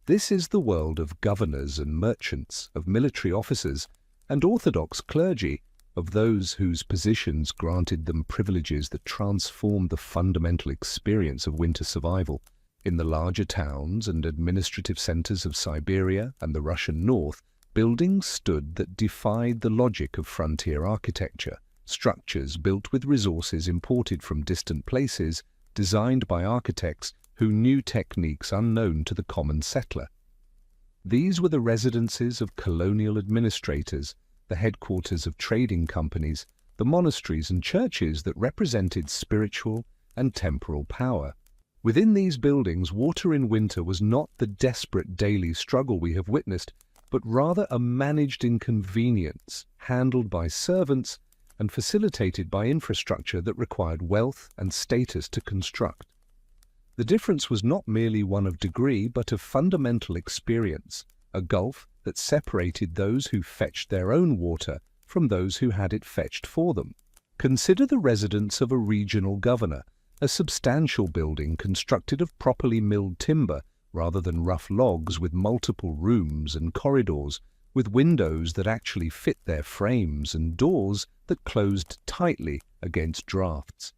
Speaker 1: This is the world of governors and merchants, of military officers, and orthodox clergy, of those whose positions granted them privileges that transformed the fundamental experience of winter survival. In the larger towns and administrative centers of Siberia and the Russian north, buildings stood that defied the logic of frontier architecture, structures built with resources imported from distant places, designed by architects who knew techniques unknown to the common settler. These were the residences of colonial administrators, the headquarters of trading companies, the monasteries and churches that represented spiritual and temporal power. Within these buildings, water in winter was not the desperate daily struggle we have witnessed, but rather a managed inconvenience, handled by servants and facilitated by infrastructure that required wealth and status to construct. The difference was not merely one of degree, but of fundamental experience, a gulf that separated those who fetched their own water from those who had it fetched for them. Consider the residence of a regional governor, a substantial building constructed of properly milled timber rather than rough logs, with multiple rooms and corridors, with windows that actually fit their frames and doors that closed tightly against drafts.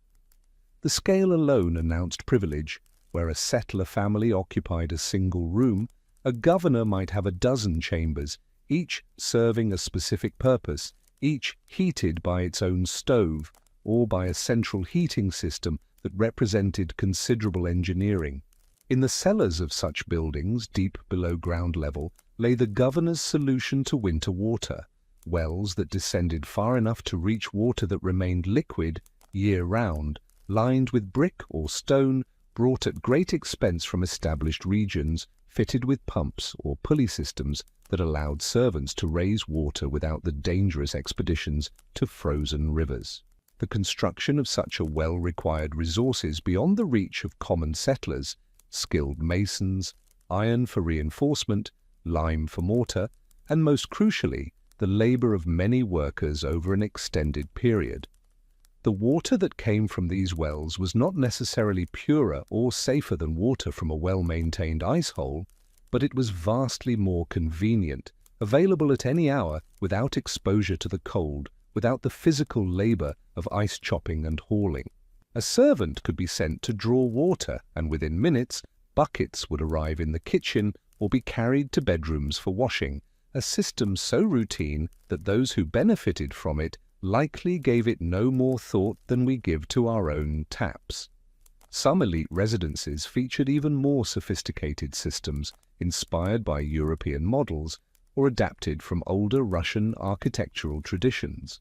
Speaker 1: The scale alone announced privilege. Where a settler family occupied a single room, a governor might have a dozen chambers, each serving a specific purpose, each heated by its own stove or by a central heating system that represented considerable engineering. In the cellars of such buildings, deep below ground level, lay the governor's solution to winter water, wells that descended far enough to reach water that remained liquid year-round, lined with brick or stone, brought at great expense from established regions, fitted with pumps or pulley systems that allowed servants to raise water without the dangerous expeditions to frozen rivers. The construction of such a well required resources beyond the reach of common settlers, skilled masons, iron for reinforcement, lime for mortar, and most crucially, the labor of many workers over an extended period. The water that came from these wells was not necessarily purer or safer than water from a well-maintained ice hole, but it was vastly more convenient, available at any hour without exposure to the cold, without the physical labor of ice chopping and hauling. A servant could be sent to draw water, and within minutes, buckets would arrive in the kitchen or be carried to bedrooms for washing, a system so routine that those who benefited from it likely gave it no more thought than we give to our own taps. Some elite residences featured even more sophisticated systems inspired by European models or adapted from older Russian architectural traditions.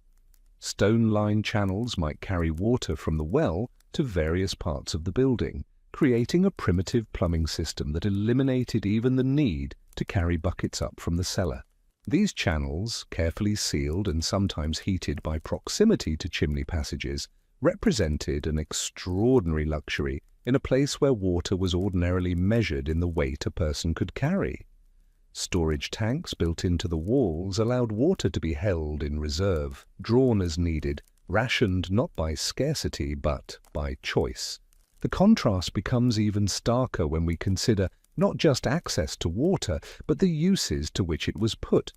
Speaker 1: Stone-lined channels might carry water from the well to various parts of the building, creating a primitive plumbing system that eliminated even the need to carry buckets up from the cellar. These channels, carefully sealed and sometimes heated by proximity to chimney passages, represented an extraordinary luxury in a place where water was ordinarily measured in the weight a person could carry. Storage tanks built into the walls allowed water to be held in reserve, drawn as needed, rationed not by scarcity but by choice. The contrast becomes even starker when we consider not just access to water, but the uses to which it was put.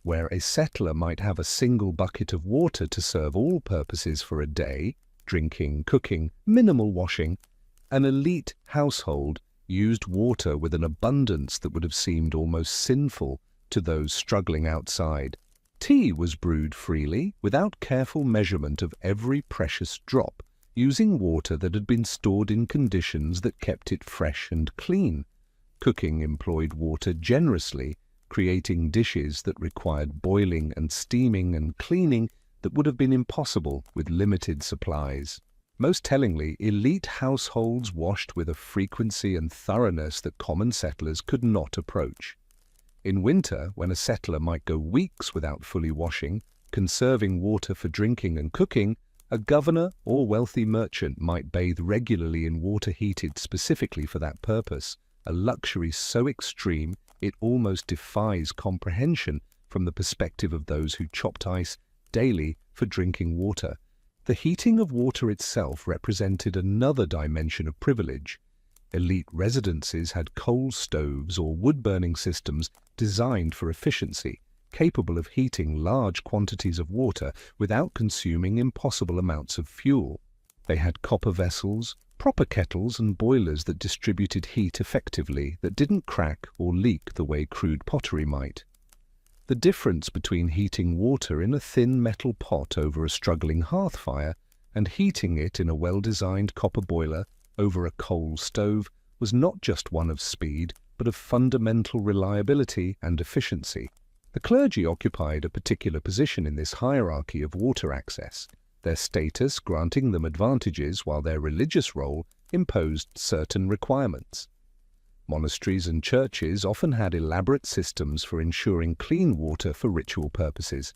Speaker 1: Where a settler might have a single bucket of water to serve all purposes for a day, drinking, cooking, minimal washing, an elite household used water with an abundance that would have seemed almost sinful to those struggling outside. Tea was brewed freely, without careful measurement of every precious drop, using water that had been stored in conditions that kept it fresh and clean. Cooking employed water generously, creating dishes that required boiling and steaming and cleaning that would have been impossible with limited supplies. Most tellingly, elite households washed with a frequency and thoroughness that common settlers could not approach. In winter, when a settler might go weeks without fully washing, conserving water for drinking and cooking, a governor or wealthy merchant might bathe regularly in water heated specifically for that purpose, a luxury so extreme it almost defies comprehension from the perspective of those who chopped ice daily for drinking water. The heating of water itself represented another dimension of privilege. Elite residences had coal stoves or wood-burning systems designed for efficiency, capable of heating large quantities of water without consuming impossible amounts of fuel. They had copper vessels, proper kettles and boilers that distributed heat effectively, that didn't crack or leak the way crude pottery might. The difference between heating water in a thin metal pot over a struggling hearth fire and heating it in a well-designed copper boiler over a coal stove was not just one of speed, but of fundamental reliability and efficiency. The clergy occupied a particular position in this hierarchy of water access, their status granting them advantages while their religious role imposed certain requirements. Monasteries and churches often had elaborate systems for ensuring clean water for ritual purposes.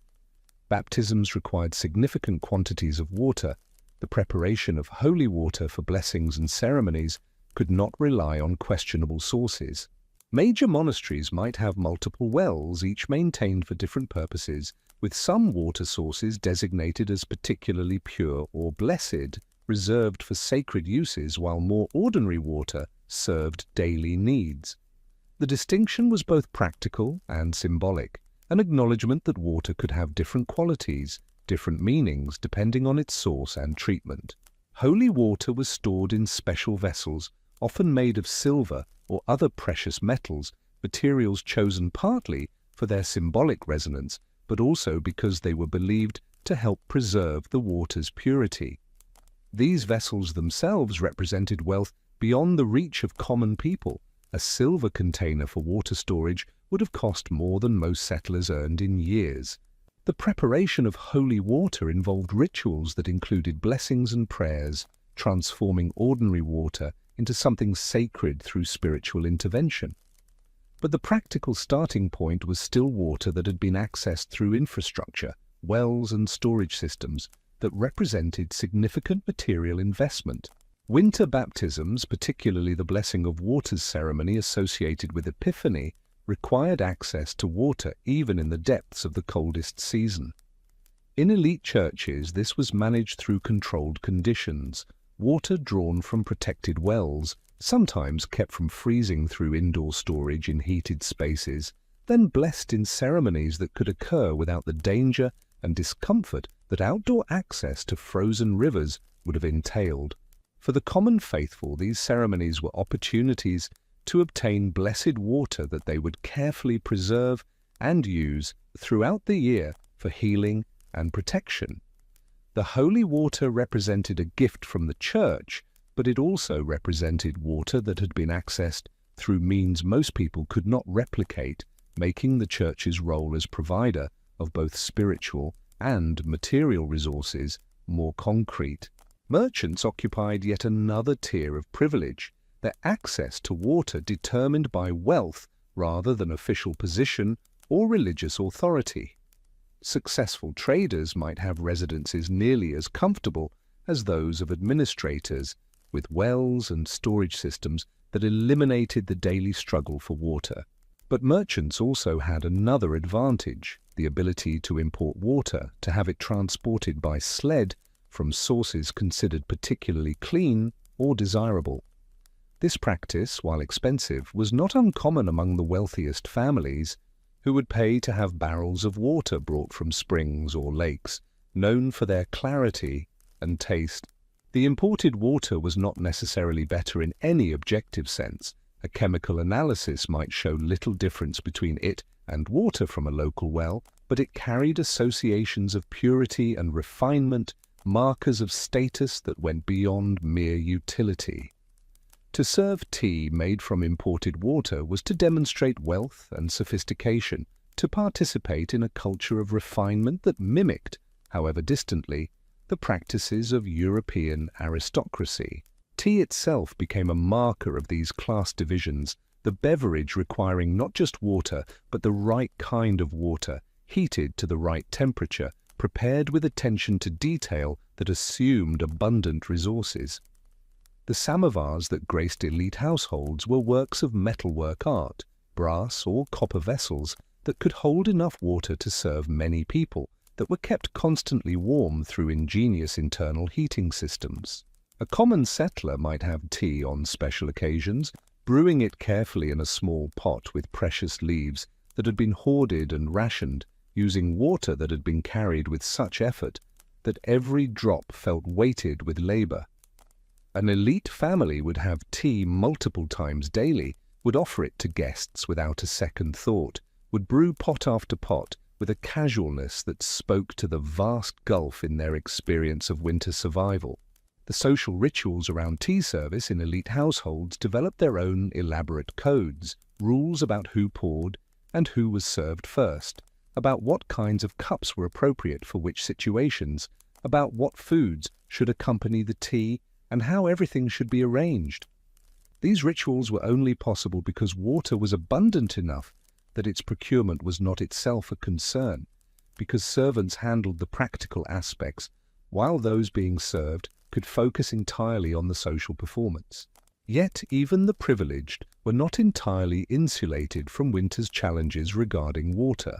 Speaker 1: Baptisms required significant quantities of water. The preparation of holy water for blessings and ceremonies could not rely on questionable sources. Major monasteries might have multiple wells, each maintained for different purposes, with some water sources designated as particularly pure or blessed, reserved for sacred uses, while more ordinary water served daily needs. The distinction was both practical and symbolic, an acknowledgement that water could have different qualities, different meanings depending on its source and treatment. Holy water was stored in special vessels, often made of silver or other precious metals, materials chosen partly for their symbolic resonance, but also because they were believed to help preserve the water's purity. These vessels themselves represented wealth beyond the reach of common people. A silver container for water storage would have cost more than most settlers earned in years. The preparation of holy water involved rituals that included blessings and prayers, transforming ordinary water into something sacred through spiritual intervention. But the practical starting point was still water that had been accessed through infrastructure, wells and storage systems that represented significant material investment. Winter baptisms, particularly the blessing of waters ceremony associated with Epiphany, required access to water even in the depths of the coldest season. In elite churches, this was managed through controlled conditions, water drawn from protected wells, sometimes kept from freezing through indoor storage in heated spaces, then blessed in ceremonies that could occur without the danger and discomfort that outdoor access to frozen rivers would have entailed. For the common faithful, these ceremonies were opportunities to obtain blessed water that they would carefully preserve and use throughout the year for healing and protection. The holy water represented a gift from the church, but it also represented water that had been accessed through means most people could not replicate, making the church's role as provider of both spiritual and material resources more concrete. Merchants occupied yet another tier of privilege, their access to water determined by wealth rather than official position or religious authority. Successful traders might have residences nearly as comfortable as those of administrators, with wells and storage systems that eliminated the daily struggle for water. But merchants also had another advantage, the ability to import water, to have it transported by sled from sources considered particularly clean or desirable. This practice, while expensive, was not uncommon among the wealthiest families, who would pay to have barrels of water brought from springs or lakes, known for their clarity and taste. The imported water was not necessarily better in any objective sense. A chemical analysis might show little difference between it and water from a local well, but it carried associations of purity and refinement, markers of status that went beyond mere utility. To serve tea made from imported water was to demonstrate wealth and sophistication, to participate in a culture of refinement that mimicked, however distantly, the practices of European aristocracy. Tea itself became a marker of these class divisions, the beverage requiring not just water, but the right kind of water, heated to the right temperature, prepared with attention to detail that assumed abundant resources. The samovars that graced elite households were works of metalwork art, brass or copper vessels that could hold enough water to serve many people, that were kept constantly warm through ingenious internal heating systems. A common settler might have tea on special occasions, brewing it carefully in a small pot with precious leaves that had been hoarded and rationed, using water that had been carried with such effort that every drop felt weighted with labor. An elite family would have tea multiple times daily, would offer it to guests without a second thought, would brew pot after pot with a casualness that spoke to the vast gulf in their experience of winter survival. The social rituals around tea service in elite households developed their own elaborate codes, rules about who poured and who was served first, about what kinds of cups were appropriate for which situations, about what foods should accompany the tea, and how everything should be arranged. These rituals were only possible because water was abundant enough that its procurement was not itself a concern, because servants handled the practical aspects, while those being served could focus entirely on the social performance. Yet even the privileged were not entirely insulated from winter's challenges regarding water.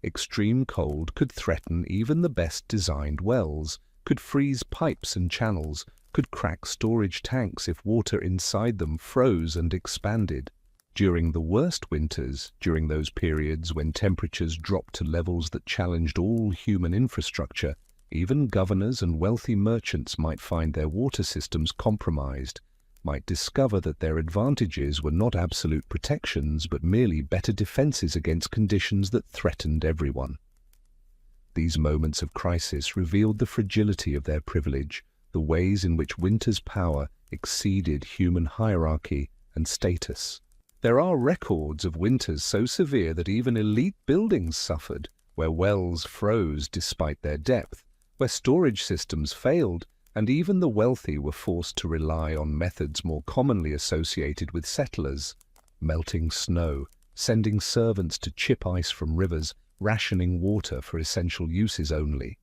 Speaker 1: Extreme cold could threaten even the best designed wells, could freeze pipes and channels, could crack storage tanks if water inside them froze and expanded. During the worst winters, during those periods when temperatures dropped to levels that challenged all human infrastructure, even governors and wealthy merchants might find their water systems compromised, might discover that their advantages were not absolute protections but merely better defenses against conditions that threatened everyone. These moments of crisis revealed the fragility of their privilege, the ways in which winter's power exceeded human hierarchy and status. There are records of winters so severe that even elite buildings suffered, where wells froze despite their depth, where storage systems failed, and even the wealthy were forced to rely on methods more commonly associated with settlers: melting snow, sending servants to chip ice from rivers, rationing water for essential uses only.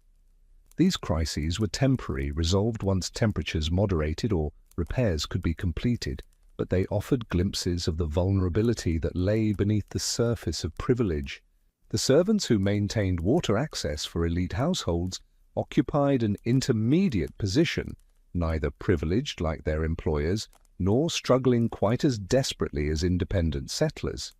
Speaker 1: These crises were temporary, resolved once temperatures moderated or repairs could be completed, but they offered glimpses of the vulnerability that lay beneath the surface of privilege. The servants who maintained water access for elite households occupied an intermediate position, neither privileged like their employers, nor struggling quite as desperately as independent settlers.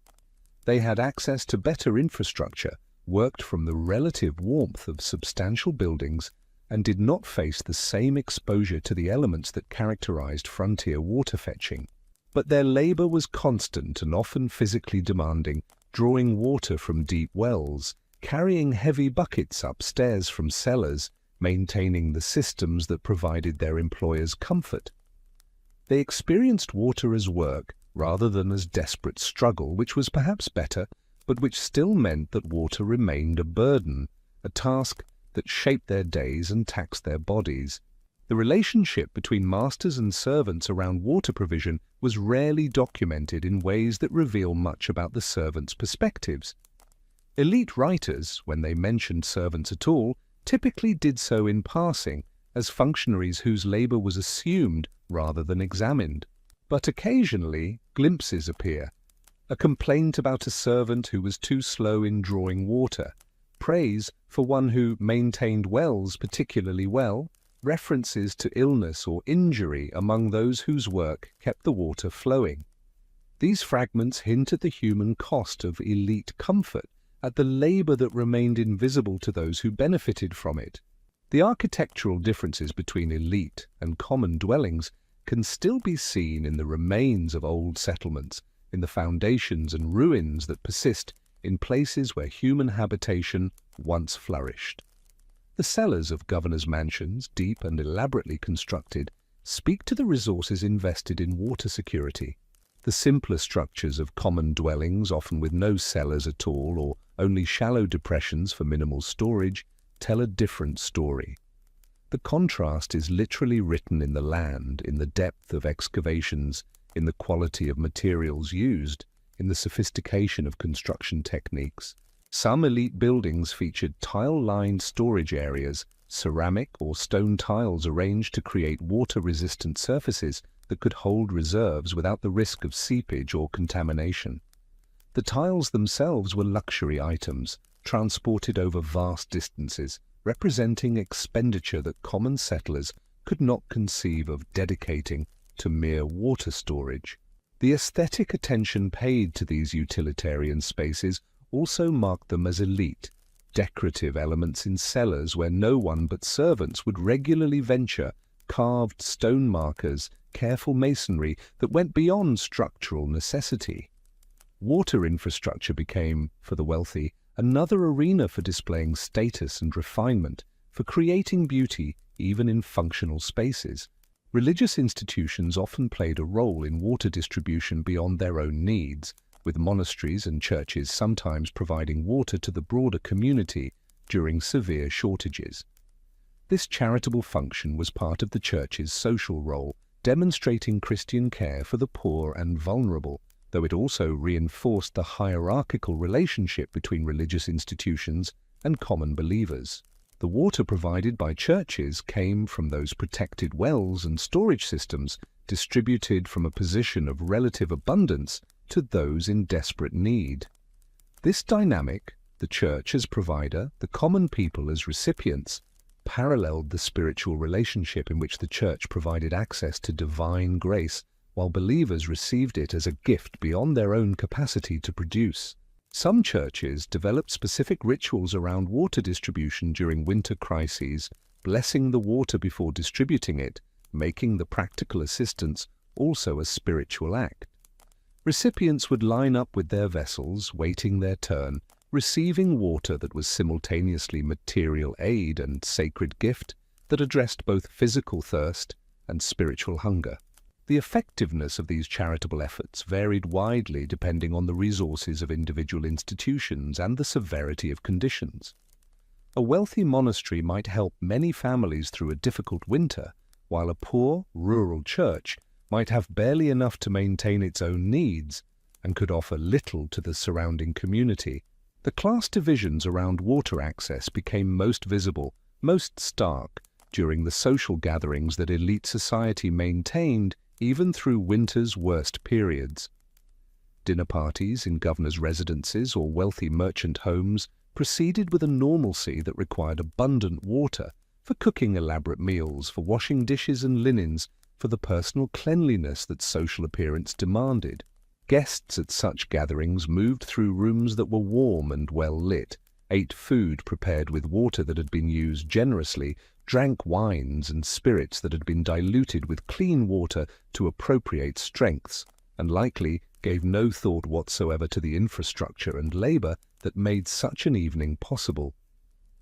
Speaker 1: They had access to better infrastructure, worked from the relative warmth of substantial buildings, and did not face the same exposure to the elements that characterized frontier water fetching. But their labor was constant and often physically demanding, drawing water from deep wells, carrying heavy buckets upstairs from cellars, maintaining the systems that provided their employers comfort. They experienced water as work rather than as desperate struggle, which was perhaps better, but which still meant that water remained a burden, a task that shaped their days and taxed their bodies. The relationship between masters and servants around water provision was rarely documented in ways that reveal much about the servants' perspectives. Elite writers, when they mentioned servants at all, typically did so in passing, as functionaries whose labor was assumed rather than examined. But occasionally, glimpses appear. A complaint about a servant who was too slow in drawing water, praise for one who maintained wells particularly well, references to illness or injury among those whose work kept the water flowing. These fragments hint at the human cost of elite comfort, at the labor that remained invisible to those who benefited from it. The architectural differences between elite and common dwellings can still be seen in the remains of old settlements, in the foundations and ruins that persist in places where human habitation once flourished. The cellars of governors' mansions, deep and elaborately constructed, speak to the resources invested in water security. The simpler structures of common dwellings, often with no cellars at all or only shallow depressions for minimal storage, tell a different story. The contrast is literally written in the land, in the depth of excavations, in the quality of materials used, in the sophistication of construction techniques. Some elite buildings featured tile-lined storage areas, ceramic or stone tiles arranged to create water-resistant surfaces that could hold reserves without the risk of seepage or contamination. The tiles themselves were luxury items, transported over vast distances, representing expenditure that common settlers could not conceive of dedicating to mere water storage. The aesthetic attention paid to these utilitarian spaces also marked them as elite, decorative elements in cellars where no one but servants would regularly venture, carved stone markers, careful masonry that went beyond structural necessity. Water infrastructure became, for the wealthy, another arena for displaying status and refinement, for creating beauty even in functional spaces. Religious institutions often played a role in water distribution beyond their own needs, with monasteries and churches sometimes providing water to the broader community during severe shortages. This charitable function was part of the church's social role, demonstrating Christian care for the poor and vulnerable, though it also reinforced the hierarchical relationship between religious institutions and common believers. The water provided by churches came from those protected wells and storage systems distributed from a position of relative abundance to those in desperate need. This dynamic, the church as provider, the common people as recipients, paralleled the spiritual relationship in which the church provided access to divine grace, while believers received it as a gift beyond their own capacity to produce. Some churches developed specific rituals around water distribution during winter crises, blessing the water before distributing it, making the practical assistance also a spiritual act. Recipients would line up with their vessels, waiting their turn, receiving water that was simultaneously material aid and sacred gift that addressed both physical thirst and spiritual hunger. The effectiveness of these charitable efforts varied widely depending on the resources of individual institutions and the severity of conditions. A wealthy monastery might help many families through a difficult winter, while a poor, rural church might have barely enough to maintain its own needs and could offer little to the surrounding community. The class divisions around water access became most visible, most stark, during the social gatherings that elite society maintained even through winter's worst periods. Dinner parties in governors' residences or wealthy merchant homes proceeded with a normalcy that required abundant water for cooking elaborate meals, for washing dishes and linens, for the personal cleanliness that social appearance demanded. Guests at such gatherings moved through rooms that were warm and well lit, ate food prepared with water that had been used generously, drank wines and spirits that had been diluted with clean water to appropriate strengths, and likely gave no thought whatsoever to the infrastructure and labor that made such an evening possible.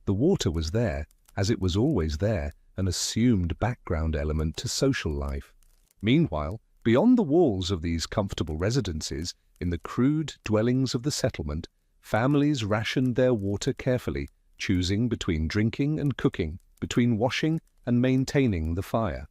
Speaker 1: The water was there, as it was always there, an assumed background element to social life. Meanwhile, beyond the walls of these comfortable residences, in the crude dwellings of the settlement, families rationed their water carefully, choosing between drinking and cooking, between washing and maintaining the fire.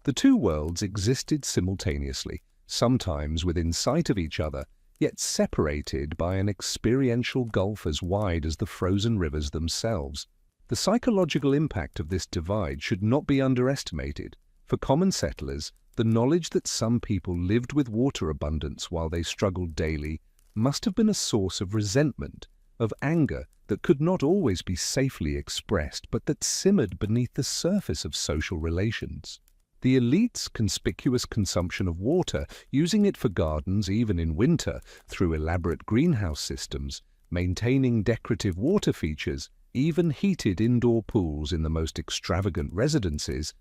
Speaker 1: The two worlds existed simultaneously, sometimes within sight of each other, yet separated by an experiential gulf as wide as the frozen rivers themselves. The psychological impact of this divide should not be underestimated. For common settlers, the knowledge that some people lived with water abundance while they struggled daily must have been a source of resentment, of anger that could not always be safely expressed, but that simmered beneath the surface of social relations. The elite's conspicuous consumption of water, using it for gardens even in winter through elaborate greenhouse systems, maintaining decorative water features, even heated indoor pools in the most extravagant residences,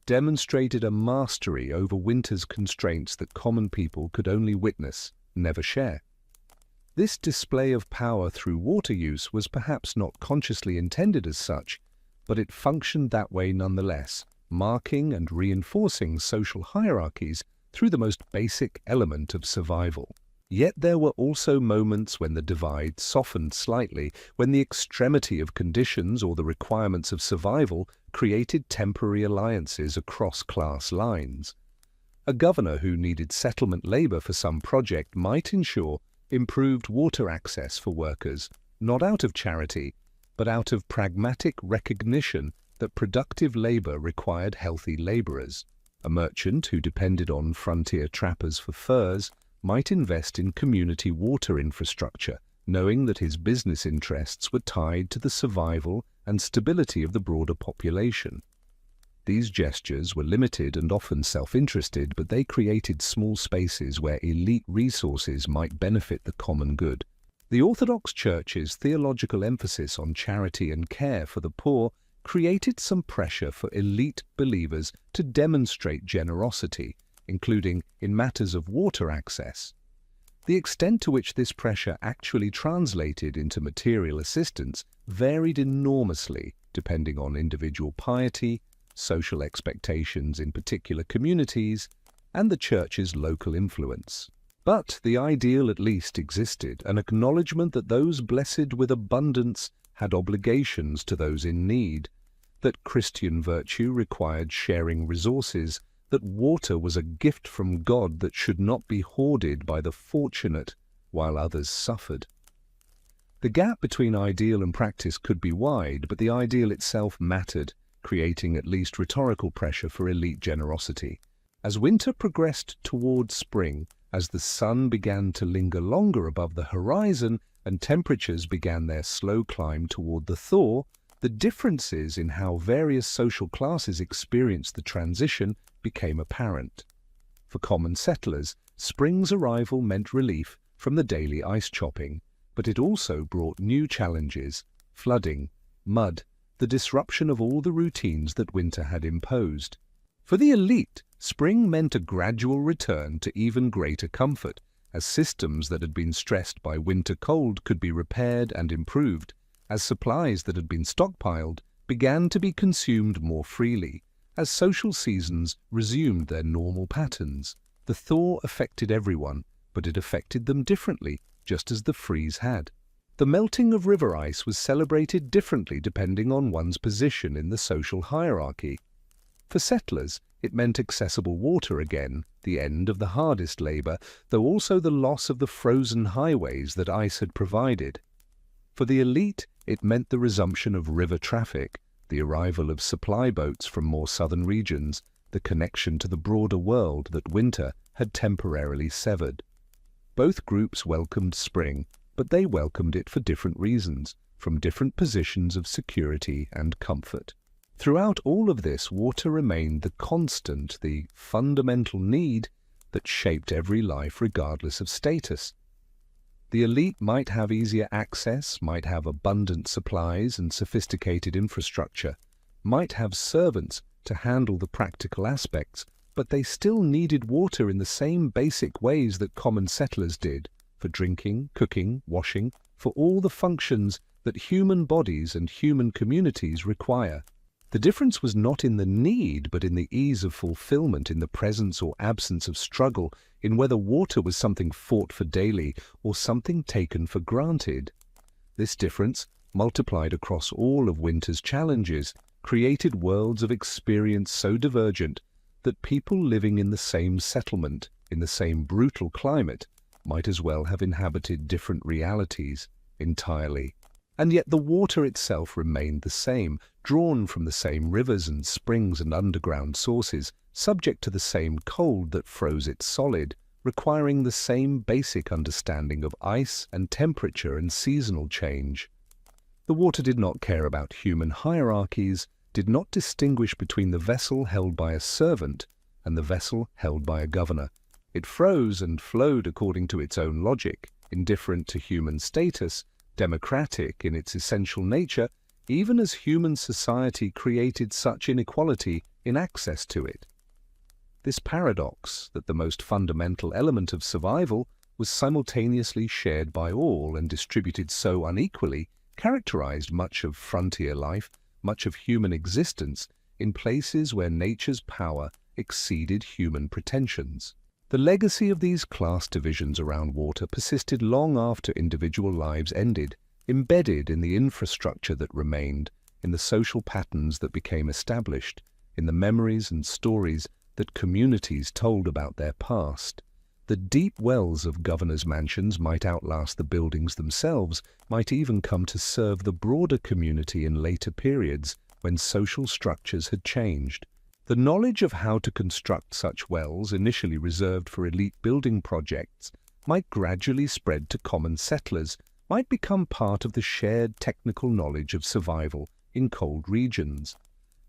Speaker 1: demonstrated a mastery over winter's constraints that common people could only witness, never share. This display of power through water use was perhaps not consciously intended as such, but it functioned that way nonetheless, marking and reinforcing social hierarchies through the most basic element of survival. Yet there were also moments when the divide softened slightly, when the extremity of conditions or the requirements of survival created temporary alliances across class lines. A governor who needed settlement labor for some project might ensure improved water access for workers, not out of charity, but out of pragmatic recognition that productive labor required healthy laborers. A merchant who depended on frontier trappers for furs might invest in community water infrastructure, knowing that his business interests were tied to the survival and stability of the broader population. These gestures were limited and often self-interested, but they created small spaces where elite resources might benefit the common good. The Orthodox Church's theological emphasis on charity and care for the poor created some pressure for elite believers to demonstrate generosity, including in matters of water access. The extent to which this pressure actually translated into material assistance varied enormously, depending on individual piety, social expectations in particular communities, and the Church's local influence. But the ideal at least existed, an acknowledgement that those blessed with abundance had obligations to those in need, that Christian virtue required sharing resources, that water was a gift from God that should not be hoarded by the fortunate while others suffered. The gap between ideal and practice could be wide, but the ideal itself mattered, creating at least rhetorical pressure for elite generosity. As winter progressed toward spring, as the sun began to linger longer above the horizon and temperatures began their slow climb toward the thaw, the differences in how various social classes experienced the transition became apparent. For common settlers, spring's arrival meant relief from the daily ice chopping, but it also brought new challenges: flooding, mud, the disruption of all the routines that winter had imposed. For the elite, spring meant a gradual return to even greater comfort, as systems that had been stressed by winter cold could be repaired and improved, as supplies that had been stockpiled began to be consumed more freely, as social seasons resumed their normal patterns. The thaw affected everyone, but it affected them differently, just as the freeze had. The melting of river ice was celebrated differently depending on one's position in the social hierarchy. For settlers, it meant accessible water again, the end of the hardest labor, though also the loss of the frozen highways that ice had provided. For the elite, it meant the resumption of river traffic, the arrival of supply boats from more southern regions, the connection to the broader world that winter had temporarily severed. Both groups welcomed spring, but they welcomed it for different reasons, from different positions of security and comfort. Throughout all of this, water remained the constant, the fundamental need that shaped every life regardless of status. The elite might have easier access, might have abundant supplies and sophisticated infrastructure, might have servants to handle the practical aspects, but they still needed water in the same basic ways that common settlers did, for drinking, cooking, washing, for all the functions that human bodies and human communities require. The difference was not in the need, but in the ease of fulfillment, in the presence or absence of struggle, in whether water was something fought for daily or something taken for granted. This difference, multiplied across all of winter's challenges, created worlds of experience so divergent that people living in the same settlement, in the same brutal climate, might as well have inhabited different realities entirely. And yet the water itself remained the same, drawn from the same rivers and springs and underground sources, subject to the same cold that froze it solid, requiring the same basic understanding of ice and temperature and seasonal change. The water did not care about human hierarchies, did not distinguish between the vessel held by a servant and the vessel held by a governor. It froze and flowed according to its own logic, indifferent to human status, democratic in its essential nature, even as human society created such inequality in access to it. This paradox, that the most fundamental element of survival was simultaneously shared by all and distributed so unequally, characterized much of frontier life, much of human existence, in places where nature's power exceeded human pretensions. The legacy of these class divisions around water persisted long after individual lives ended, embedded in the infrastructure that remained, in the social patterns that became established, in the memories and stories that communities told about their past. The deep wells of governors' mansions might outlast the buildings themselves, might even come to serve the broader community in later periods when social structures had changed. The knowledge of how to construct such wells, initially reserved for elite building projects, might gradually spread to common settlers, might become part of the shared technical knowledge of survival in cold regions.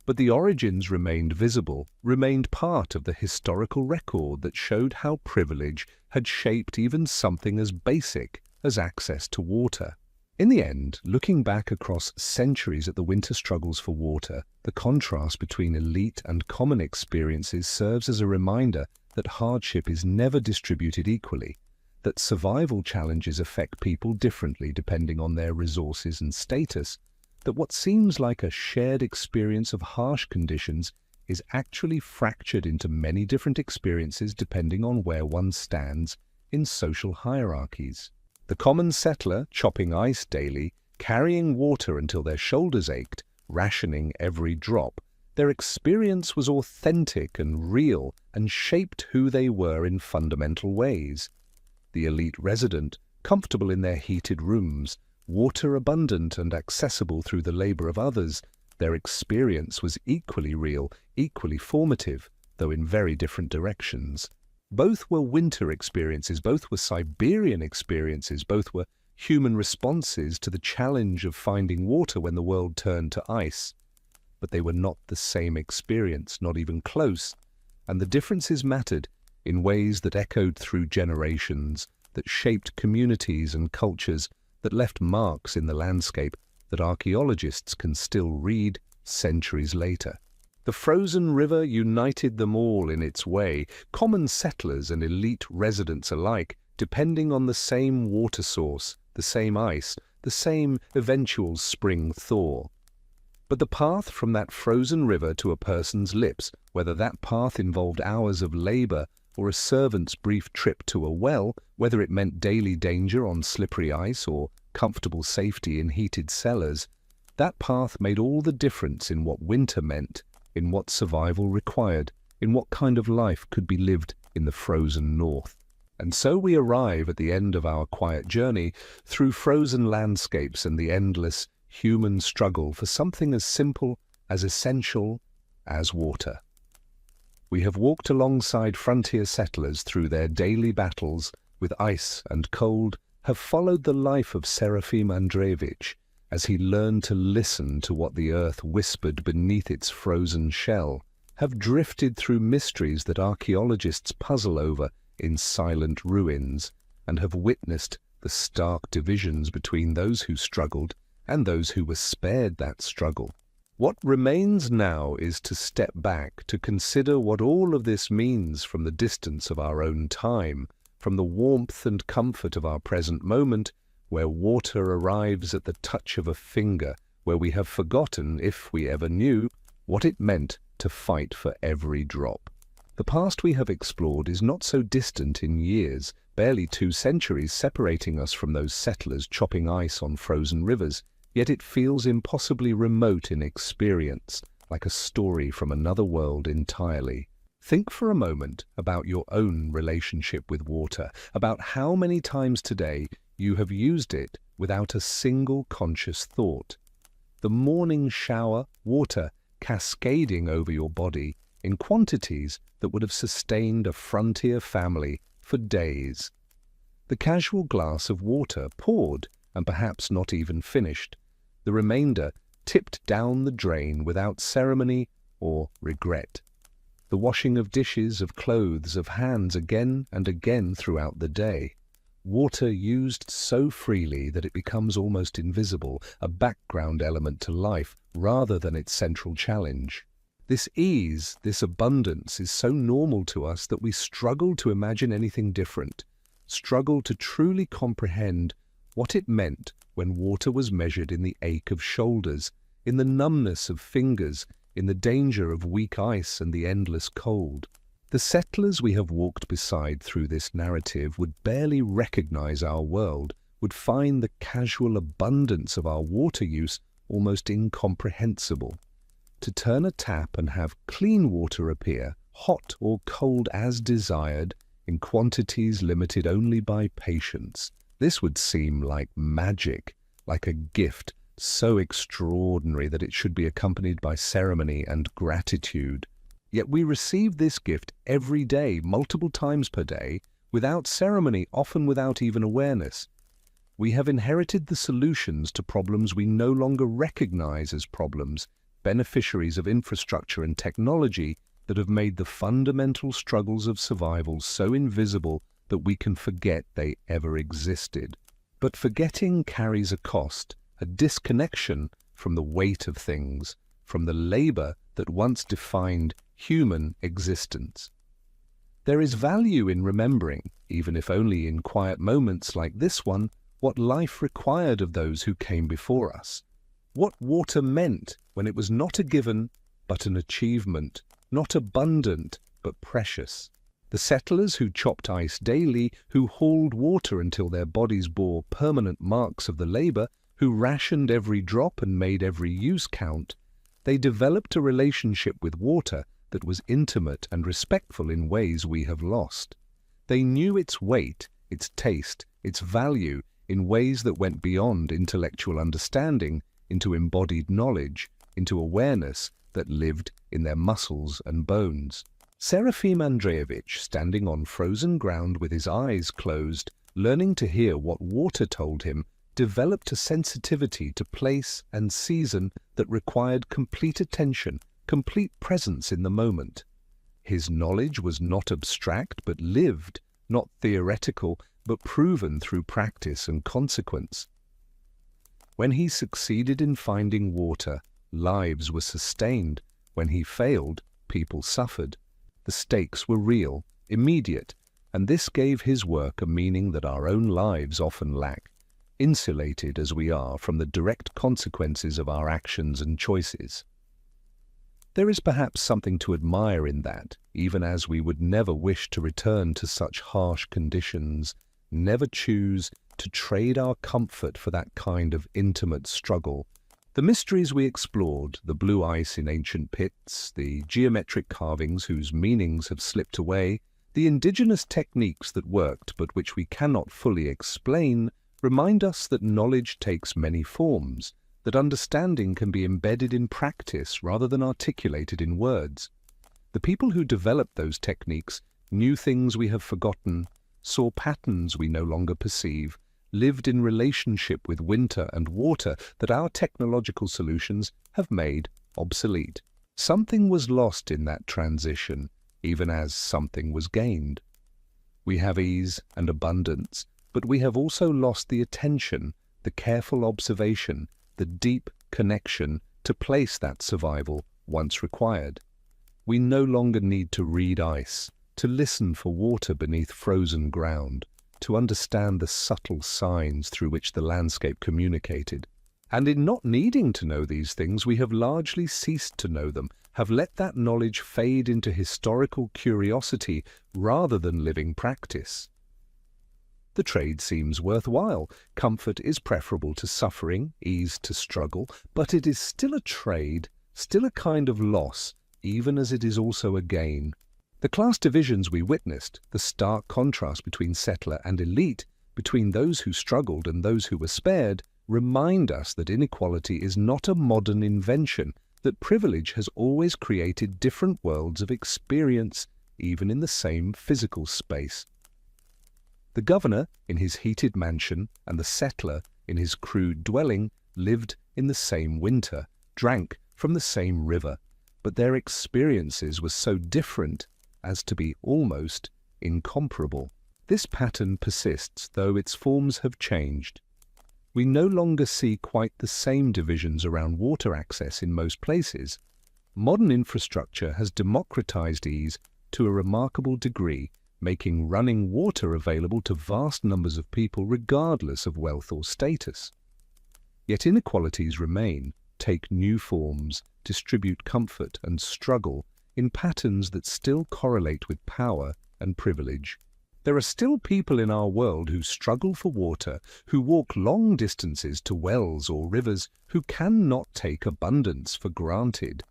Speaker 1: But the origins remained visible, remained part of the historical record that showed how privilege had shaped even something as basic as access to water. In the end, looking back across centuries at the winter struggles for water, the contrast between elite and common experiences serves as a reminder that hardship is never distributed equally, that survival challenges affect people differently depending on their resources and status, that what seems like a shared experience of harsh conditions is actually fractured into many different experiences depending on where one stands in social hierarchies. The common settler, chopping ice daily, carrying water until their shoulders ached, rationing every drop, their experience was authentic and real and shaped who they were in fundamental ways. The elite resident, comfortable in their heated rooms, water abundant and accessible through the labor of others, their experience was equally real, equally formative, though in very different directions. Both were winter experiences, both were Siberian experiences, both were human responses to the challenge of finding water when the world turned to ice. But they were not the same experience, not even close, and the differences mattered in ways that echoed through generations, that shaped communities and cultures, that left marks in the landscape that archaeologists can still read centuries later. The frozen river united them all in its way, common settlers and elite residents alike, depending on the same water source, the same ice, the same eventual spring thaw. But the path from that frozen river to a person's lips, whether that path involved hours of labor or a servant's brief trip to a well, whether it meant daily danger on slippery ice or comfortable safety in heated cellars, that path made all the difference in what winter meant, in what survival required, in what kind of life could be lived in the frozen north. And so we arrive at the end of our quiet journey through frozen landscapes and the endless human struggle for something as simple, as essential as water. We have walked alongside frontier settlers through their daily battles with ice and cold, have followed the life of Serafim Andreevich as he learned to listen to what the earth whispered beneath its frozen shell, have drifted through mysteries that archaeologists puzzle over in silent ruins, and have witnessed the stark divisions between those who struggled and those who were spared that struggle. What remains now is to step back, to consider what all of this means from the distance of our own time, from the warmth and comfort of our present moment, where water arrives at the touch of a finger, where we have forgotten, if we ever knew, what it meant to fight for every drop. The past we have explored is not so distant in years, barely 2 centuries separating us from those settlers chopping ice on frozen rivers, yet it feels impossibly remote in experience, like a story from another world entirely. Think for a moment about your own relationship with water, about how many times today you have used it without a single conscious thought. The morning shower, water cascading over your body in quantities that would have sustained a frontier family for days. The casual glass of water poured and perhaps not even finished, the remainder tipped down the drain without ceremony or regret. The washing of dishes, of clothes, of hands again and again throughout the day. Water used so freely that it becomes almost invisible, a background element to life rather than its central challenge. This ease, this abundance is so normal to us that we struggle to imagine anything different, struggle to truly comprehend what it meant when water was measured in the ache of shoulders, in the numbness of fingers, in the danger of weak ice and the endless cold. The settlers we have walked beside through this narrative would barely recognize our world, would find the casual abundance of our water use almost incomprehensible. To turn a tap and have clean water appear, hot or cold as desired, in quantities limited only by patience, this would seem like magic, like a gift so extraordinary that it should be accompanied by ceremony and gratitude. Yet we receive this gift every day, multiple times per day, without ceremony, often without even awareness. We have inherited the solutions to problems we no longer recognize as problems, beneficiaries of infrastructure and technology that have made the fundamental struggles of survival so invisible that we can forget they ever existed. But forgetting carries a cost, a disconnection from the weight of things, from the labor that once defined human existence. There is value in remembering, even if only in quiet moments like this one, what life required of those who came before us. What water meant when it was not a given, but an achievement, not abundant, but precious. The settlers who chopped ice daily, who hauled water until their bodies bore permanent marks of the labor, who rationed every drop and made every use count, they developed a relationship with water that was intimate and respectful in ways we have lost. They knew its weight, its taste, its value in ways that went beyond intellectual understanding into embodied knowledge, into awareness that lived in their muscles and bones. Serafim Andreevich, standing on frozen ground with his eyes closed, learning to hear what water told him, developed a sensitivity to place and season that required complete attention, complete presence in the moment. His knowledge was not abstract but lived, not theoretical but proven through practice and consequence. When he succeeded in finding water, lives were sustained. When he failed, people suffered. The stakes were real, immediate, and this gave his work a meaning that our own lives often lack, insulated as we are from the direct consequences of our actions and choices. There is perhaps something to admire in that, even as we would never wish to return to such harsh conditions, never choose to trade our comfort for that kind of intimate struggle. The mysteries we explored, the blue ice in ancient pits, the geometric carvings whose meanings have slipped away, the indigenous techniques that worked but which we cannot fully explain, remind us that knowledge takes many forms, that understanding can be embedded in practice rather than articulated in words. The people who developed those techniques knew things we have forgotten, saw patterns we no longer perceive, lived in relationship with winter and water that our technological solutions have made obsolete. Something was lost in that transition, even as something was gained. We have ease and abundance, but we have also lost the attention, the careful observation, the deep connection to place that survival once required. We no longer need to read ice, to listen for water beneath frozen ground, to understand the subtle signs through which the landscape communicated. And in not needing to know these things, we have largely ceased to know them, have let that knowledge fade into historical curiosity rather than living practice. The trade seems worthwhile. Comfort is preferable to suffering, ease to struggle, but it is still a trade, still a kind of loss, even as it is also a gain. The class divisions we witnessed, the stark contrast between settler and elite, between those who struggled and those who were spared, remind us that inequality is not a modern invention, that privilege has always created different worlds of experience, even in the same physical space. The governor, in his heated mansion, and the settler, in his crude dwelling, lived in the same winter, drank from the same river, but their experiences were so different as to be almost incomparable. This pattern persists, though its forms have changed. We no longer see quite the same divisions around water access in most places. Modern infrastructure has democratized ease to a remarkable degree, making running water available to vast numbers of people regardless of wealth or status. Yet inequalities remain, take new forms, distribute comfort and struggle in patterns that still correlate with power and privilege. There are still people in our world who struggle for water, who walk long distances to wells or rivers, who cannot take abundance for granted.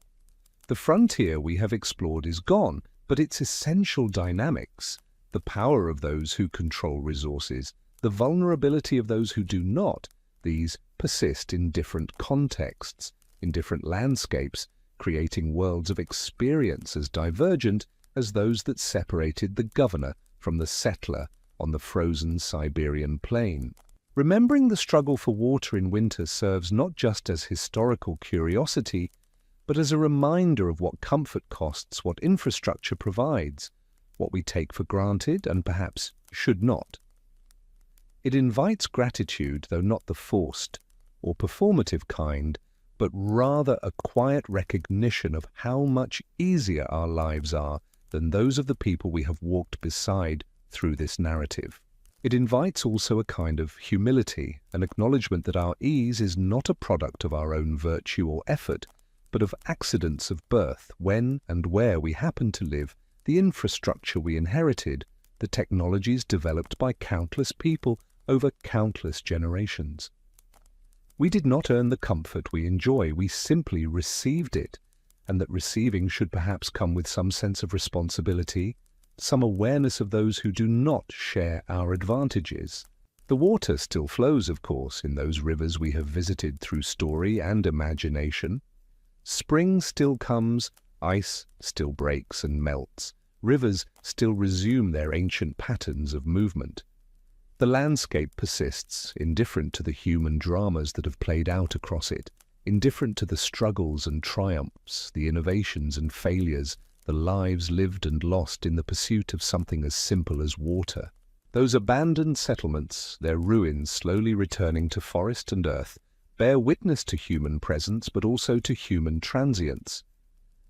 Speaker 1: The frontier we have explored is gone, but its essential dynamics, the power of those who control resources, the vulnerability of those who do not, these persist in different contexts, in different landscapes, creating worlds of experience as divergent as those that separated the governor from the settler on the frozen Siberian plain. Remembering the struggle for water in winter serves not just as historical curiosity, but as a reminder of what comfort costs, what infrastructure provides, what we take for granted and perhaps should not. It invites gratitude, though not the forced or performative kind, but rather a quiet recognition of how much easier our lives are than those of the people we have walked beside through this narrative. It invites also a kind of humility, an acknowledgement that our ease is not a product of our own virtue or effort, but of accidents of birth, when and where we happen to live, the infrastructure we inherited, the technologies developed by countless people over countless generations. We did not earn the comfort we enjoy, we simply received it, and that receiving should perhaps come with some sense of responsibility, some awareness of those who do not share our advantages. The water still flows, of course, in those rivers we have visited through story and imagination. Spring still comes, ice still breaks and melts, rivers still resume their ancient patterns of movement. The landscape persists, indifferent to the human dramas that have played out across it, indifferent to the struggles and triumphs, the innovations and failures, the lives lived and lost in the pursuit of something as simple as water. Those abandoned settlements, their ruins slowly returning to forest and earth, bear witness to human presence but also to human transience.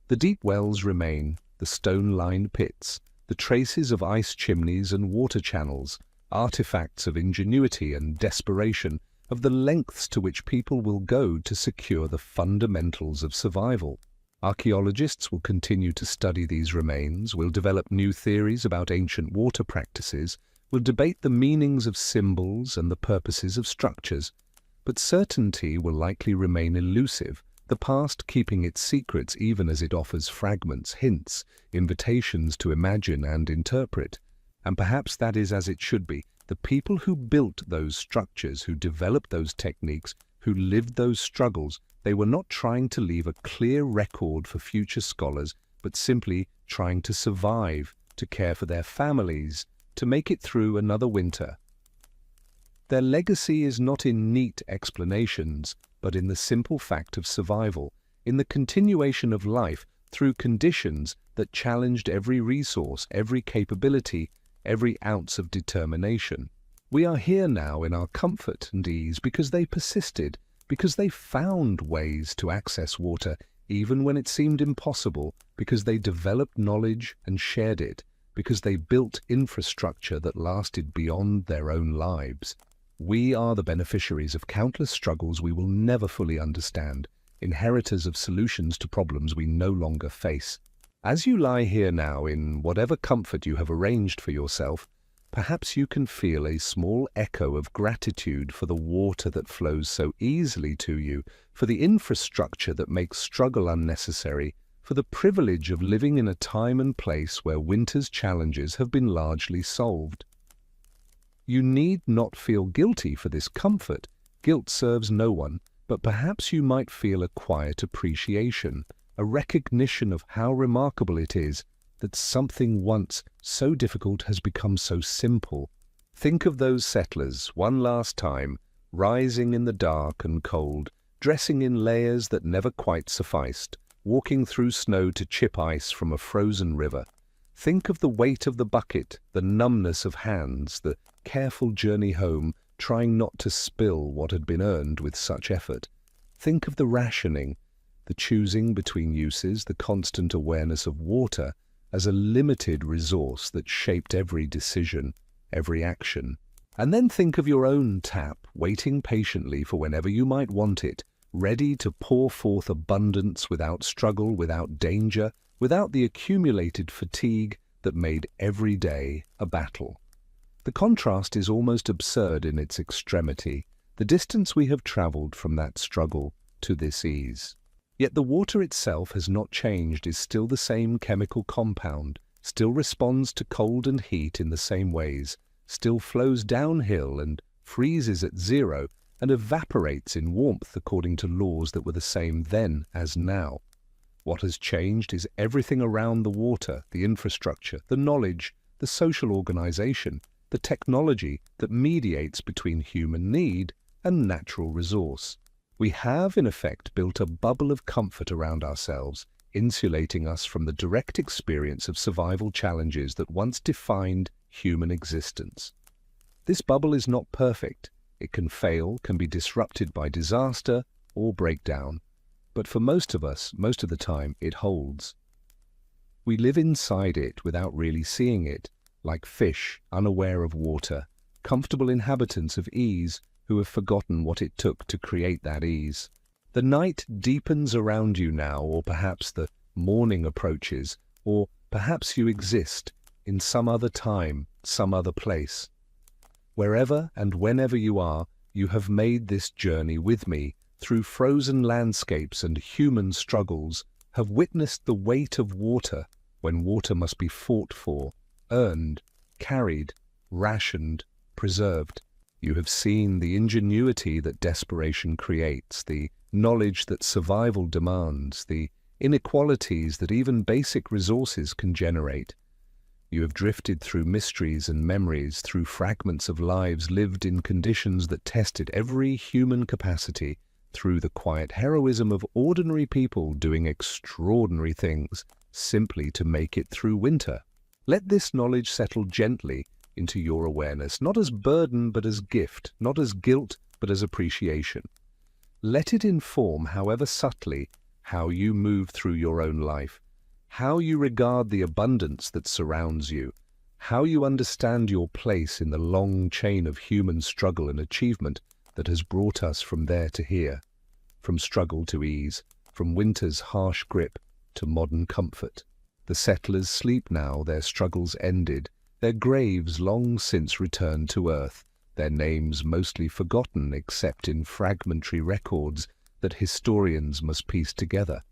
Speaker 1: The deep wells remain, the stone-lined pits, the traces of ice chimneys and water channels, artifacts of ingenuity and desperation, of the lengths to which people will go to secure the fundamentals of survival. Archaeologists will continue to study these remains, will develop new theories about ancient water practices, will debate the meanings of symbols and the purposes of structures, but certainty will likely remain elusive, the past keeping its secrets even as it offers fragments, hints, invitations to imagine and interpret. And perhaps that is as it should be. The people who built those structures, who developed those techniques, who lived those struggles, they were not trying to leave a clear record for future scholars, but simply trying to survive, to care for their families, to make it through another winter. Their legacy is not in neat explanations, but in the simple fact of survival, in the continuation of life through conditions that challenged every resource, every capability, every ounce of determination. We are here now in our comfort and ease because they persisted, because they found ways to access water even when it seemed impossible, because they developed knowledge and shared it, because they built infrastructure that lasted beyond their own lives. We are the beneficiaries of countless struggles we will never fully understand, inheritors of solutions to problems we no longer face. As you lie here now in whatever comfort you have arranged for yourself, perhaps you can feel a small echo of gratitude for the water that flows so easily to you, for the infrastructure that makes struggle unnecessary, for the privilege of living in a time and place where winter's challenges have been largely solved. You need not feel guilty for this comfort. Guilt serves no one, but perhaps you might feel a quiet appreciation, a recognition of how remarkable it is that something once so difficult has become so simple. Think of those settlers, one last time, rising in the dark and cold, dressing in layers that never quite sufficed, walking through snow to chip ice from a frozen river. Think of the weight of the bucket, the numbness of hands, the careful journey home, trying not to spill what had been earned with such effort. Think of the rationing, the choosing between uses, the constant awareness of water as a limited resource that shaped every decision, every action. And then think of your own tap, waiting patiently for whenever you might want it, ready to pour forth abundance without struggle, without danger, without the accumulated fatigue that made every day a battle. The contrast is almost absurd in its extremity, the distance we have traveled from that struggle to this ease. Yet the water itself has not changed, is still the same chemical compound, still responds to cold and heat in the same ways, still flows downhill and freezes at zero and evaporates in warmth according to laws that were the same then as now. What has changed is everything around the water, the infrastructure, the knowledge, the social organization, the technology that mediates between human need and natural resource. We have, in effect, built a bubble of comfort around ourselves, insulating us from the direct experience of survival challenges that once defined human existence. This bubble is not perfect. It can fail, can be disrupted by disaster or breakdown. But for most of us, most of the time, it holds. We live inside it without really seeing it, like fish unaware of water, comfortable inhabitants of ease who have forgotten what it took to create that ease. The night deepens around you now, or perhaps the morning approaches, or perhaps you exist in some other time, some other place. Wherever and whenever you are, you have made this journey with me, through frozen landscapes and human struggles, have witnessed the weight of water when water must be fought for, earned, carried, rationed, preserved. You have seen the ingenuity that desperation creates, the knowledge that survival demands, the inequalities that even basic resources can generate. You have drifted through mysteries and memories, through fragments of lives lived in conditions that tested every human capacity, through the quiet heroism of ordinary people doing extraordinary things simply to make it through winter. Let this knowledge settle gently into your awareness, not as burden but as gift, not as guilt but as appreciation. Let it inform, however subtly, how you move through your own life, how you regard the abundance that surrounds you, how you understand your place in the long chain of human struggle and achievement that has brought us from there to here, from struggle to ease, from winter's harsh grip to modern comfort. The settlers sleep now, their struggles ended, their graves long since returned to earth, their names mostly forgotten except in fragmentary records that historians must piece together.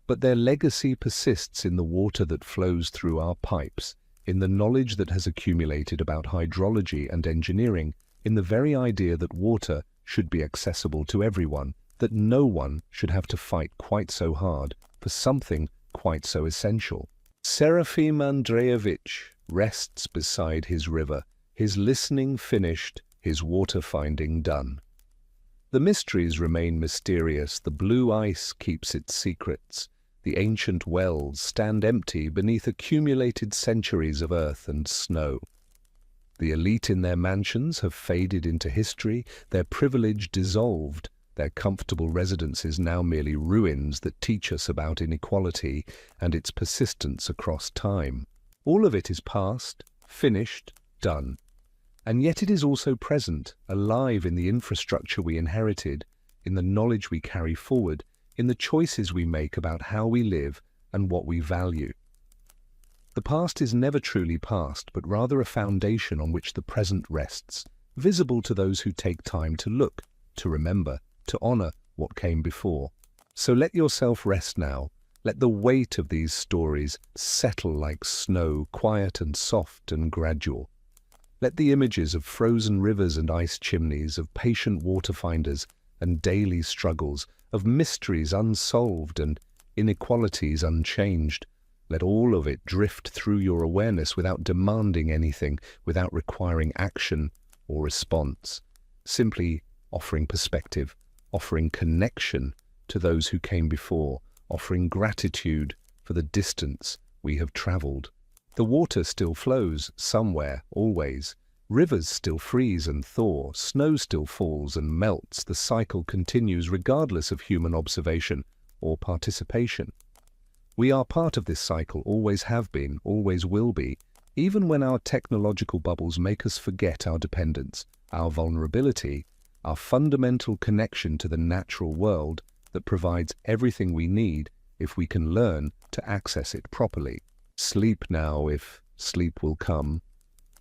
Speaker 1: But their legacy persists in the water that flows through our pipes, in the knowledge that has accumulated about hydrology and engineering, in the very idea that water should be accessible to everyone, that no one should have to fight quite so hard for something quite so essential. Serafim Andreevich rests beside his river, his listening finished, his water-finding done. The mysteries remain mysterious, the blue ice keeps its secrets, the ancient wells stand empty beneath accumulated centuries of earth and snow. The elite in their mansions have faded into history, their privilege dissolved, their comfortable residences now merely ruins that teach us about inequality and its persistence across time. All of it is past, finished, done. And yet it is also present, alive in the infrastructure we inherited, in the knowledge we carry forward, in the choices we make about how we live and what we value. The past is never truly past, but rather a foundation on which the present rests, visible to those who take time to look, to remember, to honor what came before. So let yourself rest now. Let the weight of these stories settle like snow, quiet and soft and gradual. Let the images of frozen rivers and ice chimneys, of patient water-finders and daily struggles, of mysteries unsolved and inequalities unchanged, let all of it drift through your awareness without demanding anything, without requiring action or response, simply offering perspective, offering connection to those who came before, offering gratitude for the distance we have traveled. The water still flows somewhere, always. Rivers still freeze and thaw, snow still falls and melts. The cycle continues regardless of human observation or participation. We are part of this cycle, always have been, always will be, even when our technological bubbles make us forget our dependence, our vulnerability, our fundamental connection to the natural world that provides everything we need if we can learn to access it properly. Sleep now if sleep will come,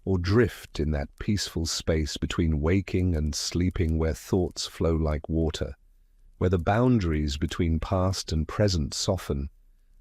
Speaker 1: or drift in that peaceful space between waking and sleeping where thoughts flow like water, where the boundaries between past and present soften,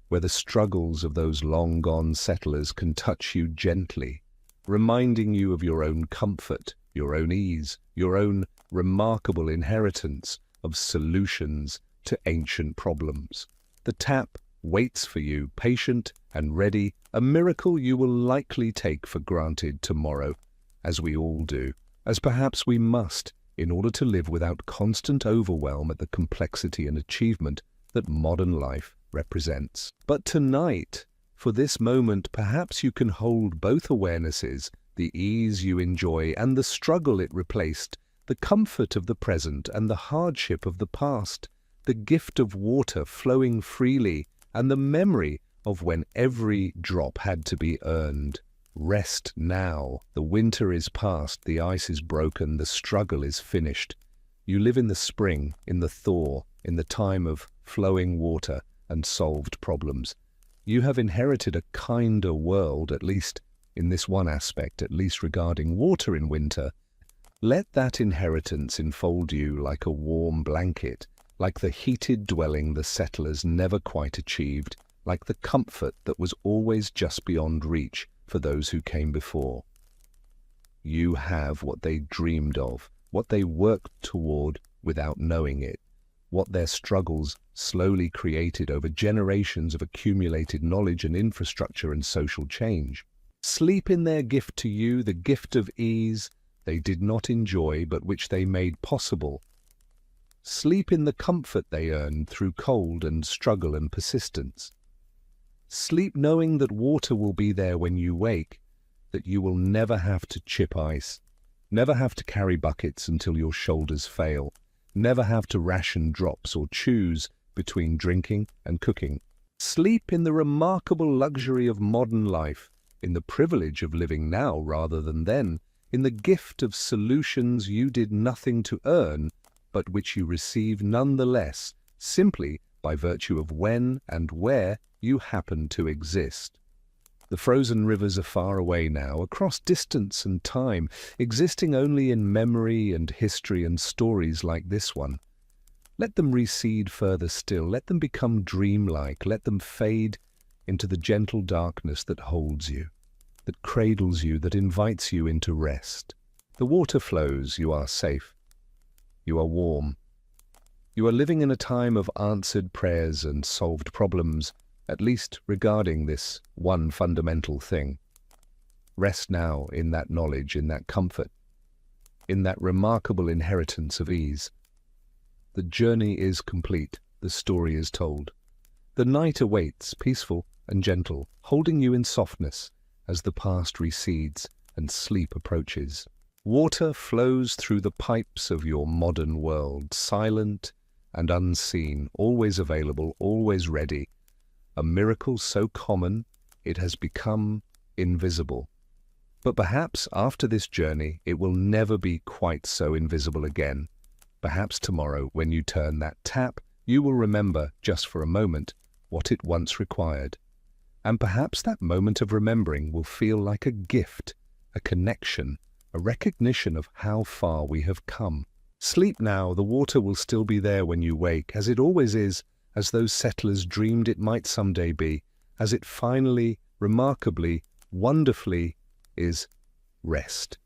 Speaker 1: where the struggles of those long-gone settlers can touch you gently, reminding you of your own comfort, your own ease, your own remarkable inheritance of solutions to ancient problems. The tap waits for you, patient and ready, a miracle you will likely take for granted tomorrow, as we all do, as perhaps we must, in order to live without constant overwhelm at the complexity and achievement that modern life represents. But tonight, for this moment, perhaps you can hold both awarenesses, the ease you enjoy and the struggle it replaced, the comfort of the present and the hardship of the past, the gift of water flowing freely and the memory of when every drop had to be earned. Rest now. The winter is past, the ice is broken, the struggle is finished. You live in the spring, in the thaw, in the time of flowing water and solved problems. You have inherited a kinder world, at least in this one aspect, at least regarding water in winter. Let that inheritance enfold you like a warm blanket, like the heated dwelling the settlers never quite achieved, like the comfort that was always just beyond reach for those who came before. You have what they dreamed of, what they worked toward without knowing it, what their struggles slowly created over generations of accumulated knowledge and infrastructure and social change. Sleep in their gift to you, the gift of ease they did not enjoy but which they made possible. Sleep in the comfort they earned through cold and struggle and persistence. Sleep knowing that water will be there when you wake, that you will never have to chip ice, never have to carry buckets until your shoulders fail, never have to ration drops or choose between drinking and cooking. Sleep in the remarkable luxury of modern life, in the privilege of living now rather than then, in the gift of solutions you did nothing to earn, but which you receive nonetheless, simply by virtue of when and where you happen to exist. The frozen rivers are far away now, across distance and time, existing only in memory and history and stories like this one. Let them recede further still, let them become dreamlike, let them fade into the gentle darkness that holds you, that cradles you, that invites you into rest. The water flows, you are safe. You are warm. You are living in a time of answered prayers and solved problems, at least regarding this one fundamental thing. Rest now in that knowledge, in that comfort, in that remarkable inheritance of ease. The journey is complete, the story is told. The night awaits, peaceful and gentle, holding you in softness as the past recedes and sleep approaches. Water flows through the pipes of your modern world, silent and unseen, always available, always ready. A miracle so common it has become invisible. But perhaps after this journey it will never be quite so invisible again. Perhaps tomorrow, when you turn that tap, you will remember, just for a moment, what it once required. And perhaps that moment of remembering will feel like a gift, a connection, a recognition of how far we have come. Sleep now, the water will still be there when you wake, as it always is, as those settlers dreamed it might someday be, as it finally, remarkably, wonderfully is. Rest.